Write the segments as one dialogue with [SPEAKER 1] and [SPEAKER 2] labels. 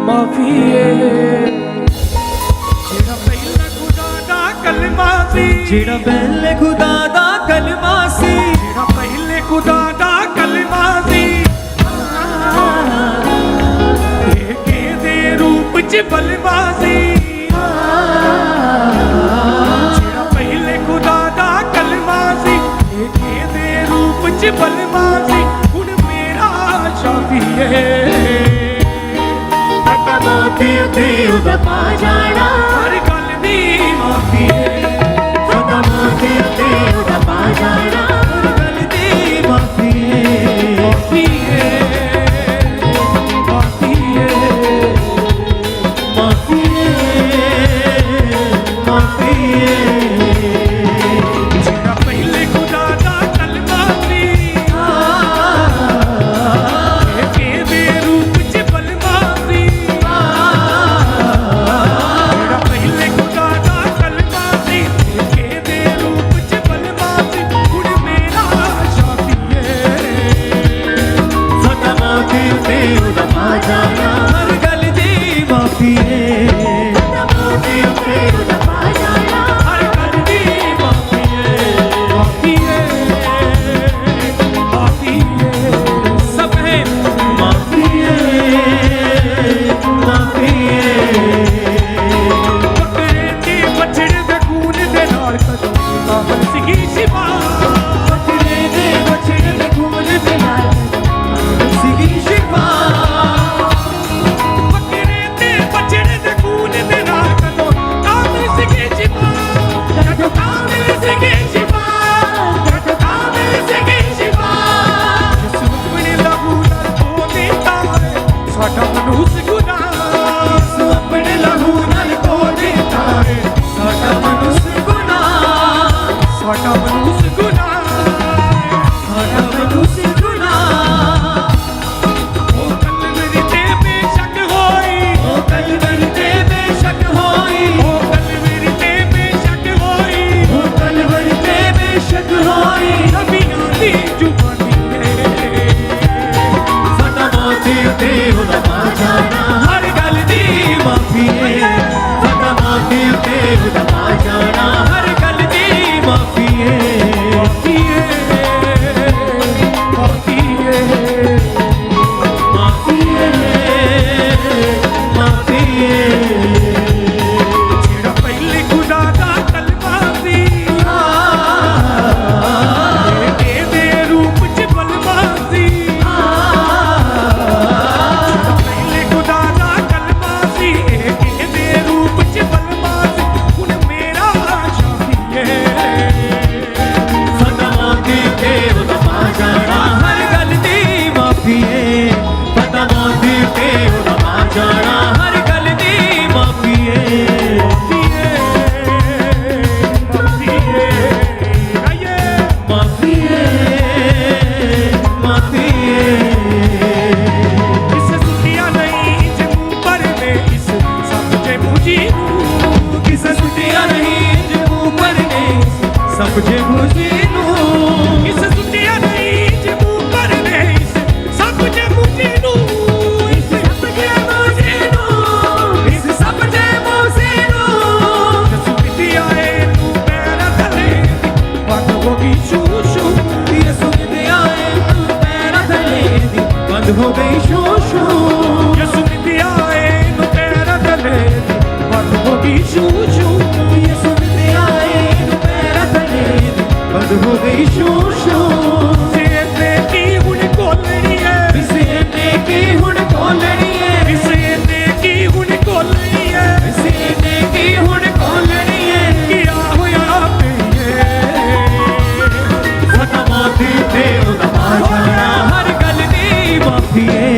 [SPEAKER 1] माफी जेड़ा पहले खुदा दा कलमा सी जेड़ा पहले खुदा दा कलमा सी जेड़ा पहले खुदा दा कलमा सी दे रूप च बलवा सी जेड़ा पहले खुदा दा कलमा सी दे रूप च बलवा सी हुण मेरा शाफी है
[SPEAKER 2] ते उदा पा जाना
[SPEAKER 1] हर गल दी माफी है
[SPEAKER 2] ते उदा पा जाना
[SPEAKER 1] हर गल दी माफी है माफी है माफी है
[SPEAKER 2] माफी माफी
[SPEAKER 1] जेड़ा पहले खुदा दा कलमा सी दे रूप च बलवा सी जेड़ा पहले खुदा दा कलमा सी दे रूप च बलवा सी हुण मेरा शाफी है
[SPEAKER 2] ते उदा पा जाना
[SPEAKER 1] हर गल दी माफी है
[SPEAKER 2] ते उदा पा जाना
[SPEAKER 1] हर गल दी माफी है माफी है माफी है सब है
[SPEAKER 2] माफी माफी
[SPEAKER 1] बकरे ते बछड़े दे खून दे नाल कदों आमन सीगी शिवा
[SPEAKER 2] बकरे दे बछड़े दे खून दे नाल
[SPEAKER 1] सीगी शिवा बकरे ते बछड़े दे खून दे नाल कदों आमन सीगी शिवा कदों आमन सीगी शिवा कदों आमन सीगी शिवा जिस अपने लहू नाल धोते तारे साडा मनुष्य गुनाह
[SPEAKER 2] सो अपने लहू नाल धोते तारे
[SPEAKER 1] साडा मनुष्य गुनाह साडा मनुष्य गुनाह साडा मनुष्य गुनाह ओ कलवरी ते बेशक होई
[SPEAKER 2] ओ कलवरी ते बेशक होई
[SPEAKER 1] ओ कलवरी ते बेशक होई
[SPEAKER 2] ओ कलवरी ते बेशक होई
[SPEAKER 1] नबियां दी जुबानी है
[SPEAKER 2] फटा मोती ते उदा पा जाना
[SPEAKER 1] हर गल दी माफी है
[SPEAKER 2] फटा मोती ते उदा पा जाना
[SPEAKER 1] हर गल दी माफी है माफी है माफी है
[SPEAKER 2] माफी माफी
[SPEAKER 1] जेड़ा पहले खुदा दा कलमा सी दे रूप च बलवा सी पहले खुदा दा कलमा सी दे रूप च बलवा सी हुण मेरा शाफी है
[SPEAKER 2] फटा मोती ते उदा पा जाना
[SPEAKER 1] हर गल दी माफी है
[SPEAKER 2] फटा मोती ते उदा पा जाना
[SPEAKER 1] हर गल दी माफी है माफी है माफी है आइए
[SPEAKER 2] माफी माफी
[SPEAKER 1] इस सुटिया नहीं जमू पर में इस सब जे मुझी नू किस सुटिया नहीं जमू पर में सब जे मुझी नू इस सुटिया नहीं जमू पर में इस सब जे मुझी नू इस सब जे मुझी नू इस सब जे मुझी नू जसु विद्या है तू पैरा थले बंद होगी शू शू
[SPEAKER 2] यसु विद्या तू पैरा थले दी बंद हो गई शो शो
[SPEAKER 1] यसु विद्या है तू पैरा थले बंद होगी शू शू
[SPEAKER 2] यसु विद्या तू पैरा थले दी बंद हो गई शो शो
[SPEAKER 1] सेते की हुण कोलनी है
[SPEAKER 2] विसेने की हुण कोलनी है
[SPEAKER 1] सेते की हुण कोलनी है
[SPEAKER 2] विसेने की हुण कोलनी है
[SPEAKER 1] किया होया पे
[SPEAKER 2] फटा मोती ते उदा पा जाना
[SPEAKER 1] हर गल दी माफी है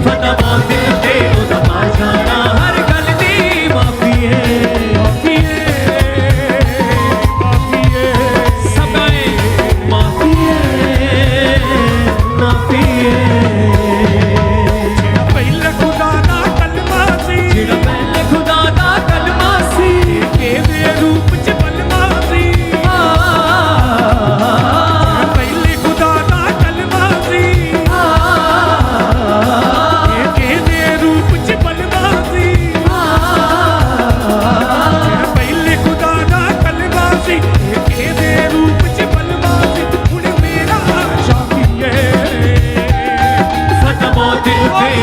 [SPEAKER 2] फटा मोती ते उदा पा जाना
[SPEAKER 1] हर गल दी माफी है माफी है माफी है सब आए
[SPEAKER 2] माफी माफी
[SPEAKER 1] जेड़ा पहले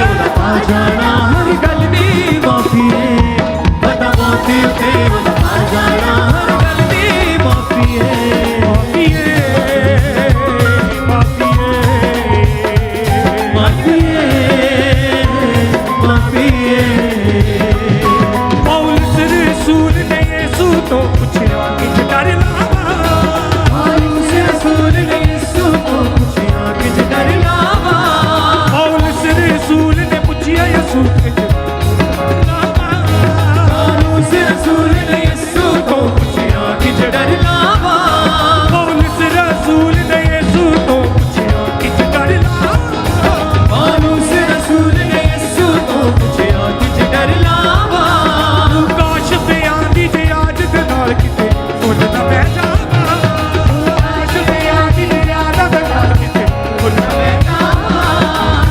[SPEAKER 2] ਉਹਦਾ ਪਾ ਜਾਣਾ ਹਰ ਗੱਲ ਦੀ ਮਾਫੀ ਏ ਪਤਾ ਮੌਤੀ ਉੱਤੇ ਉਹਦਾ ਪਾ ਜਾਣਾ ਹਰ ਗੱਲ ਦੀ ਮਾਫੀ ਏ
[SPEAKER 1] ਮਾਫੀ ਏ ਮਾਫੀ ਏ
[SPEAKER 2] ਮਾਫੀ ਏ
[SPEAKER 1] ਪੌਲੁਸ ਰਸੂਲ ਨੇ ਯਿਸੂ ਤੋਂ ਪੁੱਛਿਆ ਕਿ ਡਰ ਲਾਵਾ
[SPEAKER 2] ਪੌਲੁਸ ਰਸੂਲ ਨੇ ਯਿਸੂ ਤੋਂ ਪੁੱਛਿਆ ਕਿ ਡਰ ਲਾਵਾ
[SPEAKER 1] ਪੌਲੁਸ ਰਸੂਲ ਨੇ ਪੁੱਛਿਆ ਯਿਸੂ ਕਿ
[SPEAKER 2] ਪੌਲੁਸ ਰਸੂਲ ਨੇ ਯਿਸੂ ਤੋਂ ਪੁੱਛਿਆ ਕਿ ਡਰ ਲਾਵਾ
[SPEAKER 1] ਪੌਲੁਸ ਰਸੂਲ ਨੇ ਯਿਸੂ ਤੋਂ ਪੁੱਛਿਆ ਕਿ ਡਰ ਲਾਵਾ
[SPEAKER 2] ਪੌਲੁਸ ਰਸੂਲ ਨੇ ਯਿਸੂ ਤੋਂ ਪੁੱਛਿਆ ਕਿ ਡਰ ਲਾਵਾ
[SPEAKER 1] ਕਾਸ਼ ਪਿਆਂ ਦੀ ਇਜਾਜ਼ਤ ਨਾਲ ਕਿਤੇ ਫੁੱਲ ਨਾ ਬਹਿ ਜਾਵਾਂ ਕਾਸ਼ ਪਿਆਂ ਦੀ ਇਜਾਜ਼ਤ ਨਾਲ ਕਿਤੇ ਫੁੱਲ ਨਾ ਬਹਿ ਜਾਵਾਂ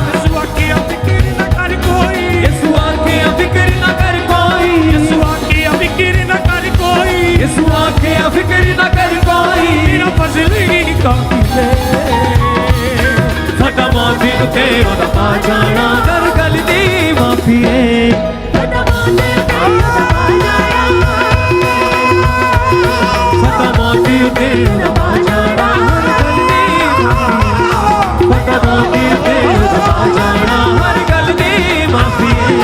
[SPEAKER 1] ਯਿਸੂ ਆਖਿਆ ਫਿਕਰ ਨਾ ਕਰ ਕੋਈ
[SPEAKER 2] ਯਿਸੂ ਆਖਿਆ ਫਿਕਰ ਨਾ ਕਰ ਕੋਈ
[SPEAKER 1] ਯਿਸੂ ਆਖਿਆ ਫਿਕਰ ਨਾ ਕਰ ਕੋਈ
[SPEAKER 2] ਯਿਸੂ ਆਖਿਆ ਫਿਕਰ ਨਾ ਕਰ ਕੋਈ
[SPEAKER 1] ਮੇਰਾ ਫਜ਼ਲ ਹੀ ਕਾਫੀ ਹੈ
[SPEAKER 2] ਸਾਡਾ ਮੌਤੀ ਉੱਤੇ ਉਹਦਾ ਪਾ ਜਾਣਾ ਹਰ ਗੱਲ ਦੀ ਮਾਫੀ ਏ ਸਾਡਾ ਮੌਤੀ ਉੱਤੇ ਉਹਦਾ ਪਾ ਜਾਣਾ ਸਾਡਾ ਮੌਤੀ ਉੱਤੇ ਉਹਦਾ ਪਾ ਜਾਣਾ ਹਰ ਗੱਲ ਦੀ ਸਾਡਾ ਮੌਤੀ ਉੱਤੇ ਉਹਦਾ ਪਾ ਜਾਣਾ ਹਰ ਗੱਲ ਦੀ ਮਾਫੀ ਏ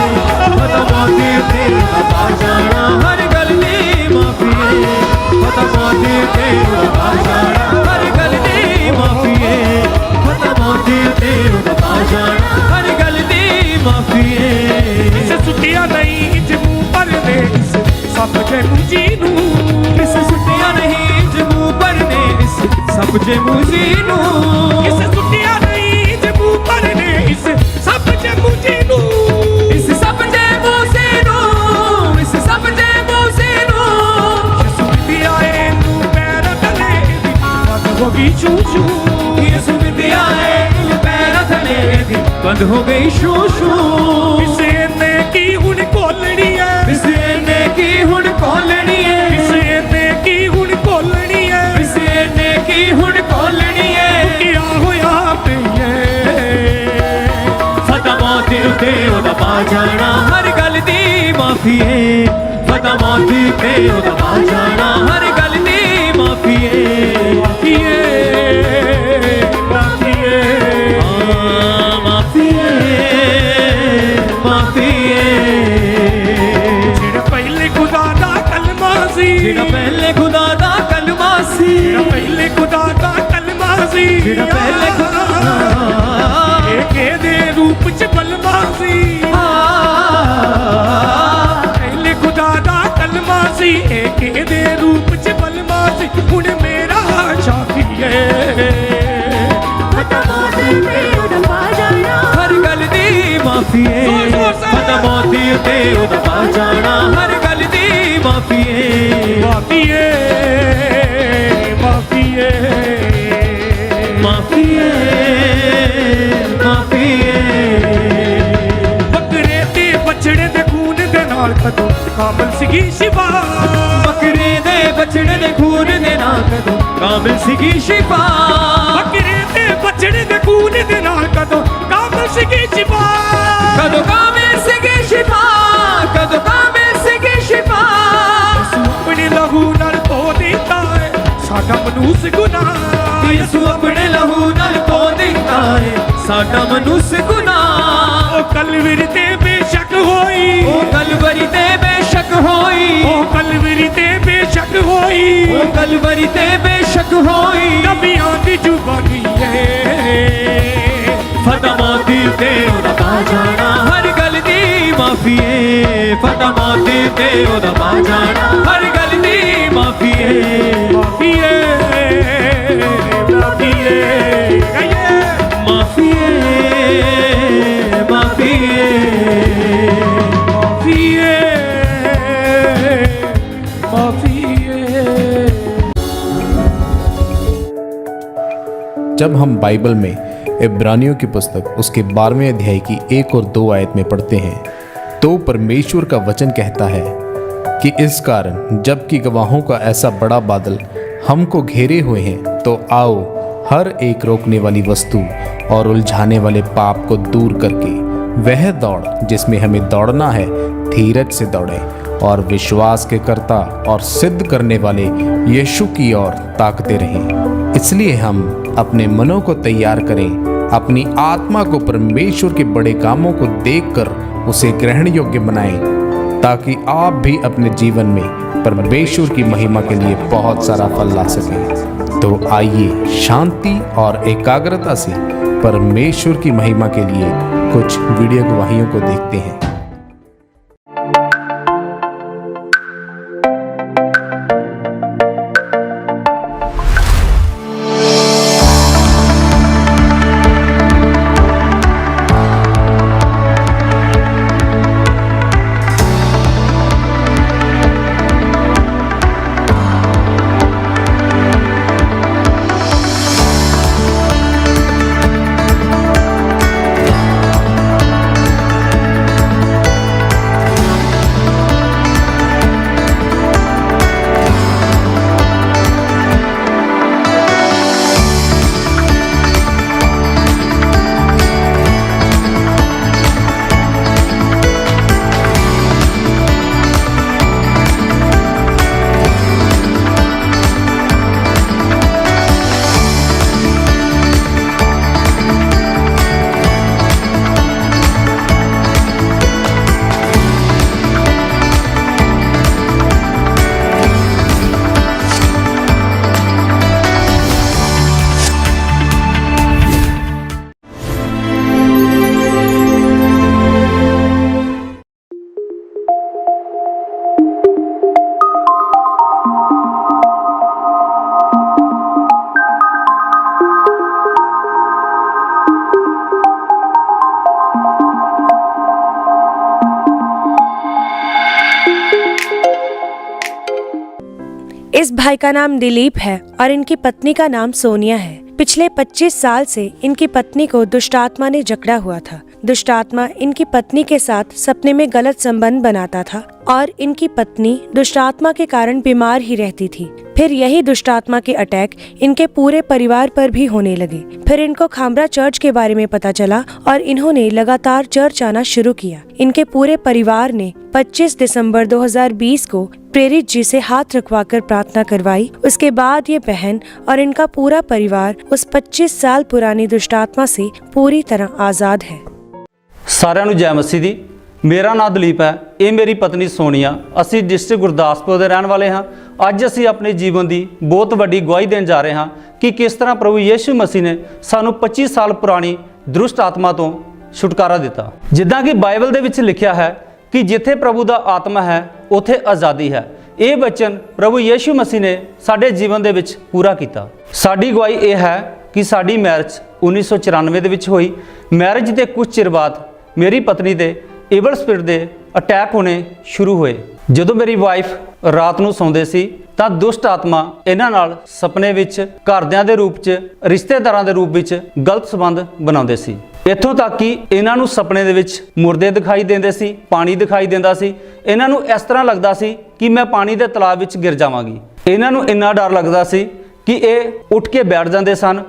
[SPEAKER 2] ਸਾਡਾ ਮੌਤੀ ਉੱਤੇ ਉਹਦਾ ਪਾ ਜਾਣਾ ਹਰ ਗੱਲ ਦੀ ਮਾਫੀ ਏ ਸਾਡਾ ਮੌਤੀ ਉੱਤੇ ਉਹਦਾ ਪਾ ਜਾਣਾ ਹਰ ਗੱਲ ਦੀ ਮਾਫੀ ਏ ਸਾਡਾ ਮੌਤੀ ਉੱਤੇ ਉਹਦਾ ਪਾ ਜਾਣਾ ਹਰ ਗੱਲ ਦੀ ਮਾਫੀ ਏ
[SPEAKER 1] ਇਸ ਸੁੱਟਿਆ ਨਹੀਂ ਜਮੂ ਪਰਦੇ ਇਸ ਸਭ ਦੇ ਮੁੰਜੀ ਨੂੰ
[SPEAKER 2] ਇਸ ਸੁੱਟਿਆ ਨਹੀਂ ਜਮੂ ਪਰਨੇ ਇਸ ਸਭ ਜੇ ਮੂਜੀ ਨੂੰ
[SPEAKER 1] ਇਸ ਸੁੱਟਿਆ ਨਹੀਂ ਜਮੂ ਪਰਦੇ ਇਸ ਸਭ ਦੇ ਮੁੰਜੀ ਨੂੰ
[SPEAKER 2] ਇਸ ਸਭ ਜੇ ਮੂਜੀ ਨੂੰ ਇਸ ਸਭ ਜੇ ਮੂਜੀ ਨੂੰ
[SPEAKER 1] ਯਿਸੂ ਦੀ ਆਏ ਨੂੰ ਪੈਰ ਤਲੇ ਦੀ ਬੰਦ ਹੋ ਗਈ ਚੂ ਚੂ
[SPEAKER 2] ਯਿਸੂ ਦੀ ਆਏ ਪੈਰਾਂ ਥਲੇ ਦੀ ਬੰਦ ਹੋ ਗਈ ਸ਼ੂ ਸ਼ੂ
[SPEAKER 1] ਕਿਸੇ ਨੇ ਕੀ ਹੁਣ ਕੋਲਣੀ ਐ
[SPEAKER 2] ਕਿਸੇ ਨੇ ਕੀ ਹੁਣ ਖੋਲਣੀ ਏ
[SPEAKER 1] ਕਿਸੇ ਨੇ ਕੀ ਹੁਣ ਕੋਲਣੀ ਐ
[SPEAKER 2] ਕਿਸੇ ਨੇ ਕੀ ਹੁਣ ਖੋਲਣੀ ਏ
[SPEAKER 1] ਕਿਆ ਹੋਇਆ ਪਈਏ
[SPEAKER 2] ਸਾਡਾ ਮੌਤੀ ਉੱਤੇ ਉਹਦਾ ਪਾ ਜਾਣਾ ਹਰ ਗੱਲ ਦੀ ਮਾਫੀ ਏ ਸਾਡਾ ਮੌਤੀ ਉੱਤੇ ਉਹਦਾ ਪਾ ਜਾਣਾ ਹਰ ਗੱਲ ਦੀ ਮਾਫੀ ਏ
[SPEAKER 1] ਮਾਫੀਏ ਮਾਫੀਏ
[SPEAKER 2] ਮਾਫੀ ਏ ਮਾਫੀ ਏ
[SPEAKER 1] ਜਿਹੜਾ ਪਹਿਲੇ ਖੁਦਾ ਦਾ ਕਲਮਾ ਸੀ
[SPEAKER 2] ਜਿਹੜਾ ਪਹਿਲੇ ਖੁਦਾ ਦਾ ਕਲਮਾ ਸੀ
[SPEAKER 1] ਜਿਹੜਾ ਪਹਿਲੇ ਖੁਦਾ ਦਾ ਕਲਮਾ ਸੀ
[SPEAKER 2] ਜਿਹੜਾ ਪਹਿਲੇ ਖੁਦਾ
[SPEAKER 1] ਇਹ ਕਿਹਦੇ ਰੂਪ ਚ ਬਲਮਾ ਸੀ ਪਹਿਲੇ ਖੁਦਾ ਦਾ ਕਲਮਾ ਸੀ ਇਹ ਕਿਹਦੇ ਰੂਪ ਚ ਬਲਮਾ ਸੀ ਹੁਣ ਮੇਰਾ ਸ਼ਾਫੀ ਹੈ
[SPEAKER 2] ਸਾਡਾ ਮੌਤੀ ਉੱਤੇ ਉਹਦਾ ਪਾ ਜਾਣਾ ਹਰ ਗੱਲ ਦੀ ਮਾਫੀ ਏ
[SPEAKER 1] ਜ਼ੋਰ ਜ਼ੋਰ ਸੇ।
[SPEAKER 2] ਸਾਡਾ ਮੌਤੀ ਉੱਤੇ ਉਹਦਾ ਪਾ ਜਾਣਾ ਹਰ ਗੱਲ ਦੀ ਮਾਫੀ ਏ
[SPEAKER 1] ਮਾਫੀਏ ਮਾਫੀਏ
[SPEAKER 2] ਮਾਫੀ ਏ ਮਾਫੀ ਏ
[SPEAKER 1] ਬੱਕਰੇ ਤੇ ਬਛੜੇ ਦੇ ਖੂਨ ਦੇ ਨਾਲ ਕਦੋਂ ਕਾਮਲ ਸੀਗੀ ਸ਼ਿਵਾ
[SPEAKER 2] ਬੱਕਰੇ ਦੇ ਬਛੜੇ ਦੇ ਖੂਨ ਦੇ ਨਾਲ ਕਦੋਂ ਕਾਮਿਲ ਸੀਗੀ ਸ਼ਿਫਾ
[SPEAKER 1] ਬੱਕਰੇ ਤੇ ਬਛੜੇ ਦੇ ਖੂਨ ਦੇ ਨਾਲ ਕਦੋਂ ਕਾਮਲ ਸੀਗੀ ਸ਼ਿਵਾ
[SPEAKER 2] ਕਦੋਂ ਕਾਮਿਲ ਸੀਗੀ ਸ਼ਿਫਾ ਕਦੋਂ ਕਾਮਿਲ ਸੀਗੀ ਸ਼ਿਫਾ
[SPEAKER 1] ਯਿਸੂ ਆਪਣੇ ਲਹੂ ਨਾਲ ਧੋ ਦਿੱਤਾ ਹੈ ਸਾਡਾ ਮਨੂਸ ਗੁਨਾਹ
[SPEAKER 2] ਯਿਸੂ ਆਪਣੇ ਲਹੂ ਨਾਲ ਧੋ ਦਿੱਤਾ ਏ ਸਾਡਾ ਮਨੁੱਸ ਗੁਨਾਹ
[SPEAKER 1] ਉਹ ਕਲਵਰੀ ਤੇ ਬੇਸ਼ੱਕ ਹੋਈ
[SPEAKER 2] ਉਹ ਕਲਵਰੀ ਤੇ ਬੇਸ਼ੱਕ ਹੋਈ
[SPEAKER 1] ਉਹ ਕਲਵਰੀ ਤੇ ਬੇਸ਼ੱਕ ਹੋਈ
[SPEAKER 2] ਉਹ ਕਲਵਰੀ ਤੇ ਬੇਸ਼ੱਕ ਹੋਈ
[SPEAKER 1] ਨਬੀਆਂ ਦੀ ਜ਼ੁਬਾਨੀ ਹੈ
[SPEAKER 2] ਫਟਾ ਮੌਤੀ ਉੱਤੇ ਉਹਦਾ ਪਾ ਜਾਣਾ ਹਰ ਗੱਲ ਦੀ ਮਾਫੀ ਏ ਫਟਾ ਮੌਤੀ ਉੱਤੇ ਉਹਦਾ ਪਾ ਜਾਣਾ ਹਰ ਗੱਲ ਦੀ ਮਾਫੀ ਏ
[SPEAKER 1] ਮਾਫੀਏ ਮਾਫੀਏ
[SPEAKER 2] ਮਾਫੀ ਏ ਮਾਫੀ ਏ
[SPEAKER 1] ਮਾਫੀਏ ਮਾਫੀਏ
[SPEAKER 3] जब हम बाइबल में इब्रानियों की पुस्तक उसके 12वें अध्याय की 1 और 2 आयत में पढ़ते हैं तो परमेश्वर का वचन कहता है कि इस कारण जबकि गवाहों का ऐसा बड़ा बादल हमको घेरे हुए हैं तो आओ हर एक रोकने वाली वस्तु और उलझाने वाले पाप को दूर करके वह दौड़ जिसमें हमें दौड़ना है धीरज से दौड़ें और विश्वास के कर्ता और सिद्ध करने वाले यीशु की ओर ताकते रहें। इसलिए हम अपने मनों को तैयार करें, अपनी आत्मा को परमेश्वर के बड़े कामों को देखकर उसे ग्रहण योग्य बनाएं, ताकि आप भी अपने जीवन में परमेश्वर की महिमा के लिए बहुत सारा फल ला सकें। तो आइए शांति और एकाग्रता से परमेश्वर की महिमा के लिए कुछ वीडियो गवाहियों को देखते हैं।
[SPEAKER 4] इस भाई का नाम दिलीप है और इनकी पत्नी का नाम सोनिया है। पिछले 25 साल से इनकी पत्नी को दुष्ट आत्मा ने जकड़ा हुआ था। दुष्ट आत्मा इनकी पत्नी के साथ सपने में गलत संबंध बनाता था और इनकी पत्नी दुष्ट आत्मा के कारण बीमार ही रहती थी। फिर यही दुष्ट आत्मा के अटैक इनके पूरे परिवार पर भी होने लगे। फिर इनको खामरा चर्च के बारे में पता चला और इन्होंने लगातार चर्च आना शुरू किया। इनके पूरे परिवार ने 25 दिसंबर 2020 को प्रेरित जी से हाथ रखवाकर प्रार्थना करवाई। उसके बाद ये बहन और इनका पूरा परिवार उस 25 साल पुरानी दुष्ट आत्मा से पूरी तरह आजाद है।
[SPEAKER 5] साਰਿਆਂ ਨੂੰ ਜੈ ਮਸੀਹ ਦੀ। ਮੇਰਾ ਨਾਮ ਦਲੀਪ ਹੈ, ਇਹ ਮੇਰੀ ਪਤਨੀ ਸੋਨੀਆ। ਅਸੀਂ ਡਿਸਟ੍ਰਿਕਟ ਗੁਰਦਾਸਪੁਰ ਦੇ ਰਹਿਣ ਵਾਲੇ ਹਾਂ। ਅੱਜ ਅਸੀਂ ਆਪਣੇ ਜੀਵਨ ਦੀ ਬਹੁਤ ਵੱਡੀ ਗਵਾਹੀ ਦੇਣ ਜਾ ਰਹੇ ਹਾਂ ਕਿ ਕਿਸ ਤਰ੍ਹਾਂ ਪ੍ਰਭੂ ਯੀਸ਼ੂ ਮਸੀਹ ਨੇ ਸਾਨੂੰ 25 ਸਾਲ ਪੁਰਾਣੀ ਦੁਸ਼ਟ ਆਤਮਾ ਤੋਂ ਛੁਟਕਾਰਾ ਦਿੱਤਾ। ਜਿੱਦਾਂ ਕਿ ਬਾਈਬਲ ਦੇ ਵਿੱਚ ਲਿਖਿਆ ਹੈ ਕਿ ਜਿੱਥੇ ਪ੍ਰਭੂ ਦਾ ਆਤਮਾ ਹੈ ਉੱਥੇ ਆਜ਼ਾਦੀ ਹੈ। ਇਹ ਬਚਨ ਪ੍ਰਭੂ ਯੀਸ਼ੂ ਮਸੀਹ ਨੇ ਸਾਡੇ ਜੀਵਨ ਦੇ ਵਿੱਚ ਪੂਰਾ ਕੀਤਾ। ਸਾਡੀ ਗਵਾਹੀ ਇਹ ਹੈ ਕਿ ਸਾਡੀ ਮੈਰਿਜ 1994 ਦੇ ਵਿੱਚ ਹੋਈ। ਮੈਰਿਜ ਦੇ ਕੁਝ ਚਿਰ ਬਾਅਦ ਮੇਰੀ ਪਤਨੀ ਦੇ ਈਵਲ ਸਪਿਰਿਟ ਦੇ ਅਟੈਕ ਹੋਣੇ ਸ਼ੁਰੂ ਹੋਏ। ਜਦੋਂ ਮੇਰੀ ਵਾਈਫ ਰਾਤ ਨੂੰ ਸੌਂਦੇ ਸੀ ਤਾਂ ਦੁਸ਼ਟ ਆਤਮਾ ਇਹਨਾਂ ਨਾਲ ਸੁਪਨੇ ਵਿੱਚ ਘਰਦਿਆਂ ਦੇ ਰੂਪ 'ਚ ਰਿਸ਼ਤੇਦਾਰਾਂ ਦੇ ਰੂਪ ਵਿੱਚ ਗਲਤ ਸੰਬੰਧ ਬਣਾਉਂਦੇ ਸੀ। ਇੱਥੋਂ ਤੱਕ ਕਿ ਇਹਨਾਂ ਨੂੰ ਸੁਪਨੇ ਦੇ ਵਿੱਚ ਮੁਰਦੇ ਦਿਖਾਈ ਦਿੰਦੇ ਸੀ, ਪਾਣੀ ਦਿਖਾਈ ਦਿੰਦਾ ਸੀ। ਇਹਨਾਂ ਨੂੰ ਇਸ ਤਰ੍ਹਾਂ ਲੱਗਦਾ ਸੀ ਕਿ ਮੈਂ ਪਾਣੀ ਦੇ ਤਲਾਬ ਵਿੱਚ ਗਿਰ ਜਾਵਾਂਗੀ। ਇਹਨਾਂ ਨੂੰ ਇੰਨਾ ਡਰ ਲੱਗਦਾ ਸੀ ਕਿ ਇਹ ਉੱਠ ਕੇ ਬੈਠ ਜਾਂਦੇ ਸਨ।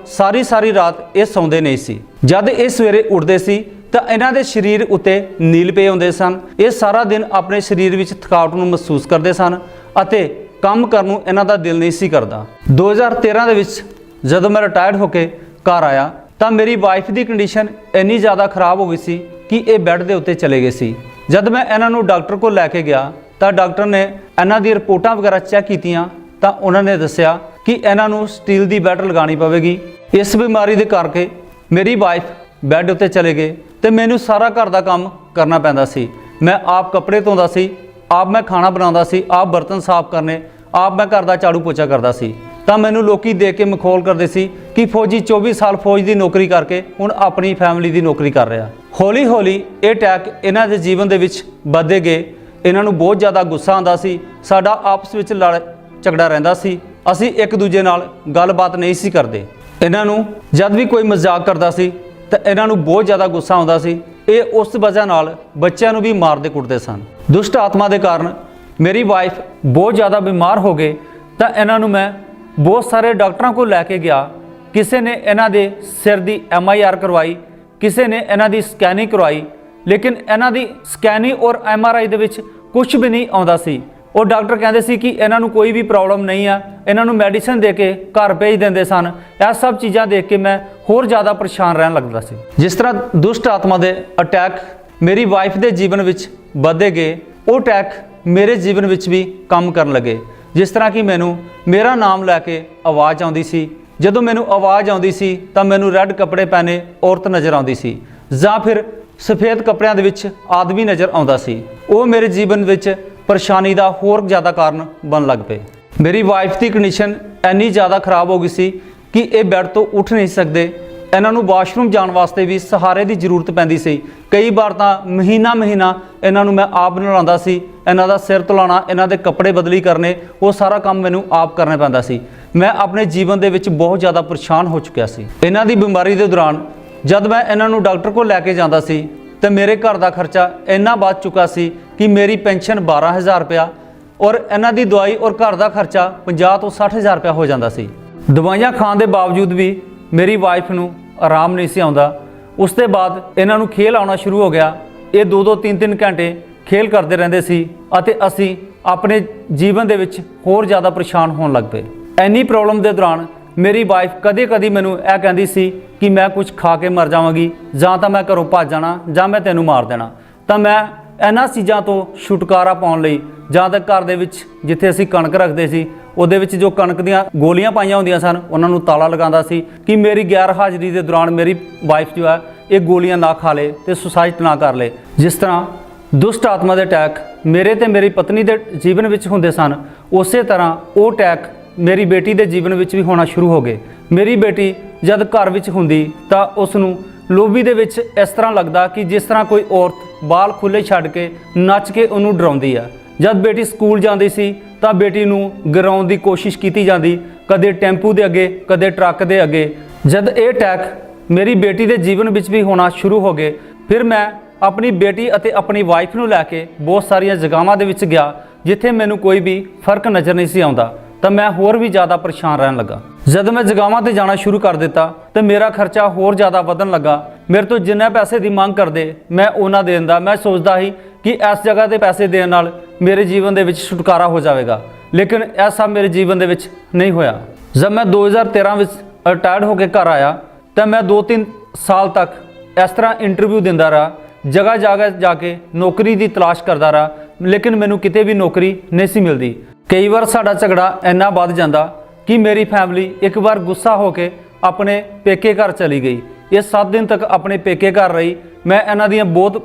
[SPEAKER 5] ਸਾਰੀ ਰਾਤ ਇਹ ਸੌਂਦੇ ਨਹੀਂ ਸੀ। ਜਦ ਇਹ ਸਵੇਰੇ ਉੱਠਦੇ ਸੀ ਤਾਂ ਇਹਨਾਂ ਦੇ ਸਰੀਰ ਉੱਤੇ ਨੀਲ ਪਏ ਹੁੰਦੇ ਸਨ। ਇਹ ਸਾਰਾ ਦਿਨ ਆਪਣੇ ਸਰੀਰ ਵਿੱਚ ਥਕਾਵਟ ਨੂੰ ਮਹਿਸੂਸ ਕਰਦੇ ਸਨ ਅਤੇ ਕੰਮ ਕਰਨ ਨੂੰ ਇਹਨਾਂ ਦਾ ਦਿਲ ਨਹੀਂ ਸੀ ਕਰਦਾ। 2013 ਦੇ ਵਿੱਚ ਜਦੋਂ ਮੈਂ ਰਿਟਾਇਰਡ ਹੋ ਕੇ ਘਰ ਆਇਆ ਤਾਂ ਮੇਰੀ ਵਾਈਫ ਦੀ ਕੰਡੀਸ਼ਨ ਇੰਨੀ ਜ਼ਿਆਦਾ ਖਰਾਬ ਹੋ ਗਈ ਸੀ ਕਿ ਇਹ ਬੈੱਡ ਦੇ ਉੱਤੇ ਚਲੇ ਗਏ ਸੀ। ਜਦ ਮੈਂ ਇਹਨਾਂ ਨੂੰ ਡਾਕਟਰ ਕੋਲ ਲੈ ਕੇ ਗਿਆ ਤਾਂ ਡਾਕਟਰ ਨੇ ਇਹਨਾਂ ਦੀ ਰਿਪੋਰਟਾਂ ਵਗੈਰਾ ਚੈੱਕ ਕੀਤੀਆਂ ਤਾਂ ਉਹਨਾਂ ਨੇ ਦੱਸਿਆ ਕਿ ਇਹਨਾਂ ਨੂੰ ਸਟੀਲ ਦੀ ਬੈਡ ਲਗਾਉਣੀ ਪਵੇਗੀ। ਇਸ ਬਿਮਾਰੀ ਦੇ ਕਰਕੇ ਮੇਰੀ ਵਾਈਫ ਬੈੱਡ ਉੱਤੇ ਚਲੇ ਗਏ ਤੇ ਮੈਨੂੰ ਸਾਰਾ ਘਰ ਦਾ ਕੰਮ ਕਰਨਾ ਪੈਂਦਾ ਸੀ। ਮੈਂ ਆਪ ਕੱਪੜੇ ਧੋਂਦਾ ਸੀ, ਆਪ ਮੈਂ ਖਾਣਾ ਬਣਾਉਂਦਾ ਸੀ, ਆਪ ਬਰਤਨ ਸਾਫ਼ ਕਰਨੇ, ਆਪ ਮੈਂ ਘਰ ਦਾ ਝਾੜੂ ਪੋਚਾ ਕਰਦਾ ਸੀ। ਤਾਂ ਮੈਨੂੰ ਲੋਕੀ ਦੇਖ ਕੇ ਮਖੌਲ ਕਰਦੇ ਸੀ ਕਿ ਫੌਜੀ 24 ਸਾਲ ਫੌਜ ਦੀ ਨੌਕਰੀ ਕਰਕੇ ਹੁਣ ਆਪਣੀ ਫੈਮਿਲੀ ਦੀ ਨੌਕਰੀ ਕਰ ਰਿਹਾ। ਹੌਲੀ ਹੌਲੀ ਇਹ ਅਟੈਕ ਇਹਨਾਂ ਦੇ ਜੀਵਨ ਦੇ ਵਿੱਚ ਵੱਧਦੇ ਗਏ। ਇਹਨਾਂ ਨੂੰ ਬਹੁਤ ਜ਼ਿਆਦਾ ਗੁੱਸਾ ਆਉਂਦਾ ਸੀ। ਸਾਡਾ ਆਪਸ ਵਿੱਚ ਲੜ ਝਗੜਾ ਰਹਿੰਦਾ ਸੀ। ਅਸੀਂ ਇੱਕ ਦੂਜੇ ਨਾਲ ਗੱਲਬਾਤ ਨਹੀਂ ਸੀ ਕਰਦੇ। ਇਹਨਾਂ ਨੂੰ ਜਦ ਵੀ ਕੋਈ ਮਜ਼ਾਕ ਕਰਦਾ ਸੀ ਤਾਂ ਇਹਨਾਂ ਨੂੰ ਬਹੁਤ ਜ਼ਿਆਦਾ ਗੁੱਸਾ ਆਉਂਦਾ ਸੀ। ਇਹ ਉਸ ਵਜ੍ਹਾ ਨਾਲ ਬੱਚਿਆਂ ਨੂੰ ਵੀ ਮਾਰਦੇ ਕੁੱਟਦੇ ਸਨ। ਦੁਸ਼ਟ ਆਤਮਾ ਦੇ ਕਾਰਨ ਮੇਰੀ ਵਾਈਫ ਬਹੁਤ ਜ਼ਿਆਦਾ ਬਿਮਾਰ ਹੋ ਗਏ ਤਾਂ ਇਹਨਾਂ ਨੂੰ ਮੈਂ ਬਹੁਤ ਸਾਰੇ ਡਾਕਟਰਾਂ ਕੋਲ ਲੈ ਕੇ ਗਿਆ। ਕਿਸੇ ਨੇ ਇਹਨਾਂ ਦੇ ਸਿਰ ਦੀ MIR ਕਰਵਾਈ, ਕਿਸੇ ਨੇ ਇਹਨਾਂ ਦੀ ਸਕੈਨਿੰਗ ਕਰਵਾਈ ਲੇਕਿਨ ਇਹਨਾਂ ਦੀ ਸਕੈਨਿੰਗ ਔਰ MRI ਦੇ ਵਿੱਚ ਕੁਝ ਵੀ ਨਹੀਂ ਆਉਂਦਾ ਸੀ। ਉਹ ਡਾਕਟਰ ਕਹਿੰਦੇ ਸੀ ਕਿ ਇਹਨਾਂ ਨੂੰ ਕੋਈ ਵੀ ਪ੍ਰੋਬਲਮ ਨਹੀਂ ਆ, ਇਹਨਾਂ ਨੂੰ ਮੈਡੀਸਨ ਦੇ ਕੇ ਘਰ ਭੇਜ ਦਿੰਦੇ ਸਨ। ਇਹ ਸਭ ਚੀਜ਼ਾਂ ਦੇਖ ਕੇ ਮੈਂ ਹੋਰ ਜ਼ਿਆਦਾ ਪਰੇਸ਼ਾਨ ਰਹਿਣ ਲੱਗਦਾ ਸੀ। ਜਿਸ ਤਰ੍ਹਾਂ ਦੁਸ਼ਟ ਆਤਮਾ ਦੇ ਅਟੈਕ ਮੇਰੀ ਵਾਈਫ ਦੇ ਜੀਵਨ ਵਿੱਚ ਵੱਧਦੇ ਗਏ, ਉਹ ਅਟੈਕ ਮੇਰੇ ਜੀਵਨ ਵਿੱਚ ਵੀ ਕੰਮ ਕਰਨ ਲੱਗੇ। ਜਿਸ ਤਰ੍ਹਾਂ ਕਿ ਮੈਨੂੰ ਮੇਰਾ ਨਾਮ ਲੈ ਕੇ ਆਵਾਜ਼ ਆਉਂਦੀ ਸੀ। ਜਦੋਂ ਮੈਨੂੰ ਆਵਾਜ਼ ਆਉਂਦੀ ਸੀ ਤਾਂ ਮੈਨੂੰ ਰੈੱਡ ਕੱਪੜੇ ਪਹਿਨੇ ਔਰਤ ਨਜ਼ਰ ਆਉਂਦੀ ਸੀ, ਜਾਂ ਫਿਰ ਸਫੇਦ ਕੱਪੜਿਆਂ ਦੇ ਵਿੱਚ ਆਦਮੀ ਨਜ਼ਰ ਆਉਂਦਾ ਸੀ। ਉਹ ਮੇਰੇ ਜੀਵਨ ਵਿੱਚ ਪਰੇਸ਼ਾਨੀ ਦਾ ਹੋਰ ਜ਼ਿਆਦਾ ਕਾਰਨ ਬਣਨ ਲੱਗ ਪਏ। ਮੇਰੀ ਵਾਈਫ ਦੀ ਕੰਡੀਸ਼ਨ ਇੰਨੀ ਜ਼ਿਆਦਾ ਖਰਾਬ ਹੋ ਗਈ ਸੀ ਕਿ ਇਹ ਬੈੱਡ ਤੋਂ ਉੱਠ ਨਹੀਂ ਸਕਦੇ। ਇਹਨਾਂ ਨੂੰ ਵਾਸ਼ਰੂਮ ਜਾਣ ਵਾਸਤੇ ਵੀ ਸਹਾਰੇ ਦੀ ਜ਼ਰੂਰਤ ਪੈਂਦੀ ਸੀ। ਕਈ ਵਾਰ ਤਾਂ ਮਹੀਨਾ ਇਹਨਾਂ ਨੂੰ ਮੈਂ ਆਪ ਨਲਾਉਂਦਾ ਸੀ। ਇਹਨਾਂ ਦਾ ਸਿਰ ਧੁਲਾਉਣਾ, ਇਹਨਾਂ ਦੇ ਕੱਪੜੇ ਬਦਲੀ ਕਰਨੇ, ਉਹ ਸਾਰਾ ਕੰਮ ਮੈਨੂੰ ਆਪ ਕਰਨਾ ਪੈਂਦਾ ਸੀ। ਮੈਂ ਆਪਣੇ ਜੀਵਨ ਦੇ ਵਿੱਚ ਬਹੁਤ ਜ਼ਿਆਦਾ ਪਰੇਸ਼ਾਨ ਹੋ ਚੁੱਕਿਆ ਸੀ। ਇਹਨਾਂ ਦੀ ਬਿਮਾਰੀ ਦੇ ਦੌਰਾਨ ਜਦ ਮੈਂ ਇਹਨਾਂ ਨੂੰ ਡਾਕਟਰ ਕੋਲ ਲੈ ਕੇ ਜਾਂਦਾ ਸੀ ਤੇ ਮੇਰੇ ਘਰ ਦਾ ਖਰਚਾ ਇੰਨਾ ਵੱਧ ਚੁੱਕਾ ਸੀ ਕਿ ਮੇਰੀ ਪੈਨਸ਼ਨ 12,000 ਰੁਪਇਆ ਔਰ ਇਹਨਾਂ ਦੀ ਦਵਾਈ ਔਰ ਘਰ ਦਾ ਖਰਚਾ 50 ਤੋਂ 60,000 ਰੁਪਇਆ ਹੋ ਜਾਂਦਾ ਸੀ। ਦਵਾਈਆਂ ਖਾਣ ਦੇ ਬਾਵਜੂਦ ਵੀ ਮੇਰੀ ਵਾਈਫ ਨੂੰ ਆਰਾਮ ਨਹੀਂ ਸੀ ਆਉਂਦਾ। ਉਸ ਤੋਂ ਬਾਅਦ ਇਹਨਾਂ ਨੂੰ ਖੇਲ ਆਉਣਾ ਸ਼ੁਰੂ ਹੋ ਗਿਆ। ਇਹ 2-2 3-3 ਘੰਟੇ ਖੇਲ ਕਰਦੇ ਰਹਿੰਦੇ ਸੀ ਅਤੇ ਅਸੀਂ ਆਪਣੇ ਜੀਵਨ ਦੇ ਵਿੱਚ ਹੋਰ ਜ਼ਿਆਦਾ ਪਰੇਸ਼ਾਨ ਹੋਣ ਲੱਗ ਪਏ। ਇੰਨੀ ਪ੍ਰੋਬਲਮ ਦੇ ਦੌਰਾਨ ਮੇਰੀ ਵਾਈਫ ਕਦੇ ਮੈਨੂੰ ਇਹ ਕਹਿੰਦੀ ਸੀ ਕਿ ਮੈਂ ਕੁਝ ਖਾ ਕੇ ਮਰ ਜਾਵਾਂਗੀ, ਜਾਂ ਤਾਂ ਮੈਂ ਘਰੋਂ ਭੱਜ ਜਾਣਾ, ਜਾਂ ਮੈਂ ਤੈਨੂੰ ਮਾਰ ਦੇਣਾ। ਤਾਂ ਮੈਂ ਇਹਨਾਂ ਚੀਜ਼ਾਂ ਤੋਂ ਛੁਟਕਾਰਾ ਪਾਉਣ ਲਈ ਜਾਂ ਤਾਂ ਘਰ ਦੇ ਵਿੱਚ ਜਿੱਥੇ ਅਸੀਂ ਕਣਕ ਰੱਖਦੇ ਸੀ ਉਹਦੇ ਵਿੱਚ ਜੋ ਕਣਕ ਦੀਆਂ ਗੋਲੀਆਂ ਪਾਈਆਂ ਹੁੰਦੀਆਂ ਸਨ ਉਹਨਾਂ ਨੂੰ ਤਾਲਾ ਲਗਾਉਂਦਾ ਸੀ ਕਿ ਮੇਰੀ ਗੈਰ ਹਾਜ਼ਰੀ ਦੇ ਦੌਰਾਨ ਮੇਰੀ ਵਾਈਫ ਜੋ ਹੈ ਇਹ ਗੋਲੀਆਂ ਨਾ ਖਾ ਲੇ ਤੇ ਸੁਸਾਈਡ ਨਾ ਕਰ ਲੇ। ਜਿਸ ਤਰ੍ਹਾਂ ਦੁਸ਼ਟ ਆਤਮਾ ਦੇ ਅਟੈਕ ਮੇਰੇ ਤੇ ਮੇਰੀ ਪਤਨੀ ਦੇ ਜੀਵਨ ਵਿੱਚ ਹੁੰਦੇ ਸਨ, ਉਸੇ ਤਰ੍ਹਾਂ ਉਹ ਅਟੈਕ ਮੇਰੀ ਬੇਟੀ ਦੇ ਜੀਵਨ ਵਿੱਚ ਵੀ ਹੋਣਾ ਸ਼ੁਰੂ ਹੋ ਗਏ। ਮੇਰੀ ਬੇਟੀ ਜਦ ਘਰ ਵਿੱਚ ਹੁੰਦੀ ਤਾਂ ਉਸ ਨੂੰ ਲੋਬੀ ਦੇ ਵਿੱਚ ਇਸ ਤਰ੍ਹਾਂ ਲੱਗਦਾ ਕਿ ਜਿਸ ਤਰ੍ਹਾਂ ਕੋਈ ਔਰਤ ਬਾਲ ਖੁੱਲੇ ਛੱਡ ਕੇ ਨੱਚ ਕੇ ਉਹਨੂੰ ਡਰਾਉਂਦੀ ਆ। ਜਦ ਬੇਟੀ ਸਕੂਲ ਜਾਂਦੀ ਸੀ ਤਾਂ ਬੇਟੀ ਨੂੰ ਗਿਰਾਉਣ ਦੀ ਕੋਸ਼ਿਸ਼ ਕੀਤੀ ਜਾਂਦੀ, ਕਦੇ ਟੈਂਪੂ ਦੇ ਅੱਗੇ, ਕਦੇ ਟਰੱਕ ਦੇ ਅੱਗੇ। ਜਦ ਇਹ ਅਟੈਕ ਮੇਰੀ ਬੇਟੀ ਦੇ ਜੀਵਨ ਵਿੱਚ ਵੀ ਹੋਣਾ ਸ਼ੁਰੂ ਹੋ ਗਏ, ਫਿਰ ਮੈਂ ਆਪਣੀ ਬੇਟੀ ਅਤੇ ਆਪਣੀ ਵਾਈਫ ਨੂੰ ਲੈ ਕੇ ਬਹੁਤ ਸਾਰੀਆਂ ਜਗ੍ਹਾਵਾਂ ਦੇ ਵਿੱਚ ਗਿਆ ਜਿੱਥੇ ਮੈਨੂੰ ਕੋਈ ਵੀ ਫਰਕ ਨਜ਼ਰ ਨਹੀਂ ਸੀ ਆਉਂਦਾ। ਤਾਂ ਮੈਂ ਹੋਰ ਵੀ ਜ਼ਿਆਦਾ ਪਰੇਸ਼ਾਨ ਰਹਿਣ ਲੱਗਾ। ਜਦ ਮੈਂ ਜਗ੍ਹਾਵਾਂ ਤੇ ਜਾਣਾ ਸ਼ੁਰੂ ਕਰ ਦਿੱਤਾ ਤੇ ਮੇਰਾ ਖਰਚਾ ਹੋਰ ਜ਼ਿਆਦਾ ਵਧਣ ਲੱਗਾ। ਮੇਰੇ ਤੋਂ ਜਿੰਨੇ ਪੈਸੇ ਦੀ ਮੰਗ ਕਰਦੇ ਮੈਂ ਉਹਨਾਂ ਦੇ ਦਿੰਦਾ। ਮੈਂ ਸੋਚਦਾ ਸੀ ਕਿ ਇਸ ਜਗ੍ਹਾ ਤੇ ਪੈਸੇ ਦੇਣ ਨਾਲ ਮੇਰੇ ਜੀਵਨ ਦੇ ਵਿੱਚ ਛੁਟਕਾਰਾ ਹੋ ਜਾਵੇਗਾ, ਲੇਕਿਨ ਇਹ ਸਭ ਮੇਰੇ ਜੀਵਨ ਦੇ ਵਿੱਚ ਨਹੀਂ ਹੋਇਆ। ਜਦ ਮੈਂ 2013 ਵਿੱਚ ਰਿਟਾਇਰਡ ਹੋ ਕੇ ਘਰ ਆਇਆ ਤਾਂ ਮੈਂ 2-3 ਸਾਲ ਤੱਕ ਇਸ ਤਰ੍ਹਾਂ ਇੰਟਰਵਿਊ ਦਿੰਦਾ ਰਿਹਾ, ਜਗ੍ਹਾ ਜਾ ਕੇ ਨੌਕਰੀ ਦੀ ਤਲਾਸ਼ ਕਰਦਾ ਰਿਹਾ, ਲੇਕਿਨ ਮੈਨੂੰ ਕਿਤੇ ਵੀ ਨੌਕਰੀ ਨਹੀਂ ਸੀ ਮਿਲਦੀ। ਕਈ ਵਾਰ ਸਾਡਾ ਝਗੜਾ ਇੰਨਾ ਵੱਧ ਜਾਂਦਾ ਕਿ ਮੇਰੀ ਫੈਮਿਲੀ ਇੱਕ ਵਾਰ ਗੁੱਸਾ ਹੋ ਕੇ ਆਪਣੇ ਪੇਕੇ ਘਰ ਚਲੀ ਗਈ। ਇਹ 7 ਦਿਨ ਤੱਕ ਆਪਣੇ ਪੇਕੇ ਘਰ ਰਹੀ। ਮੈਂ ਇਹਨਾਂ ਦੀਆਂ ਬਹੁਤ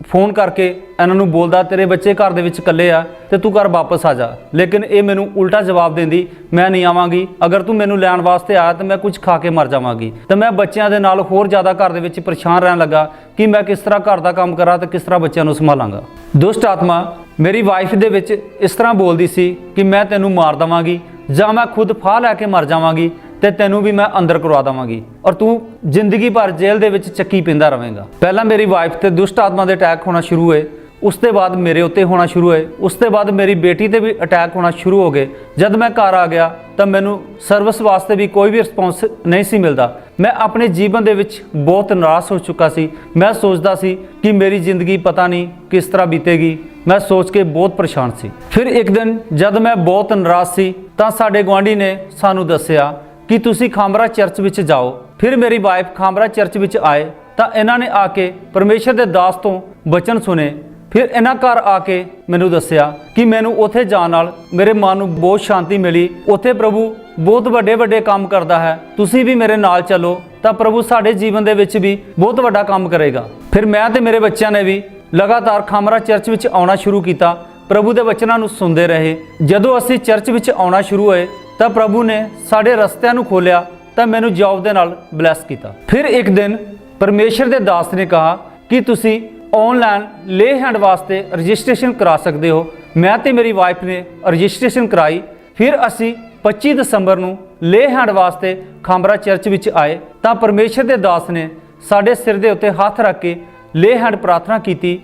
[SPEAKER 5] ਫੋਨ ਕਰਕੇ ਇਹਨਾਂ ਨੂੰ ਬੋਲਦਾ, ਤੇਰੇ ਬੱਚੇ ਘਰ ਦੇ ਵਿੱਚ ਇਕੱਲੇ ਆ ਤੇ ਤੂੰ ਘਰ ਵਾਪਸ ਆ ਜਾ, ਲੇਕਿਨ ਇਹ ਮੈਨੂੰ ਉਲਟਾ ਜਵਾਬ ਦਿੰਦੀ, ਮੈਂ ਨਹੀਂ ਆਵਾਂਗੀ, ਅਗਰ ਤੂੰ ਮੈਨੂੰ ਲੈਣ ਵਾਸਤੇ ਆਇਆ ਤਾਂ ਮੈਂ ਕੁਝ ਖਾ ਕੇ ਮਰ ਜਾਵਾਂਗੀ। ਤਾਂ ਮੈਂ ਬੱਚਿਆਂ ਦੇ ਨਾਲ ਹੋਰ ਜ਼ਿਆਦਾ ਘਰ ਦੇ ਵਿੱਚ ਪਰੇਸ਼ਾਨ ਰਹਿਣ ਲੱਗਾ ਕਿ ਮੈਂ ਕਿਸ ਤਰ੍ਹਾਂ ਘਰ ਦਾ ਕੰਮ ਕਰਾਂ ਤੇ ਕਿਸ ਤਰ੍ਹਾਂ ਬੱਚਿਆਂ ਨੂੰ ਸੰਭਾਲਾਂਗਾ। ਦੁਸ਼ਟ ਆਤਮਾ ਮੇਰੀ ਵਾਈਫ ਦੇ ਵਿੱਚ ਇਸ ਤਰ੍ਹਾਂ ਬੋਲਦੀ ਸੀ ਕਿ ਮੈਂ ਤੈਨੂੰ ਮਾਰ ਦੇਵਾਂਗੀ, ਜਾਂ ਮੈਂ ਖੁਦ ਫਾਹ ਲੈ ਕੇ ਮਰ ਜਾਵਾਂਗੀ ਤੇ ਤੈਨੂੰ ਵੀ ਮੈਂ ਅੰਦਰ ਕਰਵਾ ਦੇਵਾਂਗੀ ਔਰ ਤੂੰ ਜ਼ਿੰਦਗੀ ਭਰ ਜੇਲ੍ਹ ਦੇ ਵਿੱਚ ਚੱਕੀ ਪੀਂਦਾ ਰਵੇਂਗਾ। ਪਹਿਲਾਂ ਮੇਰੀ ਵਾਈਫ ਤੇ ਦੁਸ਼ਟ ਆਤਮਾ ਦੇ ਅਟੈਕ ਹੋਣਾ ਸ਼ੁਰੂ ਹੋਏ, ਉਸ ਤੋਂ ਬਾਅਦ ਮੇਰੇ ਉੱਤੇ ਹੋਣਾ ਸ਼ੁਰੂ ਹੋਏ, ਉਸ ਤੋਂ ਬਾਅਦ ਮੇਰੀ ਬੇਟੀ ਤੇ ਵੀ ਅਟੈਕ ਹੋਣਾ ਸ਼ੁਰੂ ਹੋ ਗਏ। ਜਦ ਮੈਂ ਘਰ ਆ ਗਿਆ ਤਾਂ ਮੈਨੂੰ ਸਰਵਿਸ ਵਾਸਤੇ ਵੀ ਕੋਈ ਵੀ ਰਿਸਪੌਂਸ ਨਹੀਂ ਸੀ ਮਿਲਦਾ। ਮੈਂ ਆਪਣੇ ਜੀਵਨ ਦੇ ਵਿੱਚ ਬਹੁਤ ਨਿਰਾਸ਼ ਹੋ ਚੁੱਕਾ ਸੀ। ਮੈਂ ਸੋਚਦਾ ਸੀ ਕਿ ਮੇਰੀ ਜ਼ਿੰਦਗੀ ਪਤਾ ਨਹੀਂ ਕਿਸ ਤਰ੍ਹਾਂ ਬੀਤੇਗੀ। ਮੈਂ ਸੋਚ ਕੇ ਬਹੁਤ ਪਰੇਸ਼ਾਨ ਸੀ। ਫਿਰ ਇੱਕ ਦਿਨ ਜਦ ਮੈਂ ਬਹੁਤ ਨਿਰਾਸ਼ ਸੀ ਤਾਂ ਸਾਡੇ ਗੁਆਂਢੀ ਨੇ ਸਾਨੂੰ ਦੱਸਿਆ ਕਿ ਤੁਸੀਂ ਖਾਮਰਾ ਚਰਚ ਵਿੱਚ ਜਾਓ। ਫਿਰ ਮੇਰੀ ਵਾਈਫ ਖਾਮਰਾ ਚਰਚ ਵਿੱਚ ਆਏ ਤਾਂ ਇਹਨਾਂ ਨੇ ਆ ਕੇ ਪਰਮੇਸ਼ਰ ਦੇ ਦਾਸ ਤੋਂ ਬਚਨ ਸੁਨੇ। ਫਿਰ ਇਹਨਾਂ ਘਰ ਆ ਕੇ ਮੈਨੂੰ ਦੱਸਿਆ ਕਿ ਮੈਨੂੰ ਉੱਥੇ ਜਾਣ ਨਾਲ ਮੇਰੇ ਮਨ ਨੂੰ ਬਹੁਤ ਸ਼ਾਂਤੀ ਮਿਲੀ। ਉੱਥੇ ਪ੍ਰਭੂ ਬਹੁਤ ਵੱਡੇ ਕੰਮ ਕਰਦਾ ਹੈ, ਤੁਸੀਂ ਵੀ ਮੇਰੇ ਨਾਲ ਚੱਲੋ ਤਾਂ ਪ੍ਰਭੂ ਸਾਡੇ ਜੀਵਨ ਦੇ ਵਿੱਚ ਵੀ ਬਹੁਤ ਵੱਡਾ ਕੰਮ ਕਰੇਗਾ। ਫਿਰ ਮੈਂ ਤੇ ਮੇਰੇ ਬੱਚਿਆਂ ਨੇ ਵੀ ਲਗਾਤਾਰ ਖਾਮਰਾ ਚਰਚ ਵਿੱਚ ਆਉਣਾ ਸ਼ੁਰੂ ਕੀਤਾ, ਪ੍ਰਭੂ ਦੇ ਵਚਨਾਂ ਨੂੰ ਸੁਣਦੇ ਰਹੇ। ਜਦੋਂ ਅਸੀਂ ਚਰਚ ਵਿੱਚ ਆਉਣਾ ਸ਼ੁਰੂ ਹੋਏ ਤਾਂ ਪ੍ਰਭੂ ਨੇ ਸਾਡੇ ਰਸਤਿਆਂ ਨੂੰ ਖੋਲ੍ਹਿਆ ਤਾਂ ਮੈਨੂੰ ਜੌਬ ਦੇ ਨਾਲ ਬਲੈਸ ਕੀਤਾ। ਫਿਰ ਇੱਕ ਦਿਨ ਪਰਮੇਸ਼ਰ ਦੇ ਦਾਸ ਨੇ ਕਿਹਾ ਕਿ ਤੁਸੀਂ ਆਨਲਾਈਨ ਲੇ ਹੈਂਡ ਵਾਸਤੇ ਰਜਿਸਟ੍ਰੇਸ਼ਨ ਕਰਾ ਸਕਦੇ ਹੋ। ਮੈਂ ਤੇ ਮੇਰੀ ਵਾਈਫ ਨੇ ਰਜਿਸਟ੍ਰੇਸ਼ਨ ਕਰਾਈ। ਫਿਰ ਅਸੀਂ 25 ਦਸੰਬਰ ਨੂੰ ਲੇ ਹੈਂਡ ਵਾਸਤੇ ਖਾਮਰਾ ਚਰਚ ਵਿੱਚ ਆਏ ਤਾਂ ਪਰਮੇਸ਼ਰ ਦੇ ਦਾਸ ਨੇ ਸਾਡੇ ਸਿਰ ਦੇ ਉੱਤੇ ਹੱਥ ਰੱਖ ਕੇ ਲੇ ਹੈਂਡ ਪ੍ਰਾਰਥਨਾ ਕੀਤੀ।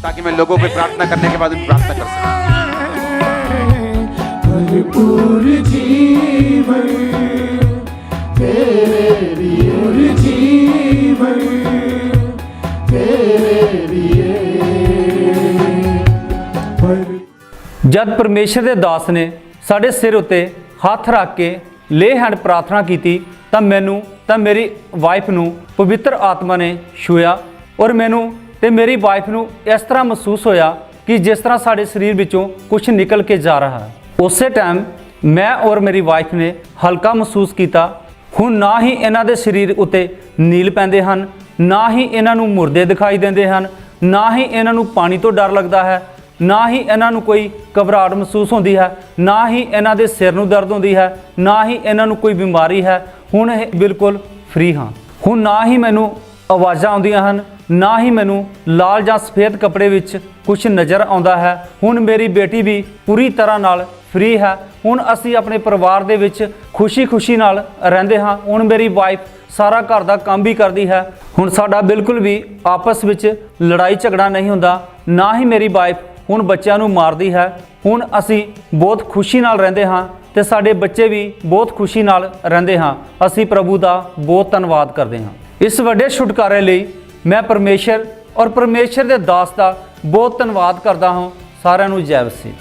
[SPEAKER 6] ताकि मैं लोगों पे प्रार्थना करने के बाद उनकी प्रार्थना कर सकूं।
[SPEAKER 2] भरपूर जीवन तेरे लिए, जीवन तेरे लिए।
[SPEAKER 5] ਜਦ ਪਰਮੇਸ਼ਰ ਦੇ ਦਾਸ ਨੇ ਸਾਡੇ ਸਿਰ ਉੱਤੇ ਹੱਥ ਰੱਖ ਕੇ ਲੇ ਹੈਂਡ ਪ੍ਰਾਰਥਨਾ ਕੀਤੀ ਤਾਂ ਮੈਨੂੰ ਤਾਂ ਮੇਰੀ ਵਾਈਫ ਨੂੰ ਪਵਿੱਤਰ ਆਤਮਾ ਨੇ ਛੂਇਆ ਔਰ ਮੈਨੂੰ ਤੇ ਮੇਰੀ ਵਾਈਫ ਨੂੰ ਇਸ ਤਰ੍ਹਾਂ ਮਹਿਸੂਸ ਹੋਇਆ ਕਿ ਜਿਸ ਤਰ੍ਹਾਂ ਸਾਡੇ ਸਰੀਰ ਵਿੱਚੋਂ ਕੁਝ ਨਿਕਲ ਕੇ ਜਾ ਰਿਹਾ ਹੈ। ਉਸੇ ਟਾਈਮ ਮੈਂ ਔਰ ਮੇਰੀ ਵਾਈਫ ਨੇ ਹਲਕਾ ਮਹਿਸੂਸ ਕੀਤਾ। ਹੁਣ ਨਾ ਹੀ ਇਹਨਾਂ ਦੇ ਸਰੀਰ ਉੱਤੇ ਨੀਲ ਪੈਂਦੇ ਹਨ, ਨਾ ਹੀ ਇਹਨਾਂ ਨੂੰ ਮੁਰਦੇ ਦਿਖਾਈ ਦਿੰਦੇ ਹਨ, ਨਾ ਹੀ ਇਹਨਾਂ ਨੂੰ ਪਾਣੀ ਤੋਂ ਡਰ ਲੱਗਦਾ ਹੈ, ਨਾ ਹੀ ਇਹਨਾਂ ਨੂੰ ਕੋਈ ਘਬਰਾਹਟ ਮਹਿਸੂਸ ਹੁੰਦੀ ਹੈ, ਨਾ ਹੀ ਇਹਨਾਂ ਦੇ ਸਿਰ ਨੂੰ ਦਰਦ ਹੁੰਦੀ ਹੈ, ਨਾ ਹੀ ਇਹਨਾਂ ਨੂੰ ਕੋਈ ਬਿਮਾਰੀ ਹੈ। ਹੁਣ ਇਹ ਬਿਲਕੁਲ ਫ੍ਰੀ ਹਾਂ। ਹੁਣ ਨਾ ਹੀ ਮੈਨੂੰ ਆਵਾਜ਼ਾਂ ਆਉਂਦੀਆਂ ਹਨ, ਨਾ ਹੀ ਮੈਨੂੰ ਲਾਲ ਜਾਂ ਸਫੇਦ ਕੱਪੜੇ ਵਿੱਚ ਕੁਝ ਨਜ਼ਰ ਆਉਂਦਾ ਹੈ। ਹੁਣ ਮੇਰੀ ਬੇਟੀ ਵੀ ਪੂਰੀ ਤਰ੍ਹਾਂ ਨਾਲ ਫ੍ਰੀ ਹੈ। ਹੁਣ ਅਸੀਂ ਆਪਣੇ ਪਰਿਵਾਰ ਦੇ ਵਿੱਚ ਖੁਸ਼ੀ ਨਾਲ ਰਹਿੰਦੇ ਹਾਂ। ਹੁਣ ਮੇਰੀ ਵਾਈਫ ਸਾਰਾ ਘਰ ਦਾ ਕੰਮ ਵੀ ਕਰਦੀ ਹੈ। ਹੁਣ ਸਾਡਾ ਬਿਲਕੁਲ ਵੀ ਆਪਸ ਵਿੱਚ ਲੜਾਈ ਝਗੜਾ ਨਹੀਂ ਹੁੰਦਾ, ਨਾ ਹੀ ਮੇਰੀ ਵਾਈਫ ਹੁਣ ਬੱਚਿਆਂ ਨੂੰ ਮਾਰਦੀ ਹੈ। ਹੁਣ ਅਸੀਂ ਬਹੁਤ ਖੁਸ਼ੀ ਨਾਲ ਰਹਿੰਦੇ ਹਾਂ ਤੇ ਸਾਡੇ ਬੱਚੇ ਵੀ ਬਹੁਤ ਖੁਸ਼ੀ ਨਾਲ ਰਹਿੰਦੇ ਹਾਂ। ਅਸੀਂ ਪ੍ਰਭੂ ਦਾ ਬਹੁਤ ਧੰਨਵਾਦ ਕਰਦੇ ਹਾਂ। ਇਸ ਵੱਡੇ ਛੁਟਕਾਰੇ ਲਈ ਮੈਂ ਪਰਮੇਸ਼ਰ ਔਰ ਪਰਮੇਸ਼ਰ ਦੇ ਦਾਸ ਦਾ ਬਹੁਤ ਧੰਨਵਾਦ ਕਰਦਾ ਹਾਂ। ਸਾਰਿਆਂ ਨੂੰ ਜੈ ਮਸੀਹ।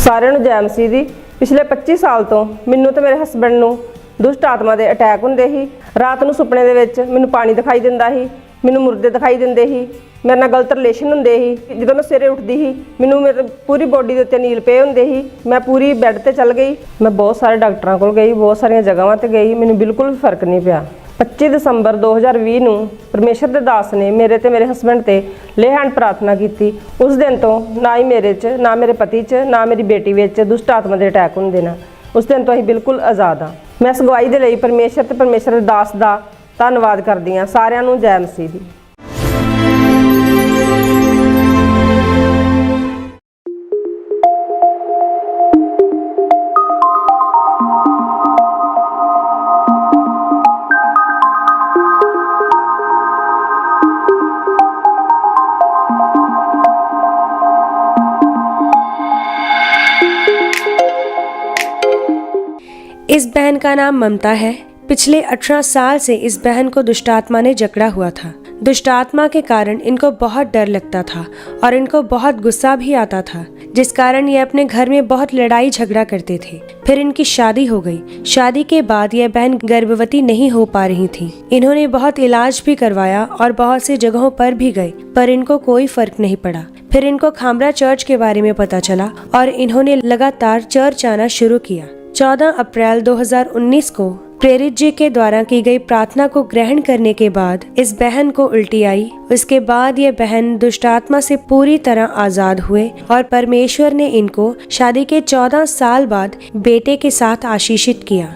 [SPEAKER 6] ਸਾਰਿਆਂ ਨੂੰ ਜੈ ਮਸੀਹ ਦੀ। ਪਿਛਲੇ 25 ਸਾਲ ਤੋਂ ਮੈਨੂੰ ਤੇ ਮੇਰੇ ਹਸਬੰਡ ਨੂੰ ਦੁਸ਼ਟ ਆਤਮਾ ਦੇ ਅਟੈਕ ਹੁੰਦੇ ਸੀ। ਰਾਤ ਨੂੰ ਸੁਪਨੇ ਦੇ ਵਿੱਚ ਮੈਨੂੰ ਪਾਣੀ ਦਿਖਾਈ ਦਿੰਦਾ ਸੀ, ਮੈਨੂੰ ਮੁਰਦੇ ਦਿਖਾਈ ਦਿੰਦੇ ਸੀ, ਮੇਰੇ ਨਾਲ ਗਲਤ ਰਿਲੇਸ਼ਨ ਹੁੰਦੇ ਸੀ। ਜਦੋਂ ਮੈਂ ਸਵੇਰੇ ਉੱਠਦੀ ਸੀ ਮੈਨੂੰ ਮੇਰੇ ਪੂਰੀ ਬੋਡੀ ਦੇ ਉੱਤੇ ਨੀਲ ਪਏ ਹੁੰਦੇ ਸੀ। ਮੈਂ ਪੂਰੀ ਬੈੱਡ ਤੇ ਚੱਲ ਗਈ। ਮੈਂ ਬਹੁਤ ਸਾਰੇ ਡਾਕਟਰਾਂ ਕੋਲ ਗਈ, ਬਹੁਤ ਸਾਰੀਆਂ ਜਗ੍ਹਾਵਾਂ ਤੇ ਗਈ, ਮੈਨੂੰ ਬਿਲਕੁਲ ਵੀ ਫਰਕ ਨਹੀਂ ਪਿਆ। 25 ਦਸੰਬਰ 2020 ਨੂੰ ਪਰਮੇਸ਼ਰ ਦੇ ਦਾਸ ਨੇ ਮੇਰੇ ਤੇ ਮੇਰੇ ਹਸਬੰਡ ਤੇ ਲੇ ਹੈਂਡ ਪ੍ਰਾਰਥਨਾ ਕੀਤੀ। ਉਸ ਦਿਨ ਤੋਂ ਨਾ ਹੀ ਮੇਰੇ 'ਚ, ਨਾ ਮੇਰੇ ਪਤੀ 'ਚ, ਨਾ ਮੇਰੀ ਬੇਟੀ ਵਿੱਚ ਦੁਸ਼ਟ ਆਤਮਾ ਦੇ ਅਟੈਕ ਹੁੰਦੇ ਨਾ। ਉਸ ਦਿਨ ਤੋਂ ਅਸੀਂ ਬਿਲਕੁਲ ਆਜ਼ਾਦ ਹਾਂ। ਮੈਂ ਇਸ ਗਵਾਹੀ ਦੇ ਲਈ ਪਰਮੇਸ਼ਰ ਤੇ ਪਰਮੇਸ਼ਰ ਦੇ ਦਾਸ ਦਾ ਧੰਨਵਾਦ ਕਰਦੀ ਹਾਂ। ਸਾਰਿਆਂ ਨੂੰ ਜੈ ਮਸੀਹ ਦੀ।
[SPEAKER 4] इस बहन का नाम ममता है। पिछले 18 साल से इस बहन को दुष्टात्मा ने जकड़ा हुआ था। दुष्टात्मा के कारण इनको बहुत डर लगता था और इनको बहुत गुस्सा भी आता था, जिस कारण ये अपने घर में बहुत लड़ाई झगड़ा करते थे। फिर इनकी शादी हो गई। शादी के बाद यह बहन गर्भवती नहीं हो पा रही थी। इन्होंने बहुत इलाज भी करवाया और बहुत सी जगहों पर भी गए, पर इनको कोई फर्क नहीं पड़ा। फिर इनको खामरा चर्च के बारे में पता चला और इन्होंने लगातार चर्च आना शुरू किया। 14 अप्रैल 2019 को प्रेरित जी के द्वारा की गई प्रार्थना को ग्रहण करने के बाद इस बहन को उल्टी आई। उसके बाद ये बहन दुष्टात्मा से पूरी तरह आजाद हुए और परमेश्वर ने इनको शादी के 14 साल बाद बेटे के साथ आशीषित किया।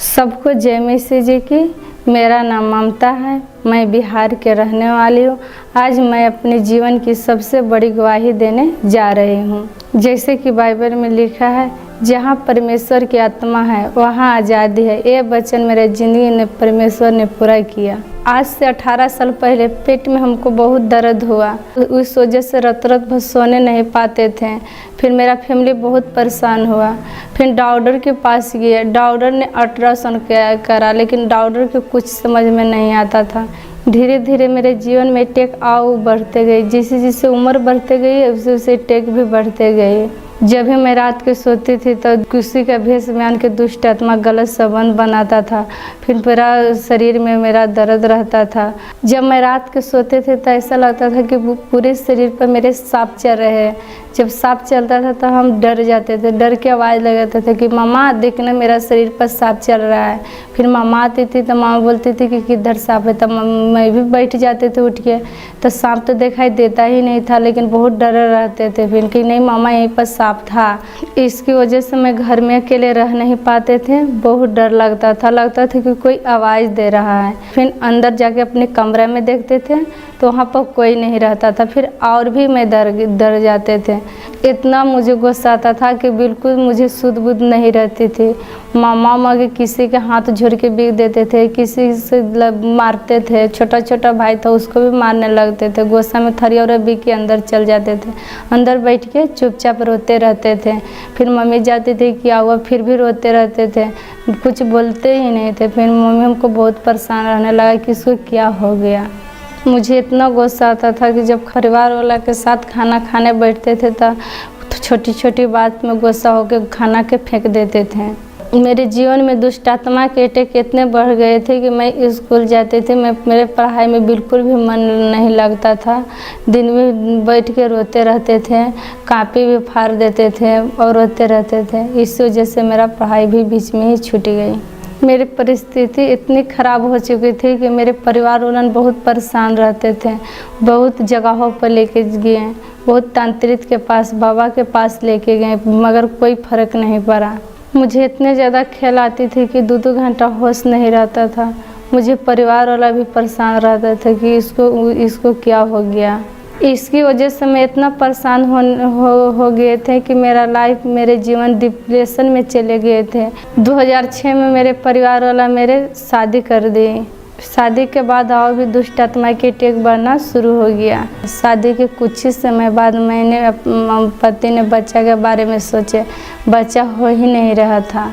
[SPEAKER 7] सबको जय मसीह जी की। मेरा नाम ममता है, मैं बिहार के रहने वाली हूँ। आज मैं अपने जीवन की सबसे बड़ी गवाही देने जा रही हूँ। जैसे कि बाइबल में लिखा है, जहाँ परमेश्वर की आत्मा है वहाँ आज़ादी है। ये वचन मेरे ज़िंदगी ने परमेश्वर ने पूरा किया। आज से 18 साल पहले पेट में हमको बहुत दर्द हुआ। उस वजह से रात भर सोने नहीं पाते थे। फिर मेरा फैमिली बहुत परेशान हुआ। फिर डॉक्टर के पास गए। डॉक्टर ने अल्ट्रासाउंड करा, लेकिन डॉक्टर को कुछ समझ में नहीं आता था। धीरे धीरे मेरे जीवन में टेक आओ बढ़ते गई। जैसे जैसे उम्र बढ़ते गई वैसे वैसे टेक भी बढ़ते गए। जब भी मैं रात के सोती थी तो किसी का भेष में आन के दुष्ट आत्मा गलत संबंध बनाता था। फिर मेरा शरीर में मेरा दर्द रहता था। जब मैं रात के सोते थे तो ऐसा लगता था कि पूरे शरीर पर मेरे सांप चल रहे हैं। जब सांप चलता था तो हम डर जाते थे। डर की आवाज़ लगाता था कि मामा देखना मेरा शरीर पर सांप चल रहा है। फिर मामा आती थी तो मामा बोलती थी कि किधर सांप है। तो मैं भी बैठ जाते थे उठ के। तो सांप तो दिखाई देता ही नहीं था, लेकिन बहुत डर रहते थे। फिर कि नहीं मामा यहीं पर सांप पाप था। इसकी वजह से मैं घर में अकेले रह नहीं पाते थे, बहुत डर लगता था कि कोई आवाज़ दे रहा है। फिर अंदर जाके अपने कमरे में देखते थे तो वहाँ पर कोई नहीं रहता था, फिर और भी मैं डर जाते थे। इतना मुझे गुस्सा आता था कि बिल्कुल मुझे सुध बुध नहीं रहती थी। मामा मगे किसी के हाथ झुर के बिक देते थे, किसी से मारते थे, छोटा छोटा भाई था उसको भी मारने लगते थे। गुस्सा में थरिया और बिक के अंदर चल जाते थे, अंदर बैठ के चुपचाप रोते रहते थे। फिर मम्मी जाती थी क्या हुआ, फिर भी रोते रहते थे, कुछ बोलते ही नहीं थे। फिर मम्मी हमको बहुत परेशान रहने लगा कि इसको क्या हो गया। मुझे इतना गुस्सा आता था कि जब परिवार वाला के साथ खाना खाने बैठते थे तो छोटी छोटी बात में गुस्सा होकर खाना के फेंक देते थे। मेरे जीवन में दुष्ट आत्मा के अटैक इतने बढ़ गए थे कि मैं स्कूल जाती थी, मेरे पढ़ाई में बिल्कुल भी मन नहीं लगता था। दिन में बैठ के रोते रहते थे, कॉपी भी फाड़ देते थे और रोते रहते थे। इस वजह से मेरा पढ़ाई भी बीच में ही छूट गई। मेरी परिस्थिति इतनी ख़राब हो चुकी थी कि मेरे परिवार वाले बहुत परेशान रहते थे। बहुत जगहों पर लेके गए, बहुत तांत्रिक के पास, बाबा के पास लेके गए, मगर कोई फ़र्क नहीं पड़ा। मुझे इतने ज़्यादा खेल आती थी कि 2-2 घंटा होश नहीं रहता था। मुझे परिवार वाला भी परेशान रहता था कि इसको क्या हो गया। इसकी वजह से मैं इतना परेशान हो गए थे कि मेरे जीवन डिप्रेशन में चले गए थे। 2006 में मेरे परिवार वाला मेरे शादी कर दी। शादी के बाद और भी दुष्ट आत्मा की अटैक बढ़ना शुरू हो गया। शादी के कुछ ही समय बाद मैंने पति ने बच्चा के बारे में सोचे, बच्चा हो ही नहीं रहा था।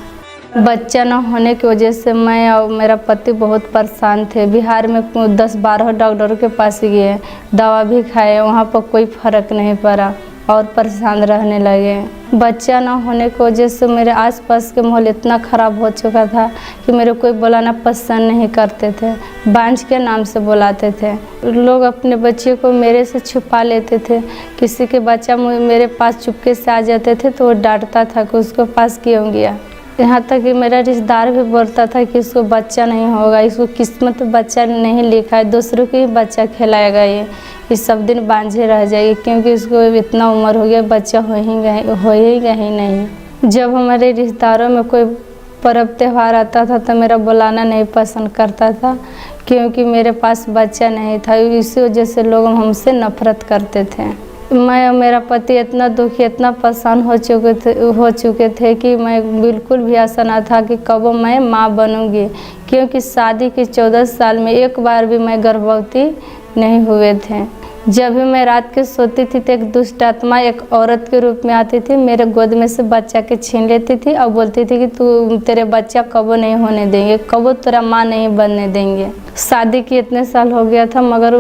[SPEAKER 7] बच्चा न होने की वजह से मैं और मेरा पति बहुत परेशान थे। बिहार में 10-12 डॉक्टरों के पास गए, दवा भी खाए, वहाँ पर कोई फ़र्क नहीं पड़ा और परेशान रहने लगे। बच्चा न होने की वजह से मेरे आसपास के माहौल इतना ख़राब हो चुका था कि मेरे कोई बुलाना पसंद नहीं करते थे, बांझ के नाम से बुलाते थे। लोग अपने बच्चे को मेरे से छुपा लेते थे। किसी के बच्चा मेरे पास चुपके से आ जाते थे तो वो डांटता था कि उसको पास क्यों गया। यहाँ तक कि मेरा रिश्तेदार भी बोलता था कि इसको बच्चा नहीं होगा, इसको किस्मत बच्चा नहीं लिखा है, दूसरों को ही बच्चा खिलाएगा, ये सब दिन बांझे रह जाएगी क्योंकि इसको इतना उम्र हो गया, बच्चा होएगा ही नहीं। जब हमारे रिश्तेदारों में कोई पर्व त्यौहार आता था तो मेरा बुलाना नहीं पसंद करता था क्योंकि मेरे पास बच्चा नहीं था। इसी वजह से लोग हमसे नफरत करते थे। मैं और मेरा पति इतना दुखी, इतना परेशान हो चुके थे कि मैं बिल्कुल भी आशा ना था कि कब मैं माँ बनूंगी, क्योंकि शादी के 14 साल में एक बार भी मैं गर्भवती नहीं हुए थे। जब भी मैं रात के सोती थी तो एक दुष्ट आत्मा एक औरत के रूप में आती थी, मेरे गोद में से बच्चा के छीन लेती थी और बोलती थी कि तेरे बच्चा कबो नहीं होने देंगे, कबो तेरा माँ नहीं बनने देंगे। शादी के इतने साल हो गया था मगर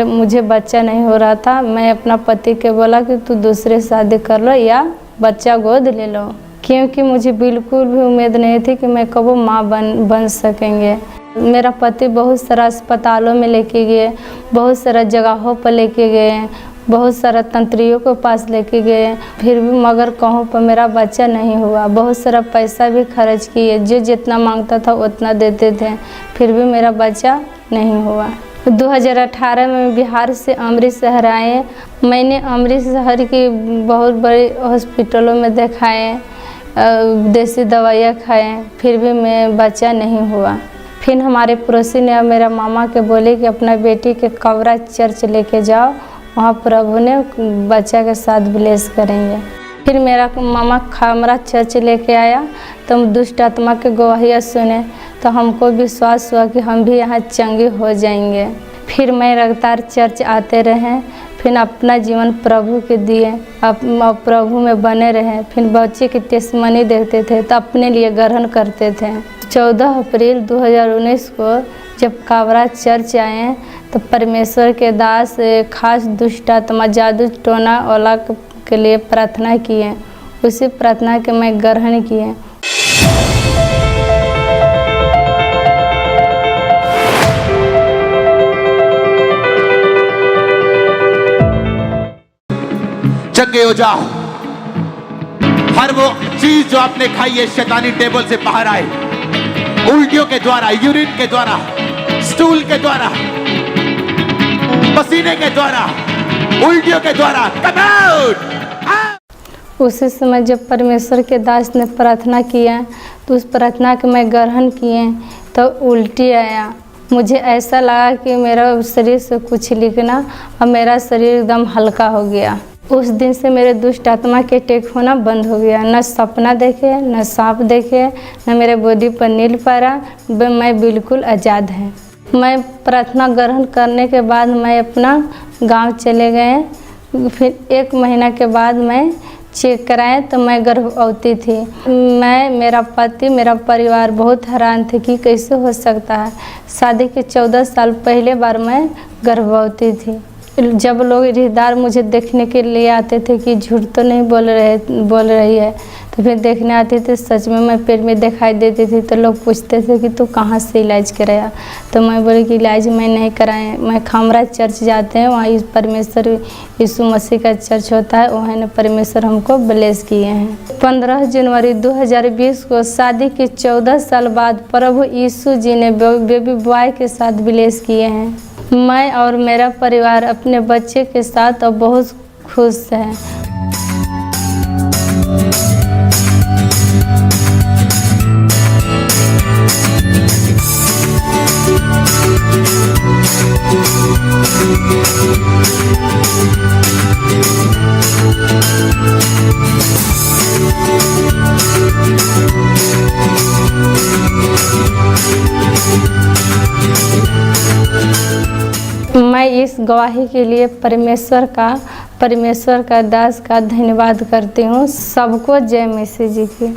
[SPEAKER 7] मुझे बच्चा नहीं हो रहा था। मैं अपना पति के बोला कि तू दूसरे शादी कर लो या बच्चा गोद ले लो, क्योंकि मुझे बिल्कुल भी उम्मीद नहीं थी कि मैं कबो माँ बन सकेंगे। मेरा पति बहुत सारा अस्पतालों में लेके गए, बहुत सारा जगहों पर लेके गए, बहुत सारा तंत्रियों के पास लेके गए, फिर भी मगर कहूँ पर मेरा बच्चा नहीं हुआ। बहुत सारा पैसा भी खर्च किए, जो जितना मांगता था उतना देते थे, फिर भी मेरा बच्चा नहीं हुआ। 2018 में बिहार से अमृतसर आए। मैंने अमृतसर की बहुत बड़ी हॉस्पिटलों में दिखाए, देसी दवाइयाँ खाए, फिर भी मैं बच्चा नहीं हुआ। फिर हमारे पड़ोसी ने मेरा मामा के बोले कि अपना बेटी के कवरा चर्च लेके जाओ, वहाँ प्रभु ने बच्चा के साथ ब्लेस करेंगे। फिर मेरा मामा कवरा चर्च लेके आया तो हम दुष्ट आत्मा के गवाहियाँ सुने तो हमको विश्वास हुआ कि हम भी यहाँ चंगे हो जाएंगे। फिर मैं लगातार चर्च आते रहे, फिर अपना जीवन प्रभु के दिए, प्रभु में बने रहे। फिर बच्चे की टेस्टमनी देखते थे तो अपने लिए ग्रहण करते थे। 14 अप्रैल 2019 को जब कावरा चर्च आए तो परमेश्वर के दास खास दुष्ट आत्मा जादू टोना वाला के लिए प्रार्थना किए, उसी प्रार्थना के मैं ग्रहण किए।
[SPEAKER 8] चंगे हो जाओ। हर वो चीज जो आपने खाई है शैतानी टेबल से बाहर आए, उल्टियों के द्वारा, यूरिन के द्वारा, स्टूल के द्वारा, पसीने के द्वारा, उल्टियों के द्वारा। Come out.
[SPEAKER 7] उसी समय जब परमेश्वर के दास ने प्रार्थना किया तो उस प्रार्थना के मैं ग्रहण किए तो उल्टी आया। मुझे ऐसा लगा कि मेरा शरीर से कुछ निकला और मेरा शरीर एकदम हल्का हो गया। उस दिन से मेरे दुष्ट आत्मा के अटैक होना बंद हो गया। न सपना देखे, न सांप देखे, न मेरे बॉडी पर नील पड़ा। मैं बिल्कुल आज़ाद है। मैं प्रार्थना ग्रहण करने के बाद मैं अपना गांव चले गए। फिर 1 महीना के बाद मैं चेक कराएं तो मैं गर्भवती थी। मैं, मेरा पति, मेरा परिवार बहुत हैरान थे कि कैसे हो सकता है। शादी के 14 साल पहले बार मैं गर्भवती थी। जब लोग रिश्तेदार मुझे देखने के लिए आते थे कि झूठ तो नहीं बोल रही है, तो फिर देखने आते थे, सच में मैं पेट में दिखाई देती थी। तो लोग पूछते थे कि तू कहाँ से इलाज कराया। तो मैं बोली कि इलाज मैं नहीं कराए, मैं खामरा चर्च जाते हैं, वहाँ परमेश्वर यीशु मसीह का चर्च होता है, वहाँ ने परमेश्वर हमको ब्लेस किए हैं। 15 जनवरी 2020 को शादी के 14 साल बाद प्रभु यीशु जी ने बेबी बॉय के साथ ब्लेस किए हैं। मैं और मेरा परिवार अपने बच्चे के साथ अब बहुत खुश हैं। मैं इस गवाही के लिए परमेश्वर का दास का धन्यवाद करती हूँ। सबको जय मसीह जी की।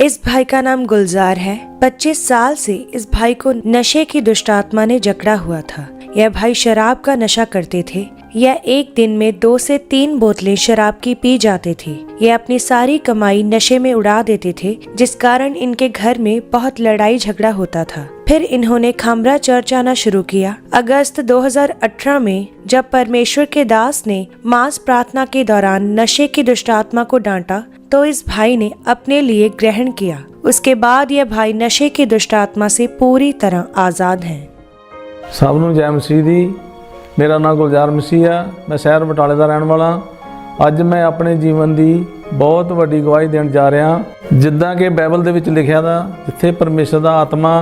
[SPEAKER 4] इस भाई का नाम गुलजार है। 25 साल से इस भाई को नशे की दुष्ट आत्मा ने जकड़ा हुआ था। यह भाई शराब का नशा करते थे। यह एक दिन में 2 से 3 बोतलें शराब की पी जाते थे। यह अपनी सारी कमाई नशे में उड़ा देते थे, जिस कारण इनके घर में बहुत लड़ाई झगड़ा होता था। फिर इन्होंने खामरा चर्च आना शुरू किया। अगस्त 2018 में जब परमेश्वर के दास ने मास प्रार्थना के दौरान नशे की दुष्ट आत्मा को डांटा तो इस भाई ने अपने लिए ग्रहण किया। उसके बाद यह भाई नशे की दुष्ट आत्मा से पूरी तरह आज़ाद है।
[SPEAKER 9] सब नूं जय मसीह दी। मेरा नाम गुलजार मसीह है। मैं शहर बटाले का रहने वाला। अज मैं अपने जीवन की बहुत वड्डी गवाही देण जा रहा। जिद्दां कि बाइबल दे विच लिखिया दा, जिथे परमेश्वर दा आत्मा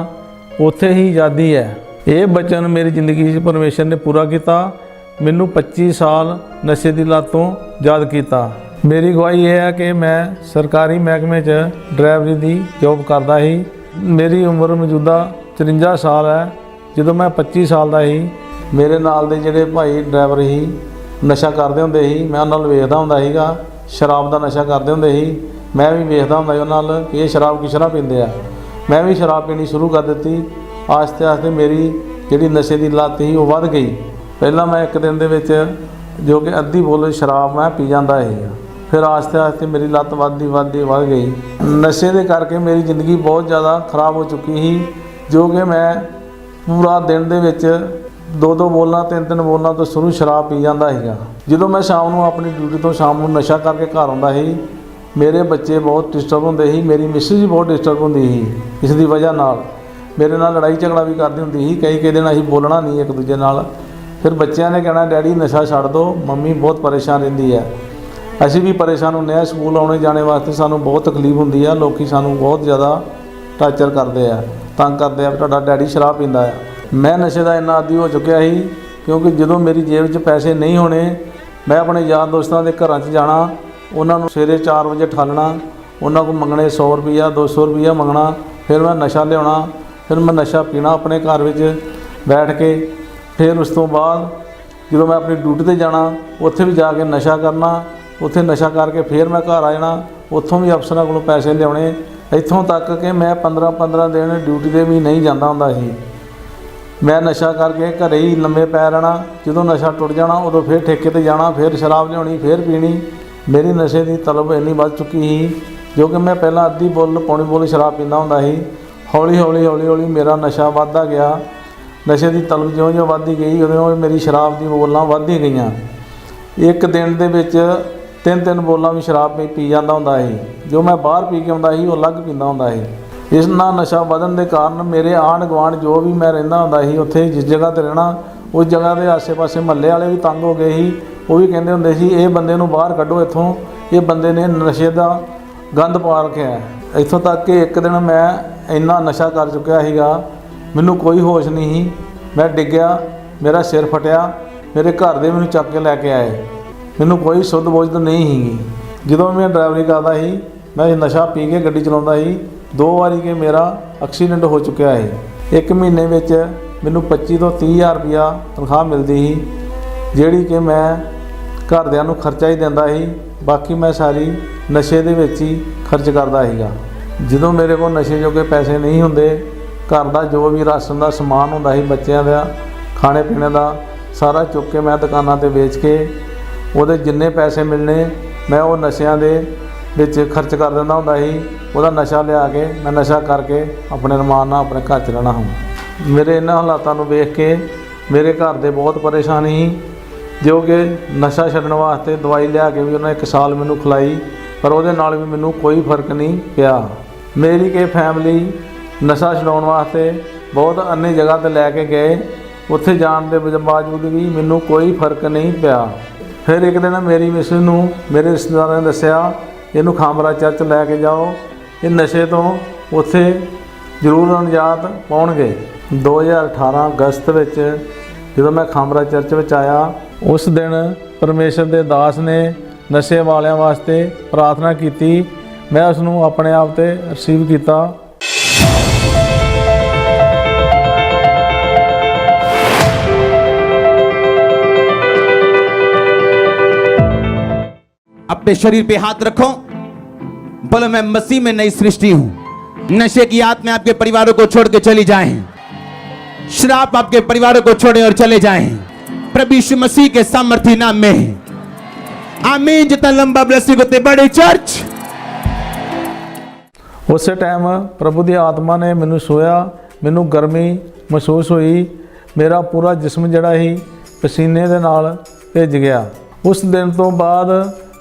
[SPEAKER 9] उत्थे ही आज़ादी है। ये बचन मेरी जिंदगी च परमेश्वर ने पूरा किया। मैनू 25 साल नशे की लत तों आज़ाद किया। मेरी गवाही यह है कि मैं सरकारी महकमे च ड्राइवरी की जॉब करता ही। मेरी उम्र मौजूदा 53 साल है। ਜਦੋਂ मैं 25 साल का ही, मेरे नाल दे ਜਿਹੜੇ भाई ड्राइवर ही नशा करते होंगे ही। मैं उन्हां नाल वेखदा हुंदा सीगा, शराब का नशा करते होंगे ही। मैं भी वेखदा हुंदा ਸੀ उन्हां नाल कि ये शराब किस तरह पींदे आ। मैं भी शराब पीनी शुरू कर दी। आस्ते आस्ते मेरी जिहड़ी नशे की लत ही वो वध गई। पहला मैं एक दिन दे विच जो कि अद्धी बोतल शराब मैं पी जाता ही। फिर आस्ते आस्ते मेरी लत वधदी वध गई। नशे के करके मेरी जिंदगी बहुत ज़्यादा खराब हो चुकी ही, जो कि मैं पूरा दिन दे विच 2-2 बोलना 3-3 बोलना तो शुरू शराब पी जाता है। जो मैं शाम को अपनी ड्यूटी तो शाम को नशा करके घर आता ही, मेरे बच्चे बहुत डिस्टर्ब होंगे ही। मेरी मिसिज भी बहुत डिस्टर्ब होंगी ही। इसकी वजह नाल मेरे नाल लड़ाई झगड़ा भी करती होंगी ही। कई दिन असीं बोलना नहीं एक दूजे नाल। फिर बच्चों ने कहना डैडी नशा छड्ड दो, मम्मी बहुत परेशान रहिंदी है। असीं भी परेशान होंगे हैं। स्कूल आने जाने वास्ते सानू बहुत तकलीफ होंदी है। लोग सानू बहुत ज़्यादा टार्चर करते हैं, तंग करते हैं, तुहाडा डैडी शराब पींदा है। मैं नशे का इन्ना आदी हो चुकिया ही, क्योंकि जो मेरी जेब च पैसे नहीं होने, मैं अपने यार दोस्तों के घर जाना, उन्होंने सवेरे 4 बजे ठालना, उन्होंने को मंगने 100 रुपया 200 रुपया मंगना। फिर मैं नशा लिया, फिर मैं नशा पीना अपने घर में बैठ के। फिर उस तो बाद जो मैं अपनी ड्यूटी पर जाना, उत्थे भी जाके नशा करना। उत्थे नशा करके फिर मैं घर आ जाना। उत्थों भी अफसरों को पैसे लियाने, इत्थों तक कि मैं 15-15 दिन ड्यूटी पर भी नहीं जाता हुंदा सी। मैं नशा करके घरे ही लम्बे पै रहना। जो नशा टुट जाना उदों फिर ठेके ते जाना, फिर शराब लियानी, फिर पीनी। मेरी नशे की तलब इन्नी बढ़ चुकी ही, जो कि मैं पहला अद्धी बोतल पौनी बोतल शराब पींदा हुंदा ही। ਹੌਲੀ ਹੌਲੀ ਮੇਰਾ ਨਸ਼ਾ ਵੱਧਦਾ ਗਿਆ। ਨਸ਼ੇ ਦੀ ਤਲਬ ਜਿਉਂ ਵੱਧਦੀ ਗਈ ਉਦੋਂ ਮੇਰੀ ਸ਼ਰਾਬ ਦੀ ਬੋਲਾਂ ਵੱਧਦੀ ਗਈਆਂ। ਇੱਕ ਦਿਨ ਦੇ ਵਿੱਚ 3 ਬੋਲਾਂ ਵੀ ਸ਼ਰਾਬ ਪੀ ਜਾਂਦਾ ਹੁੰਦਾ ਸੀ। ਜੋ ਮੈਂ ਬਾਹਰ ਪੀ ਕੇ ਆਉਂਦਾ ਸੀ ਉਹ ਅਲੱਗ ਪੀਂਦਾ ਹੁੰਦਾ ਸੀ। ਇਸ ਨਾਲ ਨਸ਼ਾ ਵਧਣ ਦੇ ਕਾਰਨ ਮੇਰੇ ਆਂਢ ਗੁਆਂਢ ਜੋ ਵੀ ਮੈਂ ਰਹਿੰਦਾ ਹੁੰਦਾ ਸੀ, ਉੱਥੇ ਜਿਸ ਜਗ੍ਹਾ 'ਤੇ ਰਹਿਣਾ ਉਸ ਜਗ੍ਹਾ ਦੇ ਆਸੇ-ਪਾਸੇ ਮਹੱਲੇ ਵਾਲੇ ਵੀ ਤੰਗ ਹੋ ਗਏ ਸੀ। ਉਹ ਵੀ ਕਹਿੰਦੇ ਹੁੰਦੇ ਸੀ ਇਹ ਬੰਦੇ ਨੂੰ ਬਾਹਰ ਕੱਢੋ ਇੱਥੋਂ, ਇਹ ਬੰਦੇ ਨੇ ਨਸ਼ੇ ਦਾ ਗੰਦ ਪਾ ਰੱਖਿਆ ਹੈ। ਇੱਥੋਂ ਤੱਕ ਕਿ ਇੱਕ ਦਿਨ ਮੈਂ ਇੰਨਾ ਨਸ਼ਾ ਕਰ ਚੁੱਕਿਆ ਸੀਗਾ, ਮੈਨੂੰ ਕੋਈ ਹੋਸ਼ ਨਹੀਂ ਸੀ। ਮੈਂ ਡਿੱਗਿਆ, ਮੇਰਾ ਸਿਰ ਫਟਿਆ, ਮੇਰੇ ਘਰ ਦੇ ਮੈਨੂੰ ਚੱਕ ਕੇ ਲੈ ਕੇ ਆਏ। ਮੈਨੂੰ ਕੋਈ ਸੁੱਧ ਬੁੱਧ ਨਹੀਂ ਸੀਗੀ। ਜਦੋਂ ਮੈਂ ਡਰਾਈਵਰੀ ਕਰਦਾ ਸੀ, ਮੈਂ ਨਸ਼ਾ ਪੀ ਕੇ ਗੱਡੀ ਚਲਾਉਂਦਾ ਸੀ। 2 ਵਾਰੀ ਕਿ ਮੇਰਾ ਐਕਸੀਡੈਂਟ ਹੋ ਚੁੱਕਿਆ ਹੈ। 1 ਮਹੀਨੇ ਵਿੱਚ ਮੈਨੂੰ 25 ਤੋਂ 30 ਹਜ਼ਾਰ ਰੁਪਇਆ ਤਨਖਾਹ ਮਿਲਦੀ ਸੀ, ਜਿਹੜੀ ਕਿ ਮੈਂ ਘਰਦਿਆਂ ਨੂੰ ਖਰਚਾ ਹੀ ਦਿੰਦਾ ਸੀ। ਬਾਕੀ ਮੈਂ ਸਾਰੀ ਨਸ਼ੇ ਦੇ ਵਿੱਚ ਹੀ ਖਰਚ ਕਰਦਾ ਸੀਗਾ। ਜਦੋਂ ਮੇਰੇ ਕੋਲ ਨਸ਼ੇ ਜੋਗੇ ਪੈਸੇ ਨਹੀਂ ਹੁੰਦੇ, ਘਰ ਦਾ ਜੋ ਵੀ ਰਾਸ਼ਨ ਦਾ ਸਮਾਨ ਹੁੰਦਾ ਸੀ, ਬੱਚਿਆਂ ਦਾ ਖਾਣੇ ਪੀਣੇ ਦਾ ਸਾਰਾ ਚੁੱਕ ਕੇ ਮੈਂ ਦੁਕਾਨਾਂ ਤੇ ਵੇਚ ਕੇ ਉਹਦੇ ਜਿੰਨੇ ਪੈਸੇ ਮਿਲਣੇ ਮੈਂ ਉਹ ਨਸ਼ਿਆਂ ਦੇ ਵਿੱਚ ਖਰਚ ਕਰ ਦਿੰਦਾ ਹੁੰਦਾ ਸੀ। ਉਹਦਾ ਨਸ਼ਾ ਲਿਆ ਕੇ ਮੈਂ ਨਸ਼ਾ ਕਰਕੇ ਆਪਣੇ ਰਮਾਨ ਨਾਲ ਆਪਣੇ ਘਰ 'ਚ ਰਹਿਣਾ ਹਾਂ। ਮੇਰੇ ਇਹਨਾਂ ਹਾਲਾਤਾਂ ਨੂੰ ਵੇਖ ਕੇ ਮੇਰੇ ਘਰ ਦੇ ਬਹੁਤ ਪਰੇਸ਼ਾਨ ਸੀ, ਜੋ ਕਿ ਨਸ਼ਾ ਛੱਡਣ ਵਾਸਤੇ ਦਵਾਈ ਲਿਆ ਕੇ ਵੀ ਉਹਨਾਂ 1 ਸਾਲ ਮੈਨੂੰ ਖਿਲਾਈ, ਪਰ ਉਹਦੇ ਨਾਲ ਵੀ ਮੈਨੂੰ ਕੋਈ ਫਰਕ ਨਹੀਂ ਪਿਆ। ਮੇਰੀ ਕਿ ਫੈਮਿਲੀ ਨਸ਼ਾ ਛਡਾਉਣ ਵਾਸਤੇ ਬਹੁਤ ਅੰਨੇ ਜਗ੍ਹਾ 'ਤੇ ਲੈ ਕੇ ਗਏ, ਉੱਥੇ ਜਾਣ ਦੇ ਬਾਵਜੂਦ ਵੀ ਮੈਨੂੰ ਕੋਈ ਫਰਕ ਨਹੀਂ ਪਿਆ। ਫਿਰ ਇੱਕ ਦਿਨ ਮੇਰੀ ਮਿਸਿਸ ਨੂੰ ਮੇਰੇ ਰਿਸ਼ਤੇਦਾਰਾਂ ਨੇ ਦੱਸਿਆ, ਇਹਨੂੰ ਖਾਮਰਾ ਚਰਚ ਲੈ ਕੇ ਜਾਓ, ਇਹ ਨਸ਼ੇ ਤੋਂ ਉੱਥੇ ਜ਼ਰੂਰ ਨਿਜਾਤ ਪਾਉਣਗੇ। 2018 ਅਗਸਤ ਵਿੱਚ ਜਦੋਂ ਮੈਂ ਖਾਮਰਾ ਚਰਚ ਵਿੱਚ ਆਇਆ, ਉਸ ਦਿਨ ਪਰਮੇਸ਼ਰ ਦੇ ਦਾਸ ਨੇ ਨਸ਼ੇ ਵਾਲਿਆਂ ਵਾਸਤੇ ਪ੍ਰਾਰਥਨਾ ਕੀਤੀ। ਮੈਂ ਉਸ ਨੂੰ ਆਪਣੇ ਆਪ ਤੇ ਰਿਸੀਵ ਕੀਤਾ।
[SPEAKER 8] अपने शरीर पे हाथ रखो, बोलो मैं मसीह में नई सृष्टि हूं। नशे की आत्मा आपके परिवारों को छोड़ के चली जाएं, श्राप आपके परिवारों को छोड़े और चले जाएं, प्रभु यीशु मसीह के सामर्थी नाम में आमीन। जितना लंबा ब्लेसिंग होते बड़े चर्च।
[SPEAKER 9] ਉਸੇ ਟਾਈਮ ਪ੍ਰਭੂ ਦੀ ਆਤਮਾ ਨੇ ਮੈਨੂੰ ਛੋਇਆ, ਮੈਨੂੰ ਗਰਮੀ ਮਹਿਸੂਸ ਹੋਈ, ਮੇਰਾ ਪੂਰਾ ਜਿਸਮ ਜਿਹੜਾ ਸੀ ਪਸੀਨੇ ਦੇ ਨਾਲ ਭਿੱਜ ਗਿਆ। ਉਸ ਦਿਨ ਤੋਂ ਬਾਅਦ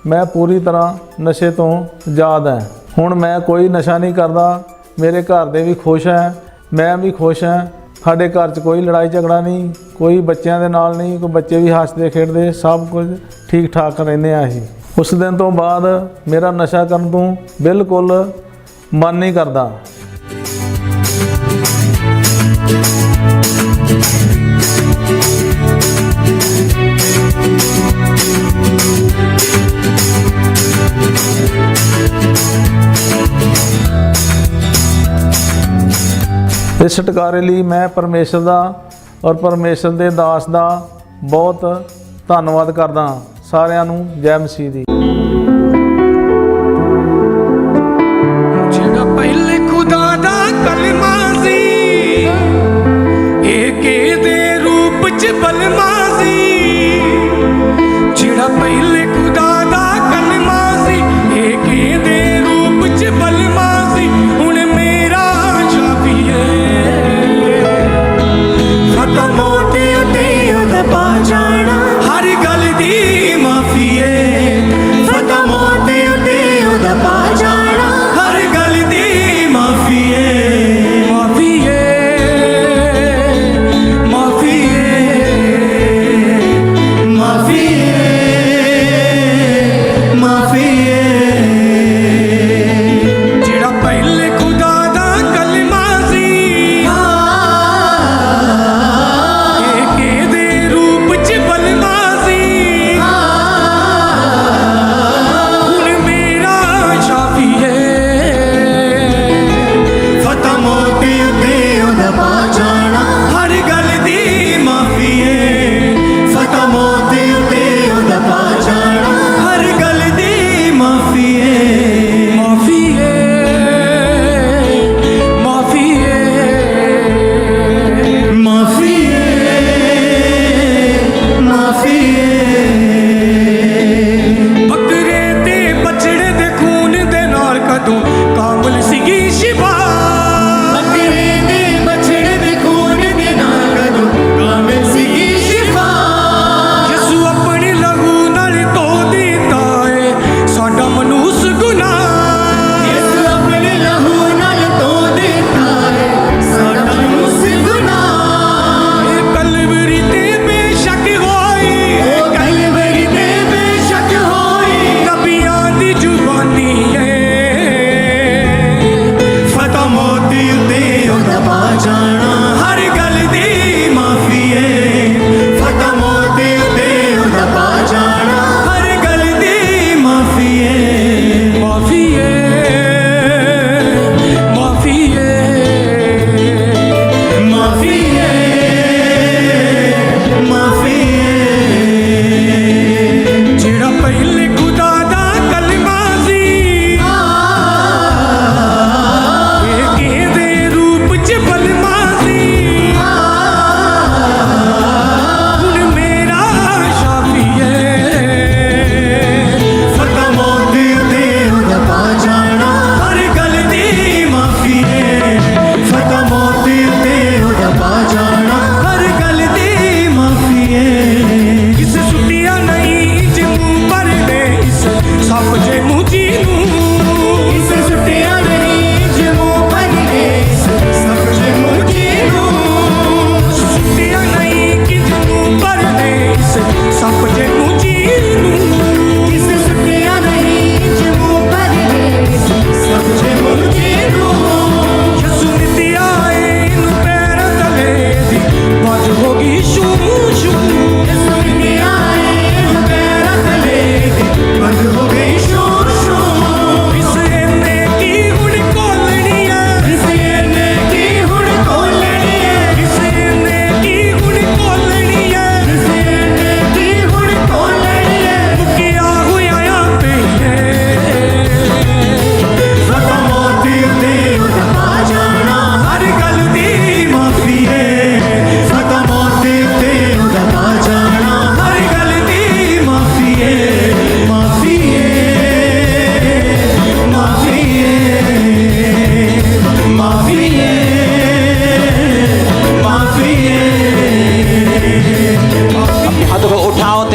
[SPEAKER 9] ਮੈਂ ਪੂਰੀ ਤਰ੍ਹਾਂ ਨਸ਼ੇ ਤੋਂ ਆਜ਼ਾਦ ਹਾਂ। ਹੁਣ ਮੈਂ ਕੋਈ ਨਸ਼ਾ ਨਹੀਂ ਕਰਦਾ, ਮੇਰੇ ਘਰ ਦੇ ਵੀ ਖੁਸ਼ ਹੈ, ਮੈਂ ਵੀ ਖੁਸ਼ ਹਾਂ। ਸਾਡੇ ਘਰ 'ਚ ਕੋਈ ਲੜਾਈ ਝਗੜਾ ਨਹੀਂ, ਕੋਈ ਬੱਚਿਆਂ ਦੇ ਨਾਲ ਨਹੀਂ, ਕੋਈ ਬੱਚੇ ਵੀ ਹੱਸਦੇ ਖੇਡਦੇ, ਸਭ ਕੁਝ ਠੀਕ ਠਾਕ ਰਹਿੰਦੇ ਆ ਅਸੀਂ। ਉਸ ਦਿਨ ਤੋਂ ਬਾਅਦ ਮੇਰਾ ਨਸ਼ਾ ਕਰਨ ਤੋਂ ਬਿਲਕੁਲ ਮਨ ਨਹੀਂ ਕਰਦਾ। ਇਸ ਛੁਟਕਾਰੇ ਲਈ ਮੈਂ ਪਰਮੇਸ਼ਰ ਦਾ ਔਰ ਪਰਮੇਸ਼ਰ ਦੇ ਦਾਸ ਦਾ ਬਹੁਤ ਧੰਨਵਾਦ ਕਰਦਾ। ਸਾਰਿਆਂ ਨੂੰ ਜੈ ਮਸੀਹ ਦੀ।
[SPEAKER 1] ਜਿਹੜਾ ਪਹਿਲੇ ਖੁਦਾ ਦਾ ਕਲਮਾ ਸੀ, ਇਹ ਕਿਹਦੇ ਰੂਪ ਚ ਬਲਮਾ ਸੀ। ਜਿਹੜਾ ਪਹਿਲੇ ਖੁਦਾ ਦਾ ਕਲਮਾ ਸੀ, ਇਹ ਕਿਹਦੇ ਰੂਪ ਚ ਬਲਮਾ ਸੀ। ਹੁਣ ਮੇਰਾ ਜਾਵੀਏ ਖਤਮ ਹੋਤੇ ਉਤੇ ਉਹਦਾ ਪਾ ਜਾਣਾ, ਹਰ ਗੱਲ ਦੀ ਮਾਫੀ ਏ। ਖਤਮ ਹੋਤੇ ਉਤੇ ਉਹਦਾ ਪਾ ਜਾਣਾ, ਹਰ ਗੱਲ ਦੀ ਮਾਫੀ ਏ। ਮਾਫੀ ਏ, ਮਾਫੀ ਏ।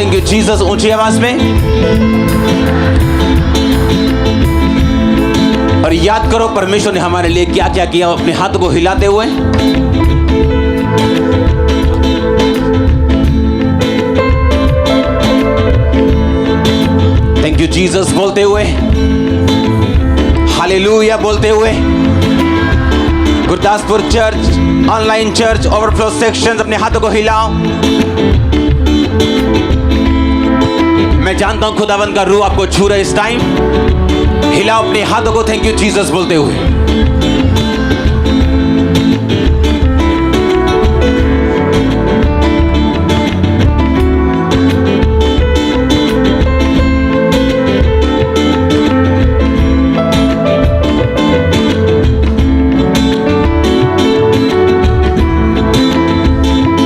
[SPEAKER 8] थैंक यू जीसस, ऊंची आवाज में। और याद करो परमेश्वर ने हमारे लिए क्या क्या किया, अपने हाथ को हिलाते हुए। थैंक यू जीसस बोलते हुए, हालेलुया बोलते हुए। Gurdaspur church, online church, overflow section, अपने हाथों को हिलाओ। मैं जानता हूं खुदावंद का रूह आपको छू रहा है इस टाइम। हिलाओ अपने हाथों को थैंक यू जीसस बोलते हुए।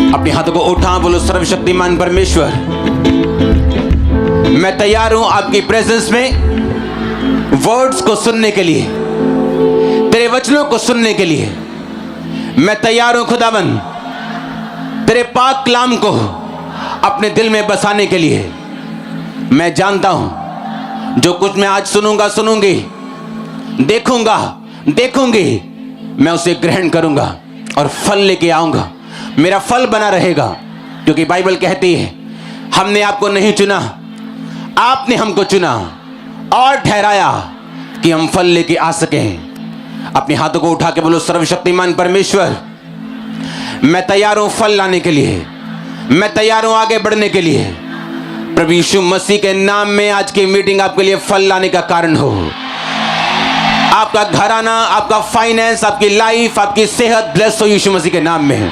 [SPEAKER 8] अपने हाथों को उठा, बोलो सर्वशक्तिमान परमेश्वर, मैं तैयार हूं आपकी प्रेजेंस में वर्ड्स को सुनने के लिए, तेरे वचनों को सुनने के लिए। मैं तैयार हूं खुदावन तेरे पाक कलाम को अपने दिल में बसाने के लिए। मैं जानता हूं जो कुछ मैं आज सुनूंगा, सुनूंगी, देखूंगी, मैं उसे ग्रहण करूंगा और फल लेके आऊंगा। मेरा फल बना रहेगा, क्योंकि बाइबल कहती है हमने आपको नहीं चुना, आपने हमको चुना और ठहराया कि हम फल लेके आ सकें। अपने हाथों को उठा के बोलो सर्वशक्तिमान परमेश्वर, मैं तैयार हूं फल लाने के लिए, मैं तैयार हूं आगे बढ़ने के लिए। प्रभु यीशु मसीह के नाम में आज की मीटिंग आपके लिए फल लाने का कारण हो। आपका घराना, आपका फाइनेंस, आपकी लाइफ, आपकी सेहत ब्लेस हो यीशु मसीह के नाम में।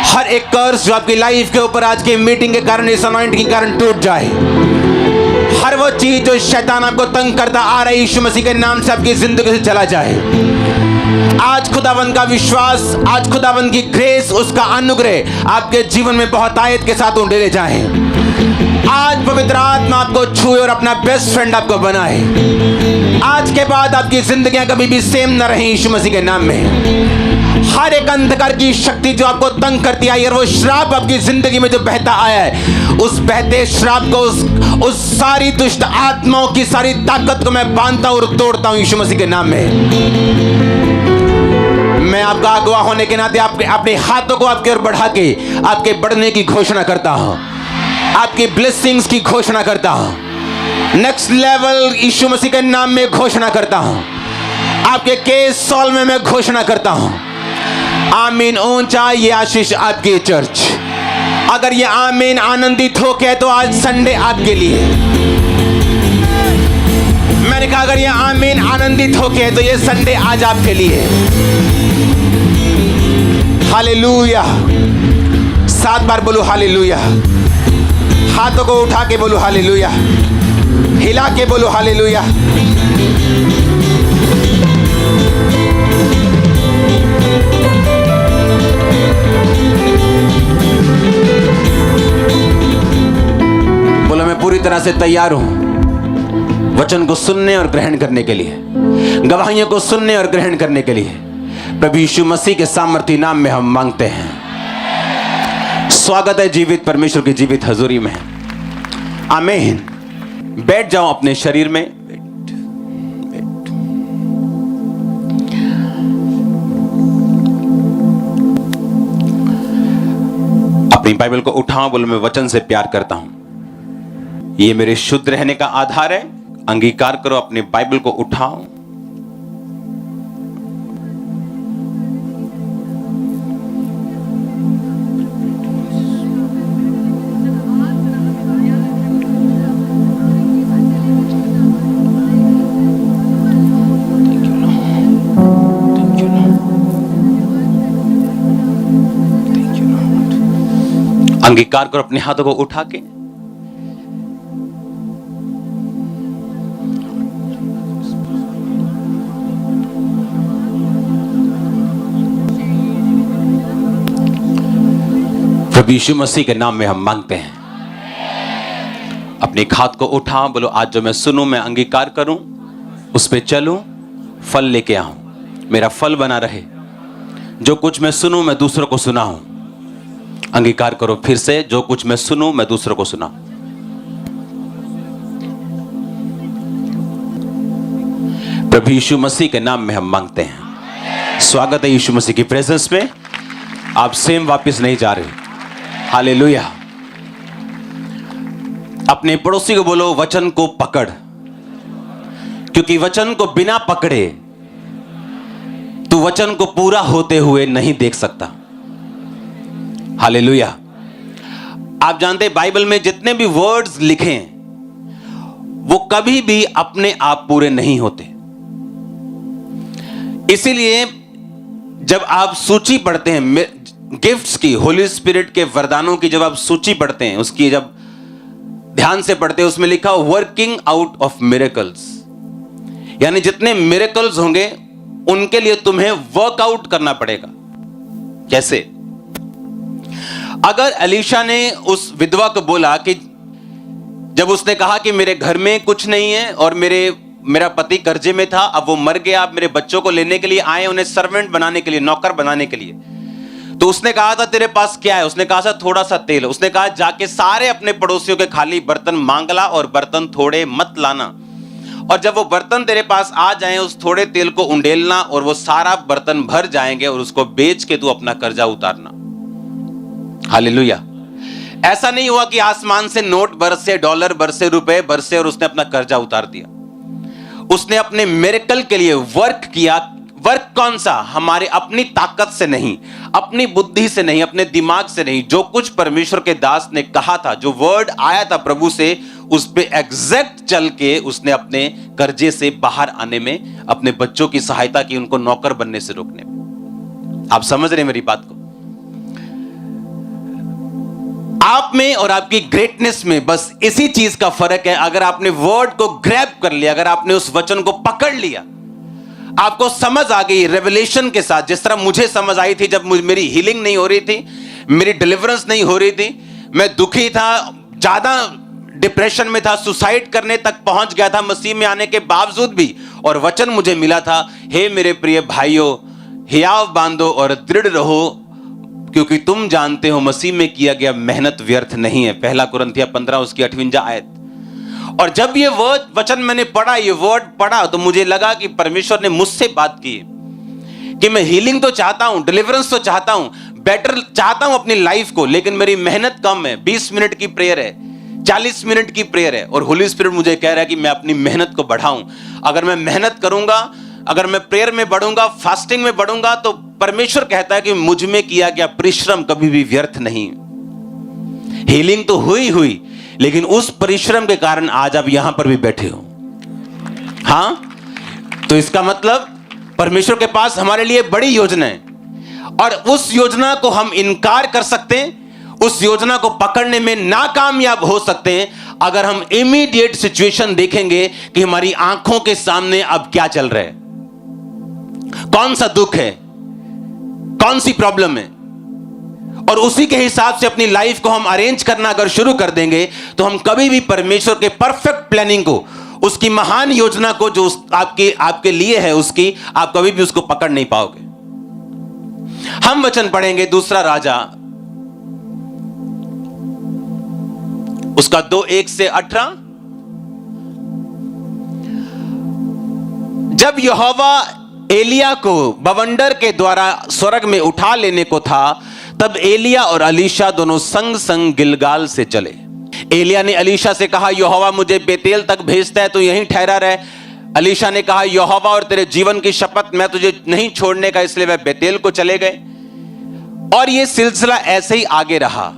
[SPEAKER 8] हर एक कर्ज जो आपकी लाइफ के ऊपर आज की मीटिंग के कारण, इस अनॉइंटिंग के कारण टूट जाए। हर वो चीज जो शैतान आपको तंग करता आ रही, यीशु मसीह के नाम से आपकी जिंदगी से चला जाए। आज खुदावंद का विश्वास, आज खुदावंद की ग्रेस, उसका अनुग्रह आपके जीवन में बहुत आयत के साथ उंडेले जाए। आज पवित्र आत्मा आपको छुए और अपना बेस्ट फ्रेंड आपको बनाए। आज के बाद आपकी जिंदगियां कभी भी सेम न रही यीशु मसीह के नाम में। हर एक अंधकार की शक्ति जो आपको तंग करती आई और वो श्राप आपकी जिंदगी में जो बहता आया है, उस बहते श्राप को, उस सारी दुष्ट आत्माओं की सारी ताकत को मैं बांधता हूं और तोड़ता हूं यीशु मसीह के नाम में। मैं आपका अगुवा होने के नाते अपने हाथों को आपकी ओर बढ़ा के आपके बढ़ने की घोषणा करता हूं, आपकी ब्लेसिंग्स की घोषणा करता हूं। नेक्स्ट लेवल यीशु मसीह के नाम में घोषणा करता हूं। आपके केस सॉल्व में मैं घोषणा करता हूं। आमीन। ऊंचा ये आशीष आपकी चर्च। अगर ये आमीन आनंदित हो के तो आज संडे आपके लिए। मैंने कहा अगर ये आमीन आनंदित हो के तो ये संडे आज आपके लिए। हालेलुया। 7 बार बोलो हालेलुया। हाथों को उठा के बोलो हालेलुया, हिला के बोलो हालेलुया। बोलो मैं पूरी तरह से तैयार हूं वचन को सुनने और ग्रहण करने के लिए, गवाहियों को सुनने और ग्रहण करने के लिए। प्रभु यीशु मसीह के सामर्थी नाम में हम मांगते हैं। स्वागत है जीवित परमेश्वर की जीवित हजूरी में। आमीन। बैठ जाओ अपने शरीर में। अपनी बाइबल को उठाओ, बोलो मैं वचन से प्यार करता हूं, ये मेरे शुद्ध रहने का आधार है। अंगीकार करो, अपनी बाइबल को उठाओ। अंगीकार करो अपने हाथों को उठा के। प्रभु यीशु मसीह के नाम में हम मांगते हैं। अपने हाथ को उठाओ, बोलो आज जो मैं सुनूं, मैं अंगीकार करूं, उस पे चलूं, फल लेके आऊं, मेरा फल बना रहे। जो कुछ मैं सुनूं मैं दूसरों को सुनाऊं। अंगीकार करो फिर से, जो कुछ मैं सुनूं मैं दूसरों को सुना। प्रभु यीशु मसीह के नाम में हम मांगते हैं। स्वागत है यीशु मसीह की प्रेजेंस में। आप सेम वापस नहीं जा रहे। हालेलुया। अपने पड़ोसी को बोलो, वचन को पकड़, क्योंकि वचन को बिना पकड़े तू वचन को पूरा होते हुए नहीं देख सकता। हालेलुया। आप जानते हैं बाइबल में जितने भी वर्ड्स लिखे हैं वो कभी भी अपने आप पूरे नहीं होते। इसीलिए जब आप सूची पढ़ते हैं गिफ्ट्स की, होली स्पिरिट के वरदानों की, जब आप सूची पढ़ते हैं उसकी, जब ध्यान से पढ़ते हैं, उसमें लिखा वर्किंग आउट ऑफ मिरेकल्स, यानी जितने मिरेकल्स होंगे उनके लिए तुम्हें वर्कआउट करना पड़ेगा। कैसे? अगर एलीशा ने उस विधवा को बोला कि जब उसने कहा कि मेरे घर में कुछ नहीं है और मेरा पति कर्जे में था, अब वो मर गया, आप मेरे बच्चों को लेने के लिए आए, उन्हें सर्वेंट बनाने के लिए, नौकर बनाने के लिए, तो उसने कहा था तेरे पास क्या है? उसने कहा था थोड़ा सा तेल। उसने कहा जाके सारे अपने पड़ोसियों के खाली बर्तन मांग ला और बर्तन थोड़े मत लाना, और जब वो बर्तन तेरे पास आ जाएं उस थोड़े तेल को उंडेलना और वो सारा बर्तन भर जाएंगे और उसको बेच के तू अपना कर्जा उतारना। हालेलुया। ऐसा नहीं हुआ कि आसमान से नोट बरसे, डॉलर बरसे, रुपए बरसे और उसने अपना कर्जा उतार दिया। उसने अपने मिरेकल के लिए वर्क किया। वर्क कौन सा? हमारे अपनी ताकत से नहीं, अपनी बुद्धि से नहीं, अपने दिमाग से नहीं। जो कुछ परमेश्वर के दास ने कहा था, जो वर्ड आया था प्रभु से, उस पे एग्जैक्ट चल के उसने अपने कर्जे से बाहर आने में, अपने बच्चों की सहायता की, उनको नौकर बनने से रोकने में। आप समझ रहे मेरी बात को? आप में और आपकी ग्रेटनेस में बस इसी चीज का फर्क है। अगर आपने वर्ड को ग्रैब कर लिया, अगर आपने उस वचन को पकड़ लिया, आपको समझ आ गई रेवलेशन के साथ, जिस तरह मुझे समझ आई थी जब मेरी हीलिंग नहीं हो रही थी, मेरी डिलीवरेंस नहीं हो रही थी, मैं दुखी था, ज्यादा डिप्रेशन में था, सुसाइड करने तक पहुंच गया था मसीह में आने के बावजूद भी, और वचन मुझे मिला था, हे मेरे प्रिय भाइयों, हियाव बांधो और दृढ़ रहो, क्योंकि तुम जानते हो मसीह में किया गया मेहनत व्यर्थ नहीं है। पहला कुरिन्थियों 15 उसकी 58 आयत। और जब ये वचन मैंने पढ़ा, ये वर्ड पढ़ा, तो मुझे लगा कि परमेश्वर ने मुझसे बात की कि मैं हीलिंग तो चाहता हूं, डिलीवरेंस तो चाहता हूं, बेटर चाहता हूं अपनी लाइफ को, लेकिन मेरी मेहनत कम है। 20 मिनट की प्रेयर है, 40 मिनट की प्रेयर है, और होली स्पिरिट मुझे कह रहा है कि मैं अपनी मेहनत को बढ़ाऊं। अगर मैं मेहनत करूंगा, अगर मैं प्रेयर में बढ़ूंगा, फास्टिंग में बढ़ूंगा, तो परमेश्वर कहता है कि मुझ में किया गया परिश्रम कभी भी व्यर्थ नहीं। हीलिंग तो हुई, लेकिन उस परिश्रम के कारण आज आप यहां पर भी बैठे हो। हां, तो इसका मतलब परमेश्वर के पास हमारे लिए बड़ी योजना है, और उस योजना को हम इनकार कर सकते हैं, उस योजना को पकड़ने में नाकामयाब हो सकते हैं अगर हम इमीडिएट सिचुएशन देखेंगे कि हमारी आंखों के सामने अब क्या चल रहा है, कौन सा दुख है, कौन सी प्रॉब्लम है, और उसी के हिसाब से अपनी लाइफ को हम अरेंज करना अगर शुरू कर देंगे, तो हम कभी भी परमेश्वर के परफेक्ट प्लानिंग को, उसकी महान योजना को जो आपके लिए है, उसकी आप कभी भी उसको पकड़ नहीं पाओगे। हम वचन पढ़ेंगे दूसरा राजा उसका 2:1 से 18। जब यहोवा एलिया को बवंडर के द्वारा स्वर्ग में उठा लेने को था, तब एलिया और अलीशा दोनों संग संग गिलगाल से चले। एलिया ने अलीशा से कहा, यहोवा मुझे बेतेल तक भेजता है, तो यहीं ठहरा रहे। अलीशा ने कहा, यहोवा और तेरे जीवन की शपथ, मैं तुझे नहीं छोड़ने का, इसलिए वह बेतेल को चले गए। और यह सिलसिला ऐसे ही आगे रहा।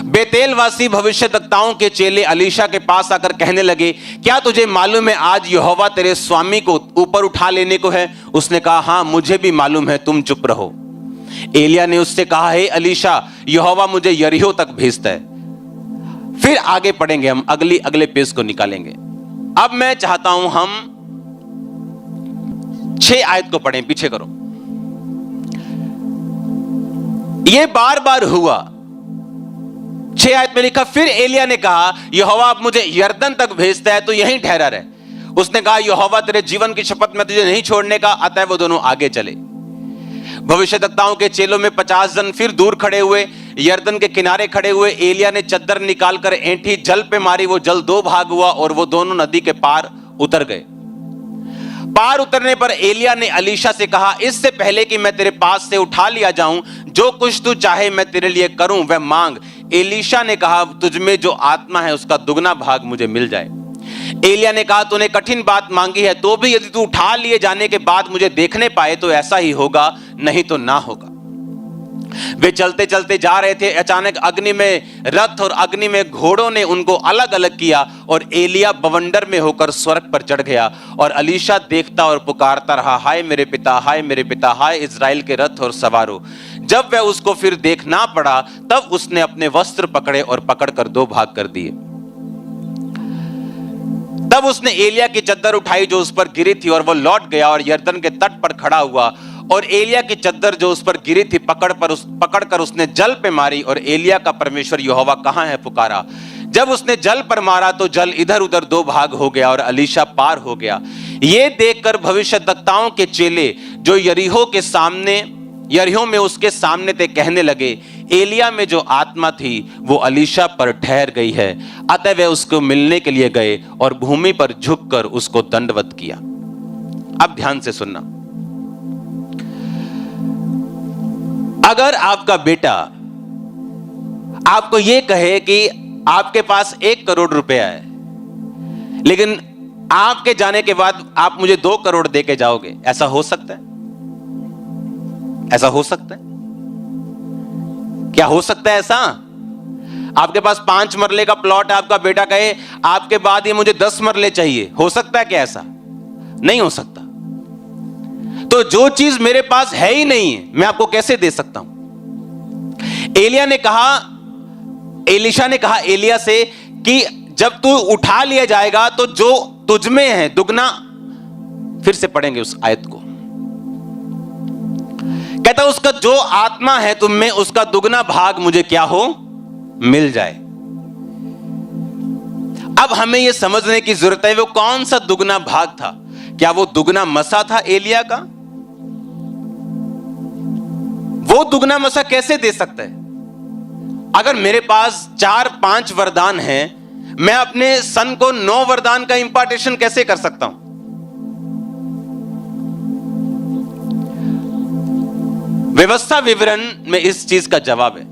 [SPEAKER 8] बेतेलवासी भविष्यद्वक्ताओं के चेले अलीशा के पास आकर कहने लगे, क्या तुझे मालूम है आज यहोवा तेरे स्वामी को ऊपर उठा लेने को है? उसने कहा, हां मुझे भी मालूम है, तुम चुप रहो। एलिया ने उससे कहा, हे अलीशा, यहोवा मुझे यरीहो तक भेजता है। फिर आगे पढ़ेंगे हम, अगले पेज को निकालेंगे। अब मैं चाहता हूं हम 6 आयत को पढ़ें, पीछे करो। यह बार बार हुआ। 6 आयत में लिखा, फिर एलिया ने कहा, यहोवा अब मुझे यरदन तक भेजता है, तो यहीं ठहरा रहे। उसने कहा, यहोवा तेरे जीवन की शपथ, मैं तुझे नहीं छोड़ने का। अतः वो दोनों आगे चले। भविष्यद्वक्ताओं के चेलों में 50 जन फिर दूर खड़े हुए। यरदन के किनारे खड़े हुए एलिया ने चद्दर निकालकर ऐंठी, जल पे मारी, वो जल दो भाग हुआ और वो दोनों नदी के पार उतर गए। पार उतरने पर एलिया ने अलीशा से कहा, इससे पहले कि मैं तेरे पास से उठा लिया जाऊं, जो कुछ तू चाहे मैं तेरे लिए करूं वह मांग। एलीशा ने कहा, तुझ में जो आत्मा है उसका दुगना भाग मुझे मिल जाए। एलिया ने कहा, तूने कठिन बात मांगी है, तो भी यदि तू उठा लिए जाने के बाद मुझे देखने पाए तो ऐसा ही होगा, नहीं तो ना होगा। वे चलते चलते जा रहे थे, अचानक अग्नि में रथ और अग्नि में घोड़ों ने उनको अलग अलग किया और एलिया बवंडर में होकर स्वर्ग पर चढ़ गया। और अलीशा देखता और पुकारता रहा, हाय मेरे पिता, हाय मेरे पिता, हाय इज़राइल के रथ और सवारों। जब वह उसको फिर देखना पड़ा तब उसने अपने वस्त्र पकड़े और पकड़कर दो भाग कर दिए। तब उसने एलिया की चद्दर उठाई जो उस पर गिरी थी और वह लौट गया और यरदन के तट पर खड़ा हुआ और एलिया की चद्दर जो उस पर गिरी थी पकड़कर उसने जल पे मारी और एलिया का परमेश्वर यहोवा कहाँ है पुकारा। जब उसने जल पर मारा तो जल इधर उधर दो भाग हो गया और अलीशा पार हो गया। ये देखकर भविष्यद्वक्ताओं के चेले जो यरीहो में उसके सामने थे कहने लगे, एलिया में जो आत्मा थी वो अलीशा पर ठहर गई है। अतः वे उसको मिलने के लिए गए और भूमि पर झुककर उसको दंडवत किया। अब ध्यान से सुनना, अगर आपका बेटा आपको यह कहे कि आपके पास 1 करोड़ रुपया है, लेकिन आपके जाने के बाद आप मुझे 2 करोड़ दे के जाओगे, ऐसा हो सकता है? ऐसा हो सकता है? क्या हो सकता है ऐसा? आपके पास 5 मरले का प्लॉट है, आपका बेटा कहे आपके बाद ये मुझे 10 मरले चाहिए, हो सकता है क्या ऐसा? नहीं हो सकता। तो जो चीज मेरे पास है ही नहीं है मैं आपको कैसे दे सकता हूं? एलीशा ने कहा एलिया से कि जब तू उठा लिया जाएगा तो जो तुझ में है दुगना, फिर से पढ़ेंगे उस आयत को, कहता उसका जो आत्मा है तुम में उसका दुगना भाग मुझे क्या हो, मिल जाए। अब हमें यह समझने की जरूरत है वो कौन सा दुगना भाग था। क्या वो दुगना मसा था एलिया का? वो दुगना मसा कैसे दे सकता है? अगर मेरे पास 4-5 वरदान हैं, मैं अपने सन को 9 वरदान का इंपार्टेशन कैसे कर सकता हूं? व्यवस्था विवरण में इस चीज का जवाब है।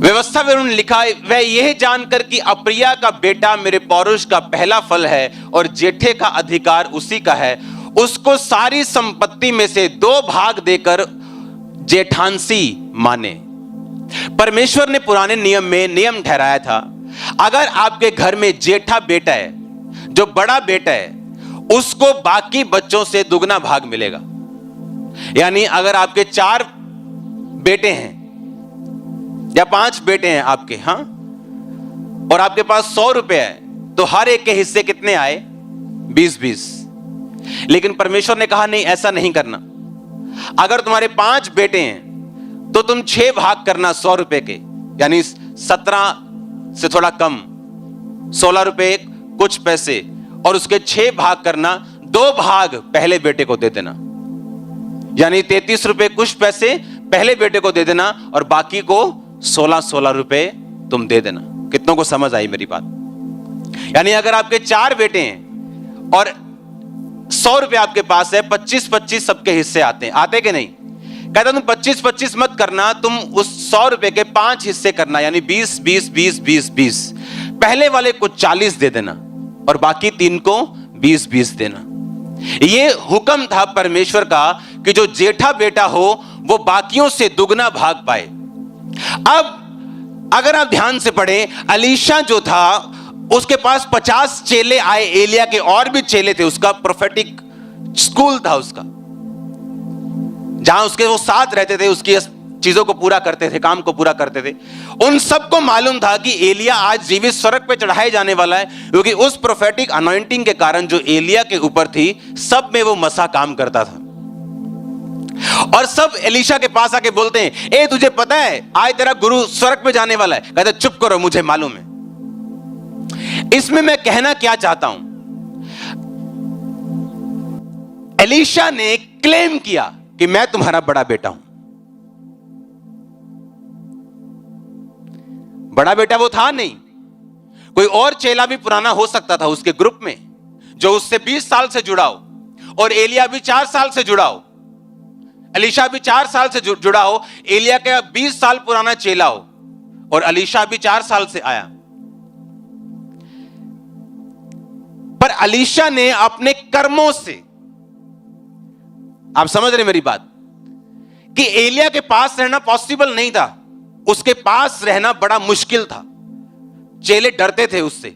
[SPEAKER 8] व्यवस्था विवरण लिखा है, वह यह जानकर कि अप्रिया का बेटा मेरे पौरुष का पहला फल है और जेठे का अधिकार उसी का है, उसको सारी संपत्ति में से 2 भाग देकर जेठांसी माने। परमेश्वर ने पुराने नियम में नियम ठहराया था, अगर आपके घर में जेठा बेटा है, जो बड़ा बेटा है, उसको बाकी बच्चों से दुगना भाग मिलेगा। यानी अगर आपके 4 बेटे हैं या 5 बेटे हैं आपके, हां, और आपके पास 100 रुपए है, तो हर एक के हिस्से कितने आए? 20-20। लेकिन परमेश्वर ने कहा नहीं, ऐसा नहीं करना। अगर तुम्हारे 5 बेटे हैं तो तुम 6 भाग करना 100 रुपए के, यानी 17 से थोड़ा कम, 16 रुपए कुछ पैसे, और उसके 6 भाग करना, 2 भाग पहले बेटे को दे देना, यानी 33 रुपए कुछ पैसे पहले बेटे को दे देना और बाकी को 16-16 रुपए तुम दे देना। कितनों को समझ आई मेरी बात? यानी अगर आपके 4 बेटे हैं और 100 रुपए आपके पास है, 25-25 सबके हिस्से आते हैं, आते कि नहीं? कहता तुम 25-25 मत करना, तुम उस 100 रुपए के 5 हिस्से करना, यानी 20-20-20-20-20। पहले वाले को 40 दे देना और बाकी 3 को 20-20 देना। यह हुक्म था परमेश्वर का कि जो जेठा बेटा हो वो बाकियों से दुगना भाग पाए। अब अगर आप ध्यान से पढ़ें, अलीशा जो था उसके पास 50 चेले आए, एलिया के और भी चेले थे, उसका प्रोफेटिक स्कूल था उसका, जहां उसके वो साथ रहते थे, उसकी चीजों को पूरा करते थे, काम को पूरा करते थे। उन सबको मालूम था कि एलिया आज जीवित स्वर्ग पे चढ़ाए जाने वाला है, क्योंकि उस प्रोफेटिक अनॉइंटिंग के कारण जो एलिया के ऊपर थी, सब में वो मसा काम करता था। और सब एलीशा के पास आके बोलते हैं, ए तुझे पता है आज तेरा गुरु स्वर्ग पे जाने वाला है? कहते चुप करो, मुझे मालूम है। इसमें मैं कहना क्या चाहता हूं, एलीशा ने क्लेम किया कि मैं तुम्हारा बड़ा बेटा हूं। बड़ा बेटा वो था नहीं, कोई और चेला भी पुराना हो सकता था उसके ग्रुप में, जो उससे 20 साल से जुड़ा हो, और एलिया भी 4 साल से जुड़ा हो, अलीशा भी 4 साल से जुड़ा हो, एलिया का 20 साल पुराना चेला हो, और अलीशा भी 4 साल से आया। पर अलीशा ने अपने कर्मों से, आप समझ रहे मेरी बात, कि एलिया के पास रहना पॉसिबल नहीं था, उसके पास रहना बड़ा मुश्किल था, चेले डरते थे उससे,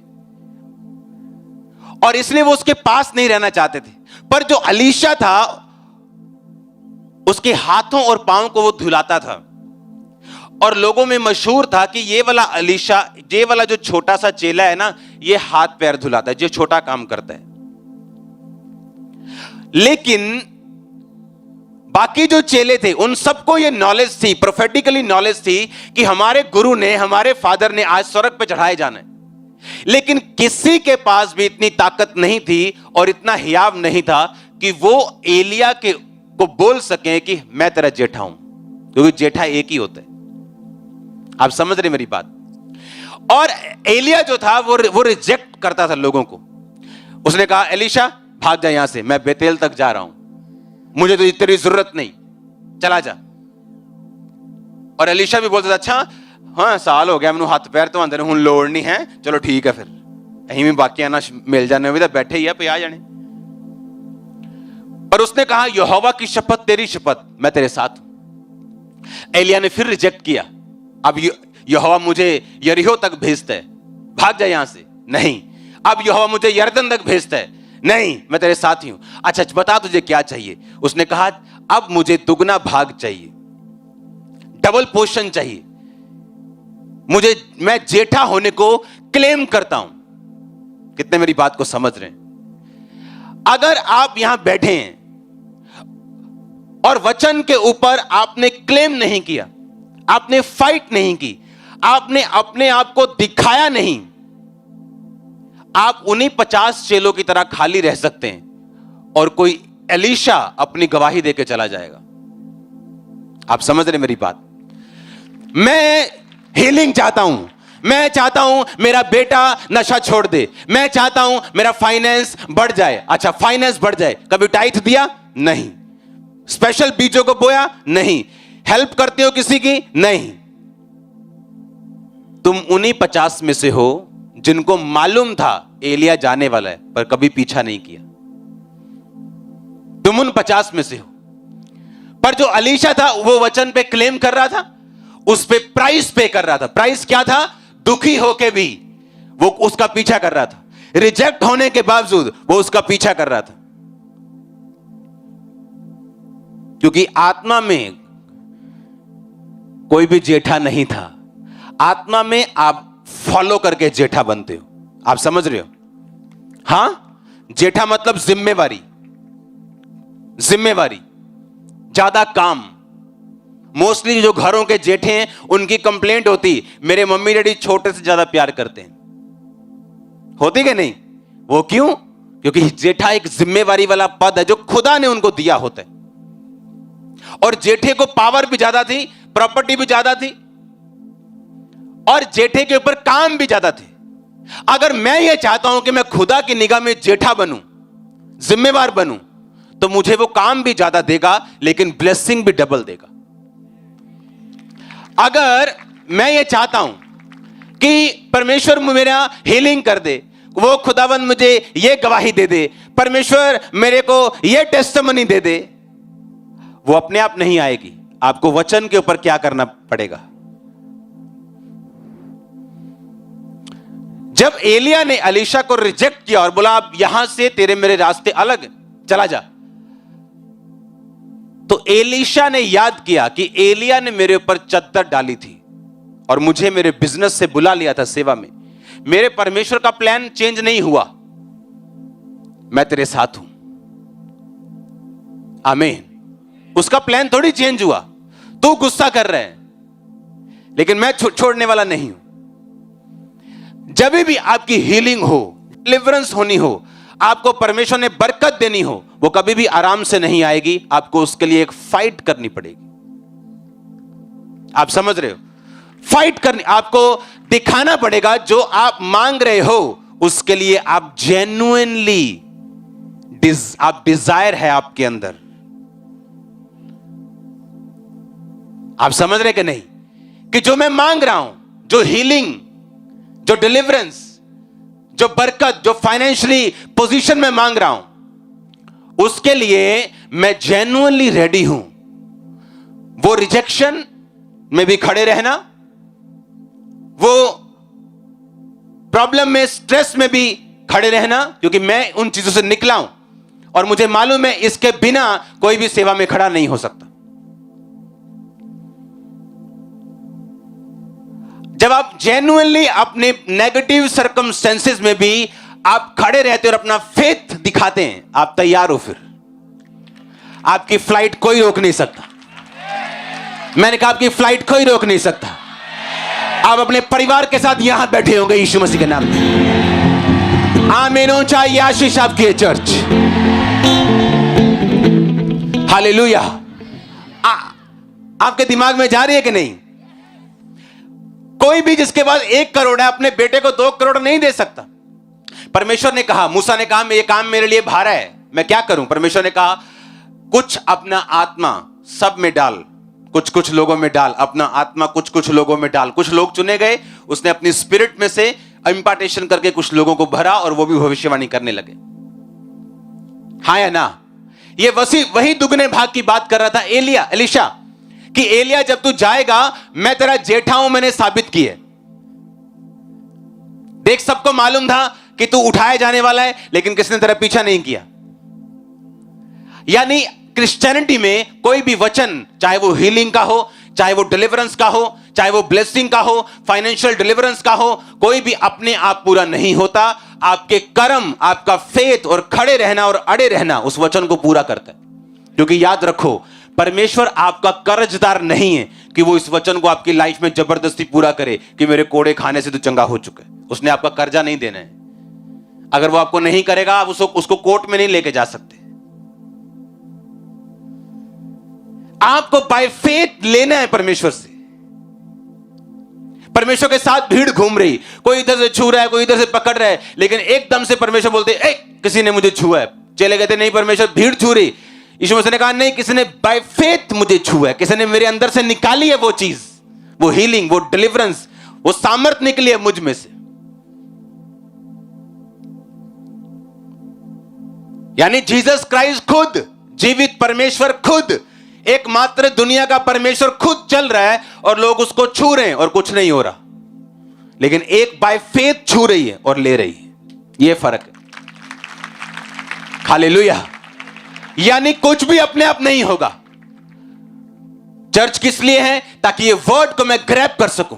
[SPEAKER 8] और इसलिए वो उसके पास नहीं रहना चाहते थे। पर जो अलीशा था, उसके हाथों और पांव को वो धुलाता था, और लोगों में मशहूर था कि ये वाला अलीशा, ये वाला जो छोटा सा चेला है ना, ये हाथ पैर धुलाता है, जो छोटा काम करता है। लेकिन बाकी जो चेले थे उन सबको ये नॉलेज थी, प्रोफेटिकली नॉलेज थी कि हमारे गुरु ने, हमारे फादर ने आज स्वर्ग पे चढ़ाए जाना है। लेकिन किसी के पास भी इतनी ताकत नहीं थी और इतना हियाव नहीं था कि वो एलिया को बोल सके कि मैं तेरा जेठा हूं, क्योंकि जेठा एक ही होता है। आप समझ रहे मेरी बात? और एलिया जो था वो रिजेक्ट करता था लोगों को। उसने कहा, एलीशा भाग जा यहां से, मैं बेतेल तक जा रहा हूं, मुझे तो तेरी जरूरत नहीं, चला जा। और एलीशा भी बोलता था, अच्छा हाँ साल हो गया मैनू हाथ पैर तो आंदे हुण लोड़ नहीं है, चलो ठीक है, फिर अहीं भी बाकी ना मिल जाने, भी तो बैठे ही है पे आ जाने। पर उसने कहा, यहोवा की शपथ, तेरी शपथ, मैं तेरे साथ हूं। एलिया ने फिर रिजेक्ट किया, अब यहोवा मुझे यरीहो तक भेजता है, भाग जा यहां से, नहीं। अब यहोवा मुझे यरदन तक भेजता है, नहीं, मैं तेरे साथ ही हूं। अच्छा बता तुझे क्या चाहिए? उसने कहा, अब मुझे दुगना भाग चाहिए, डबल पोर्शन चाहिए, मैं जेठा होने को क्लेम करता हूं। कितने मेरी बात को समझ रहे हैं? अगर आप यहां बैठे हैं और वचन के ऊपर आपने क्लेम नहीं किया, आपने फाइट नहीं की, आपने अपने आप को दिखाया नहीं, आप उन्हीं 50 चेलों की तरह खाली रह सकते हैं और कोई एलीशा अपनी गवाही देके चला जाएगा। आप समझ रहे मेरी बात? मैं हीलिंग चाहता हूं, मैं चाहता हूं मेरा बेटा नशा छोड़ दे, मैं चाहता हूं मेरा फाइनेंस बढ़ जाए। अच्छा फाइनेंस बढ़ जाए, कभी टाइथ दिया? नहीं। स्पेशल बीजों को बोया? नहीं। हेल्प करते हो किसी की? नहीं। तुम उन्हीं 50 में से हो जिनको मालूम था एलिया जाने वाला है, पर कभी पीछा नहीं किया। तुम उन 50 में से हो। पर जो अलीशा था वो वचन पे क्लेम कर रहा था, उस पे प्राइस पे कर रहा था। प्राइस क्या था? दुखी होके भी वो उसका पीछा कर रहा था, रिजेक्ट होने के बावजूद वो उसका पीछा कर रहा था। क्योंकि आत्मा में कोई भी जेठा नहीं था, आत्मा में आप फॉलो करके जेठा बनते हो। आप समझ रहे हो? हां, जेठा मतलब जिम्मेवारी, जिम्मेवारी, ज्यादा काम। मोस्टली जो घरों के जेठे हैं उनकी कंप्लेंट होती, मेरे मम्मी डैडी छोटे से ज्यादा प्यार करते हैं। होती कि नहीं? वो क्यों? क्योंकि जेठा एक जिम्मेवारी वाला पद है जो खुदा ने उनको दिया होता है। और जेठे को पावर भी ज्यादा थी, प्रॉपर्टी भी ज्यादा थी, और जेठे के ऊपर काम भी ज्यादा थे। अगर मैं ये चाहता हूं कि मैं खुदा की निगाह में जेठा बनूं, जिम्मेवार बनूं, तो मुझे वो काम भी ज्यादा देगा, लेकिन ब्लेसिंग भी डबल देगा। अगर मैं ये चाहता हूं कि परमेश्वर मेरा हीलिंग कर दे, वो खुदावंद मुझे ये गवाही दे दे, परमेश्वर मेरे को ये टेस्टिमनी दे दे, वो अपने आप नहीं आएगी। आपको वचन के ऊपर क्या करना पड़ेगा? जब एलिया ने अलीशा को रिजेक्ट किया और बोला अब यहां से तेरे मेरे रास्ते अलग, चला जा, तो एलीशा ने याद किया कि एलिया ने मेरे ऊपर चद्दर डाली थी और मुझे मेरे बिजनेस से बुला लिया था सेवा में। मेरे परमेश्वर का प्लान चेंज नहीं हुआ, मैं तेरे साथ हूं। आमीन। उसका प्लान थोड़ी चेंज हुआ, तू गुस्सा कर रहा है, लेकिन मैं छोड़ने वाला नहीं हूं। जब भी आपकी हीलिंग हो, डिलीवरेंस होनी हो, आपको परमेश्वर ने बरकत देनी हो, वो कभी भी आराम से नहीं आएगी, आपको उसके लिए एक फाइट करनी पड़ेगी। आप समझ रहे हो? फाइट करनी, आपको दिखाना पड़ेगा जो आप मांग रहे हो उसके लिए आप जेन्युइनली आप डिजायर है आपके अंदर। आप समझ रहे कि नहीं कि जो मैं मांग रहा हूं, जो हीलिंग, जो डिलीवरेंस, जो बरकत, जो फाइनेंशियली पोजीशन में मांग रहा हूं उसके लिए मैं जेन्युइनली रेडी हूं। वो रिजेक्शन में भी खड़े रहना, वो प्रॉब्लम में, स्ट्रेस में भी खड़े रहना, क्योंकि मैं उन चीजों से निकला हूं और मुझे मालूम है इसके बिना कोई भी सेवा में खड़ा नहीं हो सकता। जब आप जेन्युइनली अपने नेगेटिव सर्कमस्टेंसेस में भी आप खड़े रहते और अपना फेथ दिखाते हैं, आप तैयार हो, फिर आपकी फ्लाइट कोई रोक नहीं सकता। मैंने कहा आपकी फ्लाइट कोई रोक नहीं सकता। आप अपने परिवार के साथ यहां बैठे होंगे यीशु मसीह के नाम में। आमीन हो, चाहिए आशीष आपकी है चर्च। हालेलुया। आपके दिमाग में जा रही है कि नहीं? कोई भी जिसके पास 1 करोड़ है अपने बेटे को 2 करोड़ नहीं दे सकता। परमेश्वर ने कहा, मूसा ने कहा ये काम मेरे लिए भारा है, मैं क्या करूं? परमेश्वर ने कहा कुछ अपना आत्मा सब में डाल, कुछ कुछ लोगों में डाल, अपना आत्मा कुछ कुछ लोगों में डाल। कुछ लोग चुने गए, उसने अपनी स्पिरिट में से इंपार्टेशन करके कुछ लोगों को भरा और वो भी भविष्यवाणी करने लगे। हाँ या ना? ये वही दुगने भाग की बात कर रहा था एलिशा कि एलिया जब तू जाएगा मैं तेरा जेठा हूं, मैंने साबित किया। देख, सबको मालूम था कि तू उठाया जाने वाला है, लेकिन किसने तेरा पीछा नहीं किया। यानी क्रिश्चियनिटी में कोई भी वचन, चाहे वो हीलिंग का हो, चाहे वो डिलीवरेंस का हो, चाहे वो ब्लेसिंग का हो, फाइनेंशियल डिलीवरेंस का हो, कोई भी अपने आप पूरा नहीं होता। आपके कर्म, आपका फेथ और खड़े रहना और अड़े रहना उस वचन को पूरा करता है। क्योंकि याद रखो, परमेश्वर आपका कर्जदार नहीं है कि वो इस वचन को आपकी लाइफ में जबरदस्ती पूरा करे कि मेरे कोड़े खाने से तो चंगा हो चुका है। उसने आपका कर्जा नहीं देना है। अगर वो आपको नहीं करेगा, आप उसको कोर्ट में नहीं लेके जा सकते। आपको बाय फेथ लेना है परमेश्वर से। परमेश्वर के साथ भीड़ घूम रही, कोई इधर से छू रहा है, कोई इधर से पकड़ रहा है, लेकिन एकदम से परमेश्वर बोलते ए, किसी ने मुझे छुआ है। चले गए थे, नहीं परमेश्वर भीड़ छू रही। यीशु मसीह ने कहा नहीं, किसी ने बाय फेथ मुझे छुआ है, किसी ने मेरे अंदर से निकाली है वो चीज, वो हीलिंग, वो डिलीवरेंस, वो सामर्थ निकली है मुझ में से। यानी जीसस क्राइस्ट खुद, जीवित परमेश्वर खुद, एकमात्र दुनिया का परमेश्वर खुद चल रहा है और लोग उसको छू रहे हैं और कुछ नहीं हो रहा। लेकिन एक बाय फेथ छू रही है और ले रही है, यह फर्क है। हालेलुया। यानी कुछ भी अपने आप नहीं होगा। चर्च किस लिए है? ताकि ये वर्ड को मैं ग्रैब कर सकूं।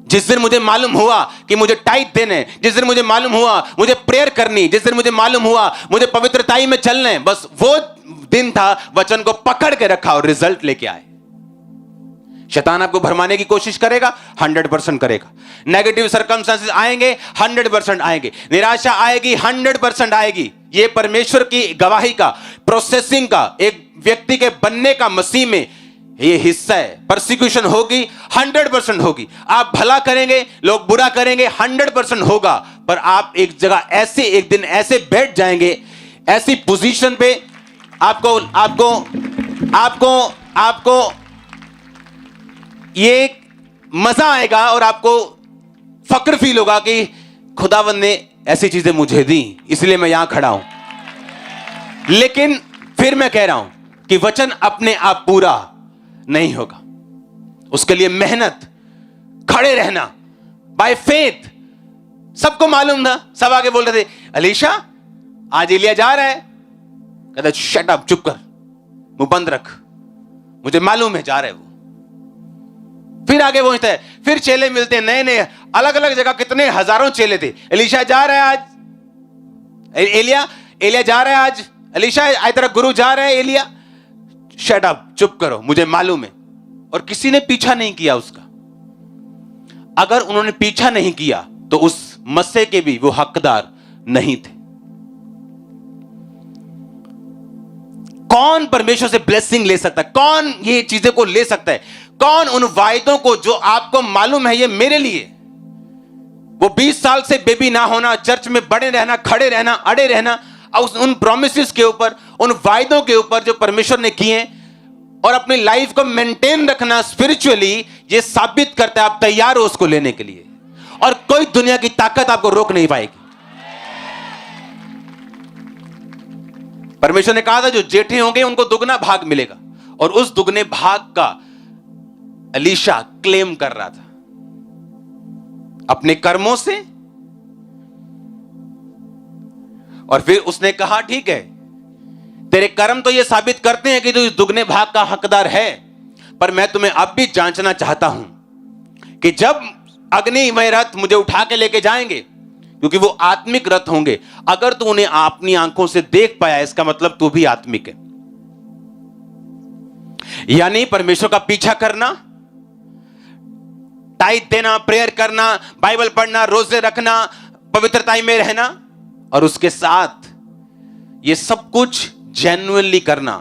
[SPEAKER 8] जिस दिन मुझे मालूम हुआ कि मुझे टाइट देने, जिस दिन मुझे मालूम हुआ मुझे प्रेयर करनी, जिस दिन मुझे मालूम हुआ मुझे पवित्रताई में चलना है, बस वो दिन था वचन को पकड़ के रखा और रिजल्ट लेके आए। शैतान आपको भरमाने की कोशिश करेगा, 100% करेगा। नेगेटिव सर्कमस्टेंसेस आएंगे, 100% आएंगे। निराशा आएगी, 100% आएगी। ये परमेश्वर की गवाही का, प्रोसेसिंग का, एक व्यक्ति के बनने का मसीह में ये हिस्सा है। परसिक्यूशन होगी, 100% होगी। आप भला करेंगे, लोग बुरा करेंगे, 100% होगा। पर आप एक जगह ऐसे, एक दिन ऐसे बैठ जाएंगे, ऐसी पोजीशन पे आपको आपको आपको आपको ये मजा आएगा और आपको फक्र फील होगा कि खुदावंद ने ऐसी चीजें मुझे दी, इसलिए मैं यहां खड़ा हूं। लेकिन फिर मैं कह रहा हूं कि वचन अपने आप पूरा नहीं होगा। उसके लिए मेहनत, खड़े रहना, बाय फेथ। सबको मालूम था, सब आगे बोल रहे थे अलीशा आज एलिया जा रहा है। कहता शट अप, चुप कर, मुंह बंद रख, मुझे मालूम है जा रहे वो। फिर आगे पहुंचता है, फिर चेले मिलते हैं नए नए, अलग अलग जगह, कितने हजारों चेले थे। एलिशा जा रहा है आज, एलिया जा रहा है आज, एलिशा आज तेरा गुरु जा रहा है एलिया। शट अप, चुप करो, मुझे मालूम है। और किसी ने पीछा नहीं किया उसका। अगर उन्होंने पीछा नहीं किया तो उस मस्से के भी वो हकदार नहीं थे। कौन परमेश्वर से ब्लेसिंग ले सकता है? कौन ये चीजें को ले सकता है? कौन उन वायदों को जो आपको मालूम है ये मेरे लिए, वो 20 साल से बेबी ना होना, चर्च में बड़े रहना, खड़े रहना, अड़े रहना, उन प्रोमिसेस के ऊपर, उन वायदों के ऊपर जो परमेश्वर ने किए, और अपनी लाइफ को मेंटेन रखना स्पिरिचुअली, ये साबित करता है आप तैयार हो उसको लेने के लिए, और कोई दुनिया की ताकत आपको रोक नहीं पाएगी। परमेश्वर ने कहा था जो जेठे होंगे उनको दुगना भाग मिलेगा, और उस दुगने भाग का एलीशा क्लेम कर रहा था अपने कर्मों से। और फिर उसने कहा ठीक है, तेरे कर्म तो ये साबित करते हैं कि तू इस दुगने भाग का हकदार है, पर मैं तुम्हें अब भी जांचना चाहता हूं कि जब अग्निमय रथ मुझे उठा के लेके जाएंगे, क्योंकि वो आत्मिक रथ होंगे, अगर तू उन्हें अपनी आंखों से देख पाया, इसका मतलब तू भी आत्मिक है। यानी परमेश्वर का पीछा करना, टाइट देना, प्रेयर करना, बाइबल पढ़ना, रोजे रखना, पवित्रता में रहना, और उसके साथ ये सब कुछ जेन्युइनली करना,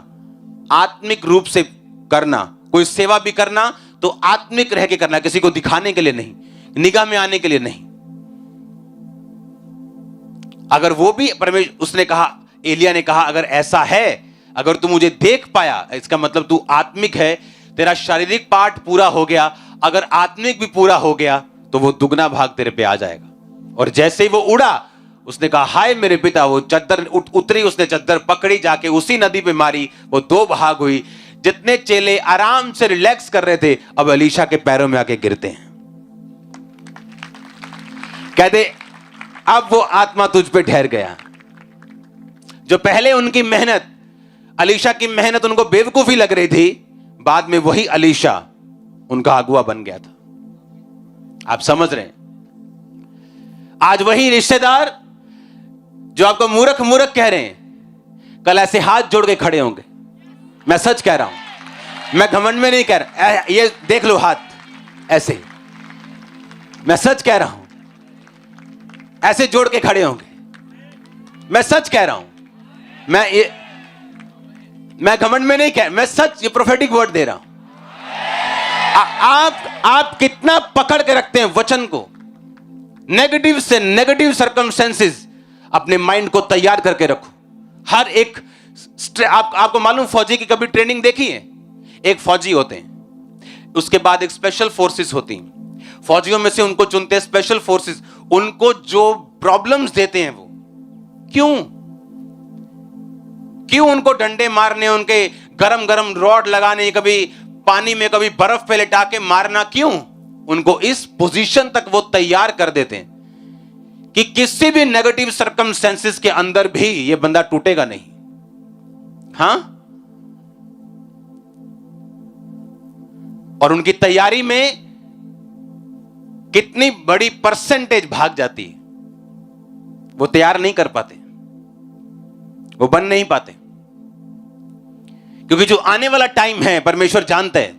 [SPEAKER 8] आत्मिक रूप से करना। कोई सेवा भी करना तो आत्मिक रह के करना, किसी को दिखाने के लिए नहीं, निगाह में आने के लिए नहीं। अगर वो भी परमेश्वर, उसने कहा, एलिया ने कहा, अगर ऐसा है, अगर तू मुझे देख पाया, इसका मतलब तू आत्मिक है, तेरा शारीरिक पार्ट पूरा हो गया, अगर आत्मिक भी पूरा हो गया तो वो दुगना भाग तेरे पे आ जाएगा। और जैसे ही वो उड़ा, उसने कहा हाय मेरे पिता, वो चद्दर उतरी, उसने चद्दर पकड़ी, जाके उसी नदी पे मारी, वो 2 भाग हुई। जितने चेले आराम से रिलैक्स कर रहे थे, अब एलीशा के पैरों में आके गिरते हैं। कहते अब वो आत्मा तुझ पे ठहर गया। जो पहले उनकी मेहनत, एलीशा की मेहनत उनको बेवकूफी लग रही थी, बाद में वही एलीशा उनका अगुआ बन गया था। आप समझ रहे हैं? आज वही रिश्तेदार जो आपको मूर्ख मूर्ख कह रहे हैं, कल ऐसे हाथ जोड़ के खड़े होंगे। मैं सच कह रहा हूं, मैं घमंड में नहीं कह रहा। ये देख लो हाथ ऐसे, मैं सच कह रहा हूं, ऐसे जोड़ के खड़े होंगे। मैं सच कह रहा हूं, मैं घमंड में नहीं कह, मैं सच, ये प्रोफेटिक वर्ड दे रहा हूं। आप कितना पकड़ के रखते हैं वचन को, नेगेटिव से नेगेटिव सर्कमस्टेंसेस अपने माइंड को तैयार करके रखो। हर एक आपको मालूम, फौजी की कभी ट्रेनिंग देखी है? एक फौजी होते हैं, उसके बाद एक स्पेशल फोर्सेस होती हैं, फौजियों में से उनको चुनते हैं स्पेशल फोर्सेस। उनको जो प्रॉब्लम्स देते हैं वो क्यों उनको डंडे मारने, उनके गरम गरम रॉड लगाने, कभी पानी में कभी बर्फ पे लिटा के मारना, क्यों? उनको इस पोजीशन तक वो तैयार कर देते हैं कि किसी भी नेगेटिव सर्कमस्टेंसेस के अंदर भी ये बंदा टूटेगा नहीं। हां, और उनकी तैयारी में कितनी बड़ी परसेंटेज भाग जाती है, वो तैयार नहीं कर पाते, वो बन नहीं पाते, क्योंकि जो आने वाला टाइम है परमेश्वर जानता है,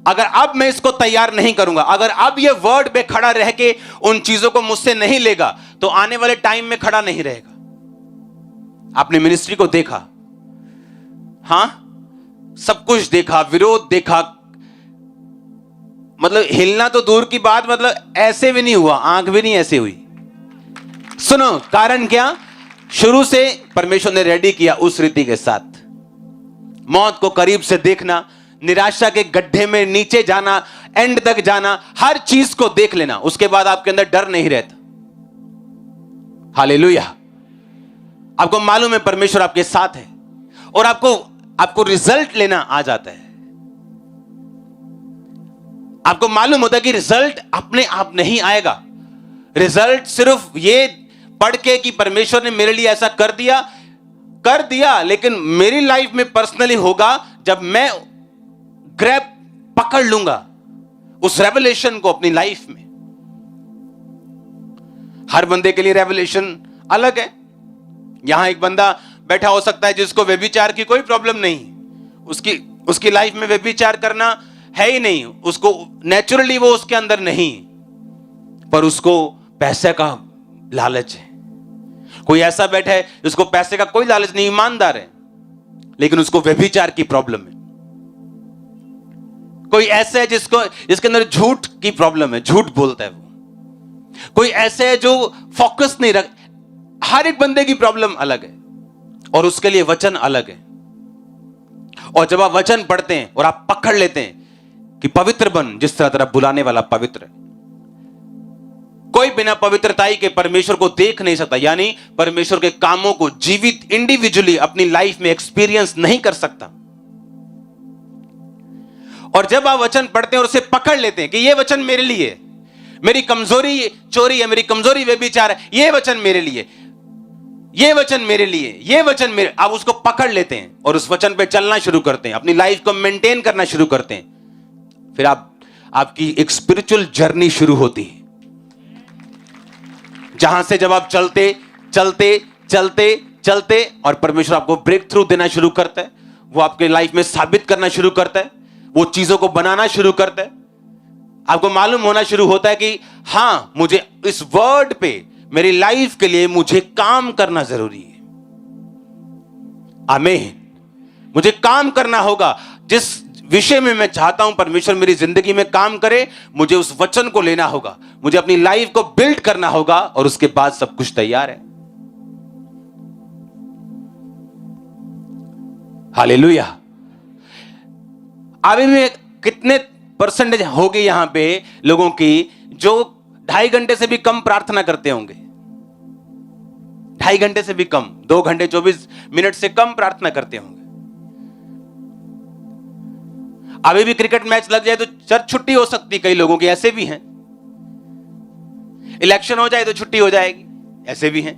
[SPEAKER 8] अगर अब मैं इसको तैयार नहीं करूंगा, अगर अब ये वर्ड पे खड़ा रह के उन चीजों को मुझसे नहीं लेगा, तो आने वाले टाइम में खड़ा नहीं रहेगा। आपने मिनिस्ट्री को देखा, हां, सब कुछ देखा, विरोध देखा, मतलब हिलना तो दूर की बात, मतलब ऐसे भी नहीं हुआ, आंख भी नहीं ऐसे हुई। सुनो, कारण क्या? शुरू से परमेश्वर ने रेडी किया उस रीति के साथ। मौत को करीब से देखना, निराशा के गड्ढे में नीचे जाना, एंड तक जाना, हर चीज को देख लेना, उसके बाद आपके अंदर डर नहीं रहता। हालेलुया। आपको मालूम है परमेश्वर आपके साथ है, और आपको रिजल्ट लेना आ जाता है। आपको मालूम होता है कि रिजल्ट अपने आप नहीं आएगा। रिजल्ट सिर्फ ये पढ़ के कि परमेश्वर ने मेरे लिए ऐसा कर दिया, लेकिन मेरी लाइफ में पर्सनली होगा जब मैं ग्रैब पकड़ लूंगा उस रेवलेशन को अपनी लाइफ में। हर बंदे के लिए रेवलेशन अलग है। यहां एक बंदा बैठा हो सकता है जिसको व्यभिचार की कोई प्रॉब्लम नहीं, उसकी लाइफ में व्यभिचार करना है ही नहीं, उसको नेचुरली वो उसके अंदर नहीं, पर उसको पैसे का लालच है। कोई ऐसा बैठा है जिसको पैसे का कोई लालच नहीं, ईमानदार है, लेकिन उसको व्यभिचार की प्रॉब्लम है। कोई ऐसा है जिसके अंदर झूठ की प्रॉब्लम है, झूठ बोलता है वो। कोई ऐसे है जो फोकस नहीं रख। हर एक बंदे की प्रॉब्लम अलग है और उसके लिए वचन अलग है। और जब आप वचन पढ़ते हैं और आप पकड़ लेते हैं कि पवित्र बन जिस तरह तेरा बुलाने वाला पवित्र है। कोई बिना पवित्रताई के परमेश्वर को देख नहीं सकता, यानी परमेश्वर के कामों को जीवित इंडिविजुअली अपनी लाइफ में एक्सपीरियंस नहीं कर सकता। और जब आप वचन पढ़ते हैं और उसे पकड़ लेते हैं कि यह वचन मेरे लिए है, मेरी कमजोरी चोरी है, मेरी कमजोरी व्यभिचार है, यह वचन मेरे लिए, यह वचन मेरे लिए, यह वचन मेरे, आप उसको पकड़ लेते हैं और उस वचन पे चलना शुरू करते हैं, अपनी लाइफ को मेंटेन करना शुरू करते हैं। फिर आपकी एक स्पिरिचुअल जर्नी शुरू होती है, जहां से जब आप चलते चलते चलते चलते और परमेश्वर आपको ब्रेक थ्रू देना शुरू करता है, वो आपके लाइफ में साबित करना शुरू करता है, वो चीजों को बनाना शुरू करता है। आपको मालूम होना शुरू होता है कि हां, मुझे इस वर्ड पे, मेरी लाइफ के लिए मुझे काम करना जरूरी है। आमीन। मुझे काम करना होगा। जिस विषय में मैं चाहता हूं परमेश्वर मेरी जिंदगी में काम करे, मुझे उस वचन को लेना होगा, मुझे अपनी लाइफ को बिल्ड करना होगा और उसके बाद सब कुछ तैयार है। हालेलुया। अभी में कितने परसेंटेज होगी यहां पे लोगों की जो 2.5 घंटे से भी कम प्रार्थना करते होंगे? 2.5 घंटे से भी कम, 2 घंटे 24 मिनट से कम प्रार्थना करते होंगे। अभी भी क्रिकेट मैच लग जाए तो चर्च छुट्टी हो सकती, कई लोगों की ऐसे भी हैं। इलेक्शन हो जाए तो छुट्टी हो जाएगी, ऐसे भी हैं।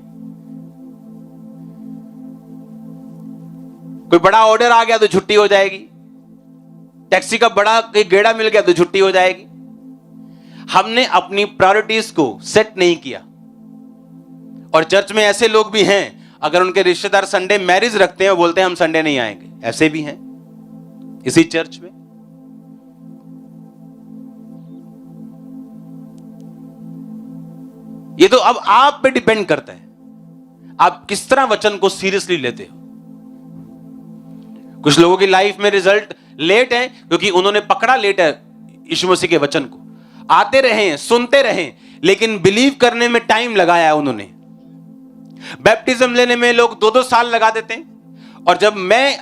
[SPEAKER 8] कोई बड़ा ऑर्डर आ गया तो छुट्टी हो जाएगी, टैक्सी का बड़ा कोई गेड़ा मिल गया तो छुट्टी हो जाएगी। हमने अपनी प्रायोरिटीज को सेट नहीं किया। और चर्च में ऐसे लोग भी हैं, अगर उनके रिश्तेदार संडे मैरिज रखते हैं, वो बोलते हैं हम संडे नहीं आएंगे, ऐसे भी हैं इसी चर्च में। ये तो अब आप पे डिपेंड करता है, आप किस तरह वचन को सीरियसली लेते हो। कुछ लोगों की लाइफ में रिजल्ट लेट है क्योंकि उन्होंने पकड़ा लेट है यीशु मसीह के वचन को, आते रहे, सुनते रहे, लेकिन बिलीव करने में टाइम लगाया है उन्होंने। बैप्टिज्म लेने में लोग 2-2 साल लगा देते हैं। और जब मैं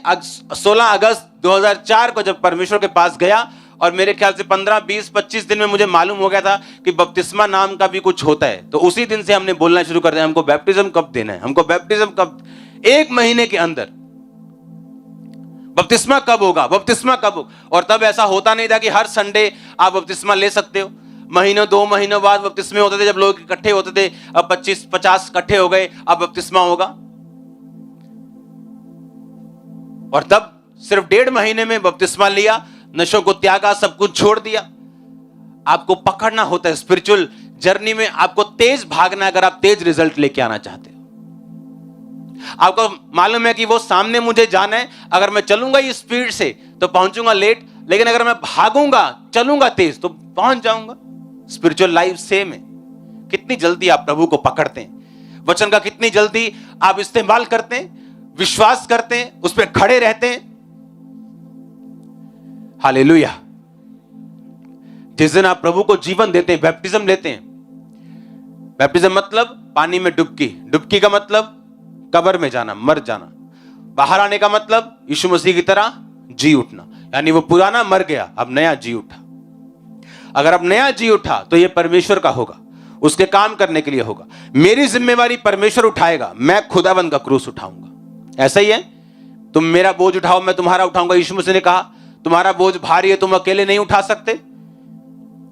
[SPEAKER 8] 16 अगस्त 2004 को जब परमेश्वर के पास गया, और मेरे ख्याल से 15, 20, 25 दिन में मुझे मालूम हो गया था कि बपतिस्मा नाम का भी कुछ होता है, तो उसी दिन से हमने बोलना शुरू कर दिया, हमको बैप्टिज्म कब देना है, हमको बैप्टिज्म कब, 1 महीने के अंदर बपतिस्मा कब होगा, बपतिस्मा कब होगा। और तब ऐसा होता नहीं था कि हर संडे आप बपतिस्मा ले सकते हो। महीनों 2 महीनों बाद बपतिस्मे होते थे, जब लोग इकट्ठे होते थे। अब 25-50 इकट्ठे हो गए, अब बपतिस्मा होगा। और तब सिर्फ 1.5 महीने में बपतिस्मा लिया, नशों को त्यागा, सब कुछ छोड़ दिया। आपको पकड़ना होता है स्पिरिचुअल जर्नी में, आपको तेज भागना अगर आप तेज रिजल्ट लेके आना चाहते हो। आपको मालूम है कि वो सामने मुझे जाना है, अगर मैं चलूंगा इस स्पीड से तो पहुंचूंगा लेट, लेकिन अगर मैं भागूंगा, चलूंगा तेज, तो पहुंच जाऊंगा। स्पिरिचुअल लाइफ सेम है। कितनी जल्दी आप प्रभु को पकड़ते हैं, वचन का कितनी जल्दी आप इस्तेमाल करते हैं, विश्वास करते हैं, उस पर खड़े रहते हैं। हालेलुया। जिस दिन आप प्रभु को जीवन देते हैं, बैप्टिज्म लेते हैं। बैप्टिज्म मतलब पानी में डुबकी, डुबकी का मतलब कब्र में जाना, मर जाना। बाहर आने का मतलब यीशु मसीह की तरह जी उठना, यानी वो पुराना मर गया, अब नया जी उठा। अगर अब नया जी उठा तो ये परमेश्वर का होगा, उसके काम करने के लिए होगा। मेरी जिम्मेवारी परमेश्वर उठाएगा, मैं खुदावंद का क्रूस उठाऊंगा। ऐसा ही है, तुम मेरा बोझ उठाओ, मैं तुम्हारा उठाऊंगा। यीशु मसीह ने कहा तुम्हारा बोझ भारी है, तुम अकेले नहीं उठा सकते,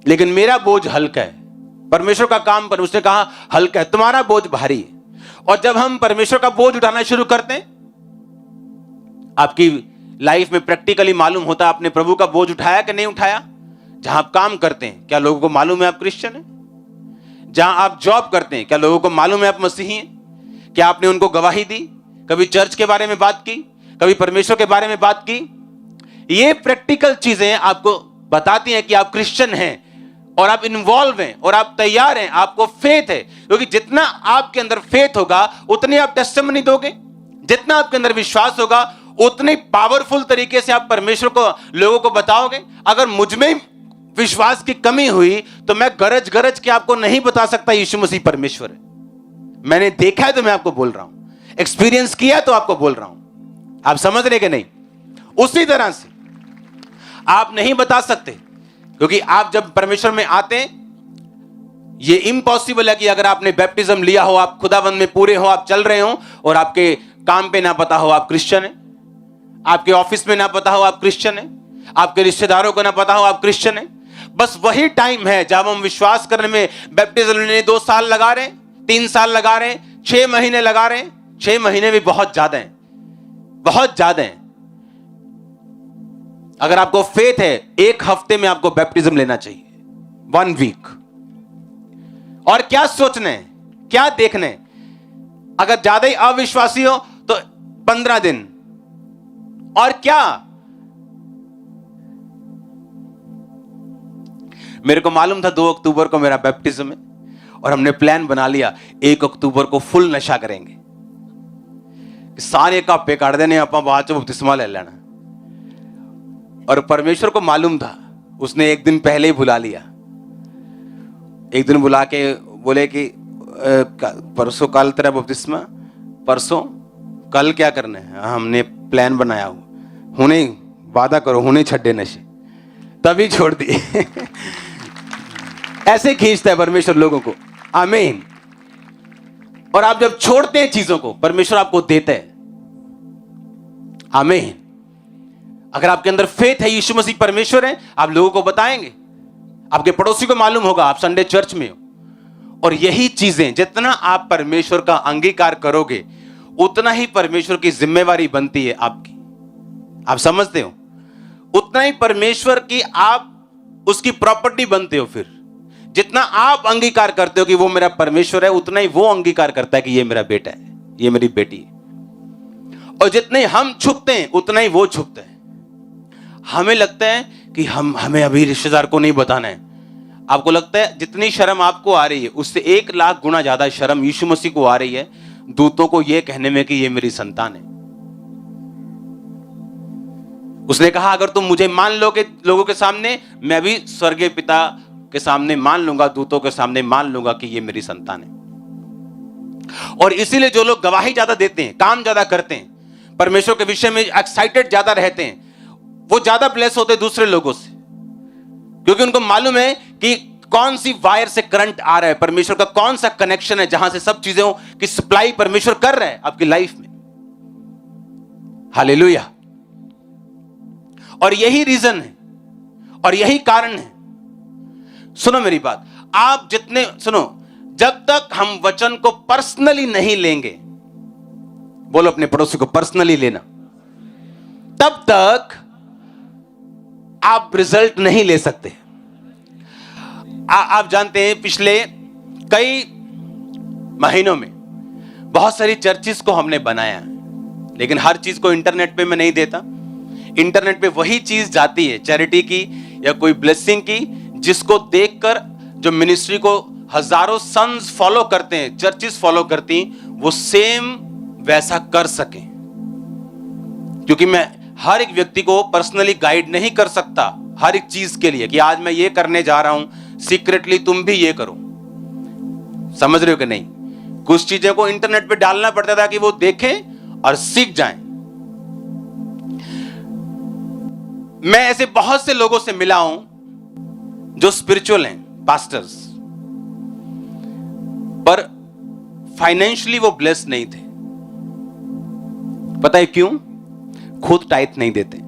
[SPEAKER 8] लेकिन मेरा बोझ हल्का है। परमेश्वर का काम पर उसने कहा हल्का है, तुम्हारा बोझ भारी है। और जब हम परमेश्वर का बोझ उठाना शुरू करते हैं, आपकी लाइफ में प्रैक्टिकली मालूम होता है आपने प्रभु का बोझ उठाया कि नहीं उठाया। जहां आप काम करते हैं, क्या लोगों को मालूम है आप क्रिश्चियन हैं? जहां आप जॉब करते हैं, क्या लोगों को मालूम है आप मसीही हैं? क्या आपने उनको गवाही दी? कभी चर्च के बारे में बात की? कभी परमेश्वर के बारे में बात की? ये प्रैक्टिकल चीजें आपको बताती हैं कि आप क्रिश्चियन हैं और आप इन्वॉल्व हैं और आप तैयार हैं, आपको फेथ है। क्योंकि जितना आपके अंदर फेथ होगा उतनी आप टेस्टिमनी दोगे, जितना आपके अंदर विश्वास होगा उतने पावरफुल तरीके से आप परमेश्वर को लोगों को बताओगे। अगर मुझ में विश्वास की कमी हुई तो मैं गरज गरज के आपको नहीं बता सकता यीशु मसीह परमेश्वर है। मैंने देखा है तो मैं आपको बोल रहा हूं, एक्सपीरियंस किया है तो आपको बोल रहा हूं। आप समझ रहे कि नहीं? उसी तरह से आप नहीं बता सकते, क्योंकि आप जब परमेश्वर में आते हैं, ये इम्पॉसिबल है कि अगर आपने बैप्टिज्म लिया हो, आप खुदाबंद में पूरे हो, आप चल रहे हो और आपके काम पे ना पता हो आप क्रिश्चियन है, आपके ऑफिस में ना पता हो आप क्रिश्चियन है, आपके रिश्तेदारों को ना पता हो आप क्रिश्चियन है। बस वही टाइम है जब हम विश्वास करने में, बैप्टिज्म लेने 2 साल लगा रहे हैं, 3 साल लगा रहे हैं, 6 महीने लगा रहे हैं। 6 महीने भी बहुत ज्यादा है, बहुत ज्यादा है। अगर आपको फेथ है, 1 हफ्ते में आपको बैप्टिज्म लेना चाहिए, 1 वीक। और क्या सोचने, क्या देखने, अगर ज्यादा ही अविश्वासी हो तो 15 दिन। और क्या, मेरे को मालूम था 2 अक्टूबर को मेरा बैप्टिज्म है और हमने प्लान बना लिया 1 अक्टूबर को फुल नशा करेंगे, सारे कापे काट देने, आप बाद च बपतिस्मा ले लेना। और परमेश्वर को मालूम था, उसने 1 दिन पहले ही बुला लिया। एक दिन बुला के बोले कि परसों कल तेरा बपतिस्मा, परसों कल क्या करना है, हमने प्लान बनाया हुआ, हुने वादा करो, हुने छड्डे नशे, तभी छोड़ दिए। ऐसे खींचता है परमेश्वर लोगों को। आमीन। और आप जब छोड़ते हैं चीजों को, परमेश्वर आपको देता है। आमीन। अगर आपके अंदर फेथ है, यीशु मसीह परमेश्वर है, आप लोगों को बताएंगे, आपके पड़ोसी को मालूम होगा आप संडे चर्च में हो। और यही चीजें, जितना आप परमेश्वर का अंगीकार करोगे उतना ही परमेश्वर की जिम्मेवारी बनती है आपकी। आप समझते हो? उतना ही परमेश्वर की आप उसकी प्रॉपर्टी बनते हो। फिर जितना आप अंगीकार करते हो कि वो मेरा परमेश्वर है, उतना ही वो अंगीकार करता है कि ये मेरा बेटा है, ये मेरी बेटी है। और जितने हम छुपते हैं उतना ही वो छुपता है। हमें लगता है कि हमें अभी रिश्तेदार को नहीं बताना है। आपको लगता है जितनी शर्म आपको आ रही है उससे 1 लाख गुना ज्यादा शर्म यीशु मसीह को आ रही है दूतों को यह कहने में कि ये मेरी संतान है। उसने कहा अगर तुम मुझे मान लोगे लोगों के सामने, मैं भी स्वर्गीय पिता के सामने मान लूंगा, दूतों के सामने मान लूंगा कि ये मेरी संतान है। और इसीलिए जो लोग गवाही ज्यादा देते हैं, काम ज्यादा करते हैं, परमेश्वर के विषय में एक्साइटेड ज्यादा रहते हैं, वो ज्यादा ब्लेस होते हैं दूसरे लोगों से, क्योंकि उनको मालूम है कि कौन सी वायर से करंट आ रहा है, परमेश्वर का कौन सा कनेक्शन है जहां से सब चीजों की सप्लाई परमेश्वर कर रहा है आपकी लाइफ में। हालेलुया। और यही रीजन है और यही कारण है। सुनो मेरी बात, आप जितने सुनो, जब तक हम वचन को पर्सनली नहीं लेंगे, बोलो अपने पड़ोसी को पर्सनली लेना, तब तक आप रिजल्ट नहीं ले सकते। आप जानते हैं पिछले कई महीनों में बहुत सारी चर्चिस को हमने बनाया, लेकिन हर चीज को इंटरनेट पे मैं नहीं देता। इंटरनेट पे वही चीज जाती है चैरिटी की या कोई ब्लेसिंग की, जिसको देखकर जो मिनिस्ट्री को हजारों सन्स फॉलो करते हैं, चर्चिस फॉलो करती, वो सेम वैसा कर सके। क्योंकि मैं हर एक व्यक्ति को पर्सनली गाइड नहीं कर सकता हर एक चीज के लिए कि आज मैं ये करने जा रहा हूं, सीक्रेटली तुम भी ये करो। समझ रहे हो कि नहीं? कुछ चीजें को इंटरनेट पे डालना पड़ता था कि वो देखें और सीख जाएं। मैं ऐसे बहुत से लोगों से मिला हूं जो स्पिरिचुअल हैं, पास्टर्स, पर फाइनेंशियली वो ब्लेस्ड नहीं थे। पता है क्यों? खुद टाइट नहीं देते।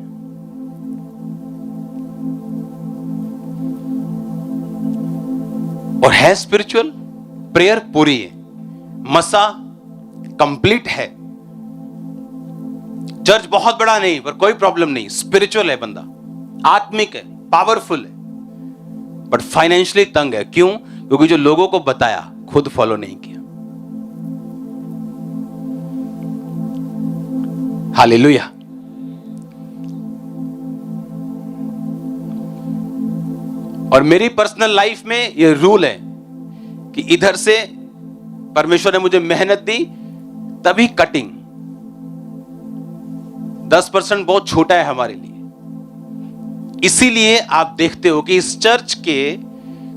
[SPEAKER 8] और है स्पिरिचुअल, प्रेयर पूरी है, मसा कंप्लीट है, चर्च बहुत बड़ा नहीं पर कोई प्रॉब्लम नहीं, स्पिरिचुअल है बंदा, आत्मिक है, पावरफुल है, बट फाइनेंशियली तंग है। क्यों? क्योंकि जो लोगों को बताया खुद फॉलो नहीं किया। हालेलुया। और मेरी पर्सनल लाइफ में ये रूल है कि इधर से परमेश्वर ने मुझे मेहनत दी, तभी कटिंग, 10% बहुत छोटा है हमारे लिए। इसीलिए आप देखते हो कि इस चर्च के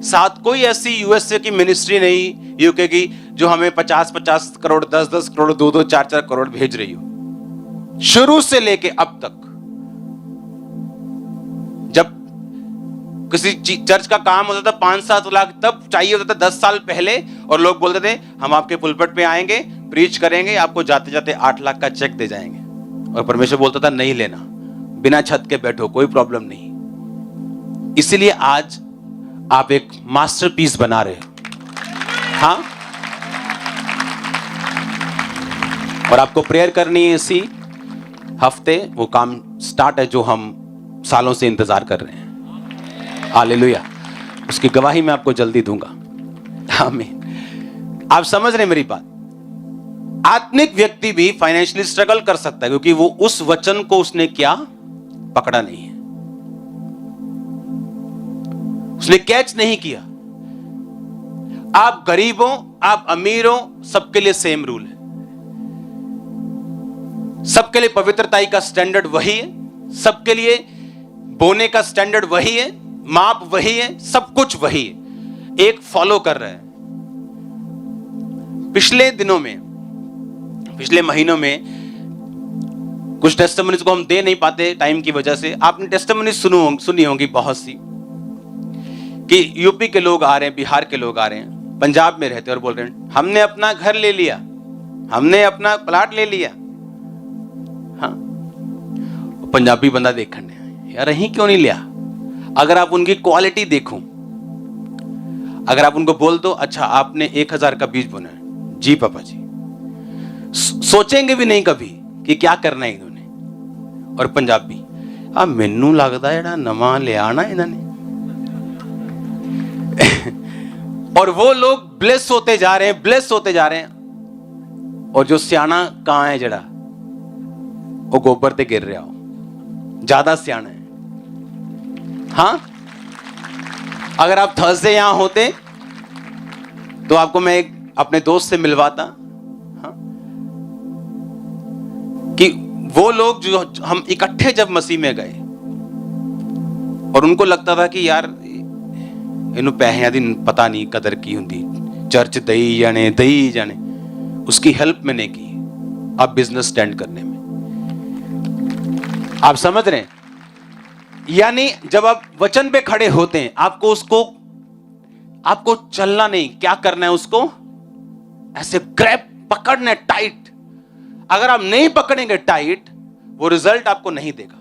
[SPEAKER 8] साथ कोई ऐसी यूएसए की मिनिस्ट्री नहीं, यूके की, जो हमें 50-50 करोड़, 10-10 करोड़, 2-2, 4-4 करोड़ भेज रही हो। शुरू से लेके अब तक जब किसी चर्च का काम होता था 5-7 लाख, तब चाहिए होता था 10 साल पहले, और लोग बोलते थे हम आपके पुलपट पे आएंगे, प्रीच करेंगे, आपको जाते जाते 8 लाख का चेक दे जाएंगे। और परमेश्वर बोलता था नहीं लेना, बिना छत के बैठो, कोई प्रॉब्लम नहीं। इसीलिए आज आप एक मास्टरपीस बना रहे हो। हाँ, और आपको प्रेयर करनी है इसी हफ्ते, वो काम स्टार्ट है जो हम सालों से इंतजार कर रहे हैं। हालेलुया। उसकी गवाही मैं आपको जल्दी दूंगा। आमीन। आप समझ रहे हैं मेरी बात? आत्मिक व्यक्ति भी फाइनेंशियली स्ट्रगल कर सकता है, क्योंकि वो उस वचन को उसने क्या पकड़ा नहीं है, उसने कैच नहीं किया। आप गरीबों, आप अमीरों, सबके लिए सेम रूल है। सबके लिए पवित्रताई का स्टैंडर्ड वही है, सबके लिए बोने का स्टैंडर्ड वही है, माप वही है, सब कुछ वही है, एक फॉलो कर रहा है। पिछले दिनों में, पिछले महीनों में कुछ टेस्टिमनीज को हम दे नहीं पाते टाइम की वजह से। आपने टेस्टिमनीज सुनी होंगी बहुत सी, कि यूपी के लोग आ रहे हैं, बिहार के लोग आ रहे हैं, पंजाब में रहते और बोल रहे हैं हमने अपना घर ले लिया, हमने अपना प्लाट ले लिया। हाँ, पंजाबी बंदा देखने, यार यही क्यों नहीं लिया? अगर आप उनकी क्वालिटी देखो, अगर आप उनको बोल दो अच्छा आपने 1000 का बीज बोना है, जी पापा जी, सोचेंगे भी नहीं कभी कि क्या करना है इन्होंने। और पंजाबी, आ मैनू लगता है जेड़ा नवा लिया ना इन्होंने। और वो लोग ब्लेस होते जा रहे हैं, ब्लेस होते जा रहे हैं। और जो सियाना कहां है जड़ा, वो गोबर ते गिर रहा हो, ज्यादा सियाना है। हाँ, अगर आप थर्सडे यहां होते तो आपको मैं एक अपने दोस्त से मिलवाता। हाँ? कि वो लोग जो हम इकट्ठे जब मसीह में गए और उनको लगता था कि यार इन्हों पैसों की पता नहीं कदर की होंगी, चर्च दई जाने, उसकी हेल्प मैंने की अब बिजनेस स्टैंड करने में। आप समझ रहे हैं? यानी जब आप वचन पे खड़े होते हैं, आपको चलना नहीं, क्या करना है, उसको ऐसे ग्रैब पकड़ना है टाइट। अगर आप नहीं पकड़ेंगे टाइट, वो रिजल्ट आपको नहीं देगा,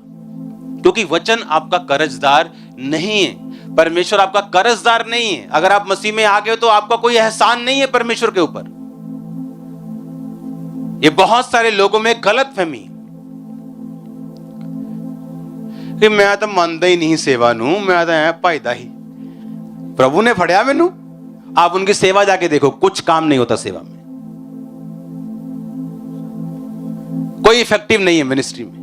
[SPEAKER 8] क्योंकि वचन आपका कर्जदार नहीं है, परमेश्वर आपका कर्जदार नहीं है। अगर आप मसीह में आ गए तो आपका कोई एहसान नहीं है परमेश्वर के ऊपर। ये बहुत सारे लोगों में गलत फहमी कि मैं तो मानता ही नहीं सेवा नू, मैं तो ऐ भाईदा ही, प्रभु ने फड़िया मैनू। आप उनकी सेवा जाके देखो, कुछ काम नहीं होता सेवा में, कोई इफेक्टिव नहीं है मिनिस्ट्री में।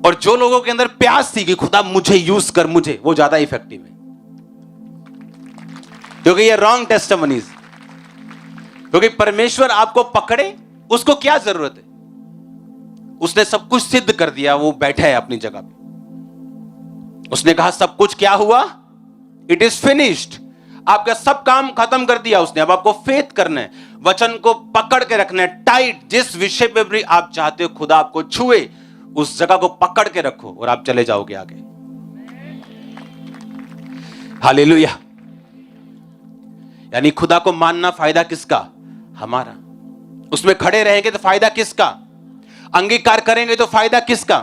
[SPEAKER 8] और जो लोगों के अंदर प्यास थी कि खुदा मुझे यूज कर, मुझे, वो ज्यादा इफेक्टिव है, क्योंकि ये रॉन्ग टेस्टिमनीज। क्योंकि परमेश्वर आपको पकड़े, उसको क्या जरूरत है? उसने सब कुछ सिद्ध कर दिया, वो बैठा है अपनी जगह पे। उसने कहा सब कुछ क्या हुआ, इट इज फिनिश्ड। आपका सब काम खत्म कर दिया उसने। अब आपको फेथ करना है, वचन को पकड़ के रखना है टाइट। जिस विषय पे भी आप चाहते हो खुदा आपको छुए, उस जगह को पकड़ के रखो और आप चले जाओगे आगे। हालेलुया। यानी खुदा को मानना फायदा किसका? हमारा। उसमें खड़े रहेंगे तो फायदा किसका? अंगीकार करेंगे तो फायदा किसका?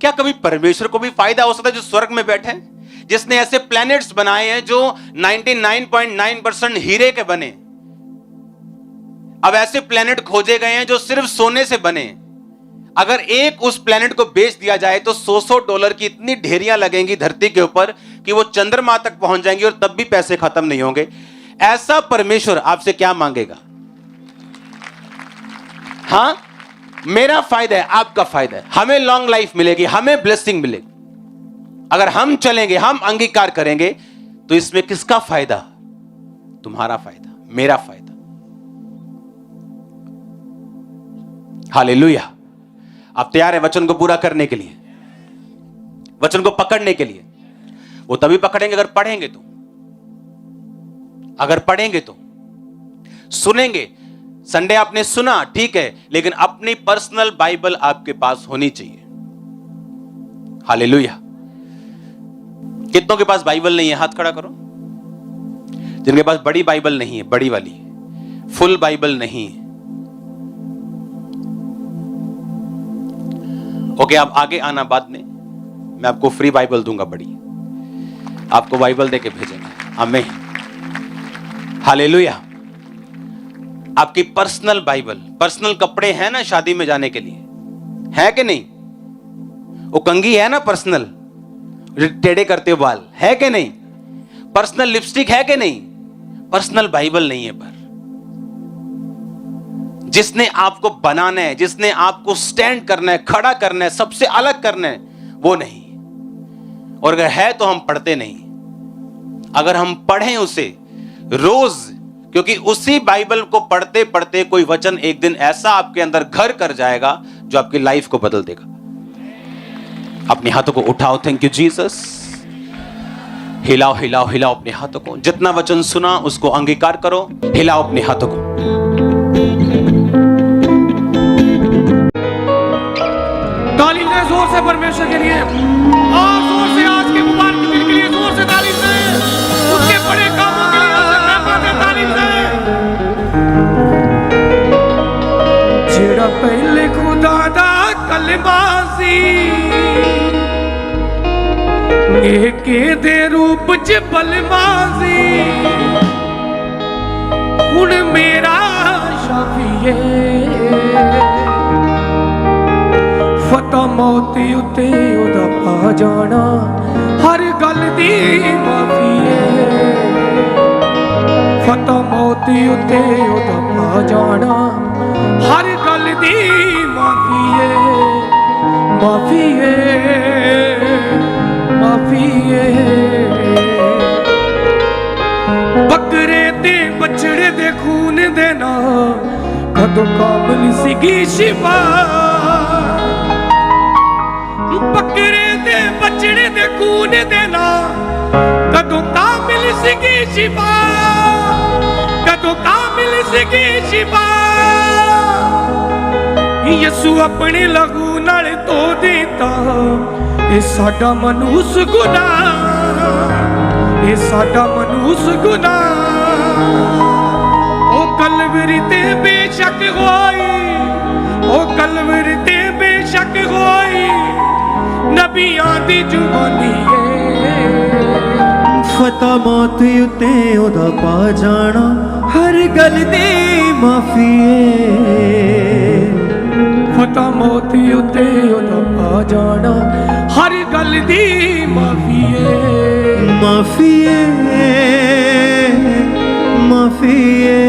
[SPEAKER 8] क्या कभी परमेश्वर को भी फायदा हो सकता है जो स्वर्ग में बैठे हैं, जिसने ऐसे प्लैनेट्स बनाए हैं जो 99.9% हीरे के बने। अब ऐसे प्लैनेट खोजे गए हैं जो सिर्फ सोने से बने। अगर एक उस प्लैनेट को बेच दिया जाए तो $100 की इतनी ढेरियां लगेंगी धरती के ऊपर कि वो चंद्रमा तक पहुंच जाएंगी और तब भी पैसे खत्म नहीं होंगे। ऐसा परमेश्वर आपसे क्या मांगेगा? हां, मेरा फायदा है, आपका फायदा है, हमें लॉन्ग लाइफ मिलेगी, हमें ब्लेसिंग मिलेगी। अगर हम चलेंगे, हम अंगीकार करेंगे, तो इसमें किसका फायदा? तुम्हारा फायदा, मेरा फायदा। हालेलुया। आप तैयार है वचन को पूरा करने के लिए, वचन को पकड़ने के लिए? वो तभी पकड़ेंगे अगर पढ़ेंगे तो, अगर पढ़ेंगे तो। सुनेंगे, संडे आपने सुना ठीक है, लेकिन अपनी पर्सनल बाइबल आपके पास होनी चाहिए। हालेलुया। कितनों के पास बाइबल नहीं है? हाथ खड़ा करो। जिनके पास बड़ी बाइबल नहीं है, बड़ी वाली फुल बाइबल नहीं है, ओके, आप आगे आना, बाद में मैं आपको फ्री बाइबल दूंगा, बड़ी आपको बाइबल देके भेजेंगे। आमीन, हालेलुया। आपकी पर्सनल बाइबल, पर्सनल कपड़े हैं ना शादी में जाने के लिए, है कि नहीं? वो कंघी है ना पर्सनल, टेढ़े करते हो बाल, है कि नहीं? पर्सनल लिपस्टिक है कि नहीं? पर्सनल बाइबल नहीं है। पर जिसने आपको बनाना है, जिसने आपको स्टैंड करना है, खड़ा करना है, सबसे अलग करना है, वो नहीं। और अगर है तो हम पढ़ते नहीं। अगर हम पढ़ें उसे रोज, क्योंकि उसी बाइबल को पढ़ते पढ़ते कोई वचन एक दिन ऐसा आपके अंदर घर कर जाएगा जो आपकी लाइफ को बदल देगा। अपने हाथों को उठाओ, थैंक यू जीसस। हिलाओ हिलाओ हिलाओ अपने हाथों को। जितना वचन सुना उसको अंगीकार करो, हिलाओ अपने हाथों को।
[SPEAKER 1] ताली दें जोर से परमेश्वर के लिए, और जोर से आज के मुबारक दिन के लिए जोर से ताली दें, उसके बड़े कामों के लिए उसे महमा दें, ताली दें। जेड़ा पहले खुदा दा कलमा सी, नेके दे रूप च बलमा सी, हुण मेरा शाफी फतह मौती उते ओदा पा जाना, हर गल दी माफी है। फतह मौती उते ओदा पा जाना, हर गल दी माफी है, माफी है, माफी है। बकरे ते बछड़े दे खून देना, कदों कामल सीगी शिफा। बकरे दे बछड़े दे खून देना, कदों कामिल सीगी शिफा, कदों कामिल सीगी शिफा। यसू अपने लहू नाल धो देता, ये साडा मनुस गुनाह, ये साडा मनुस गुनाह। ओ कलवरी ते बेशक होई, ओ कलवरी ते बेशक होई, नबियां दी जुबानी है।
[SPEAKER 2] फतह मौत उते ओदा पा जाना, हर गल दी माफी है।
[SPEAKER 1] फतह मौत उते ओदा पा जाना, हर गल दी माफी है,
[SPEAKER 2] माफी है, माफी है,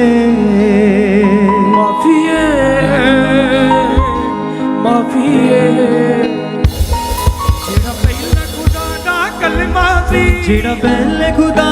[SPEAKER 1] माफी है, माफी है। जेड़ा पहले खुदा दा कलमा सी,
[SPEAKER 2] जेड़ा पहले खुदा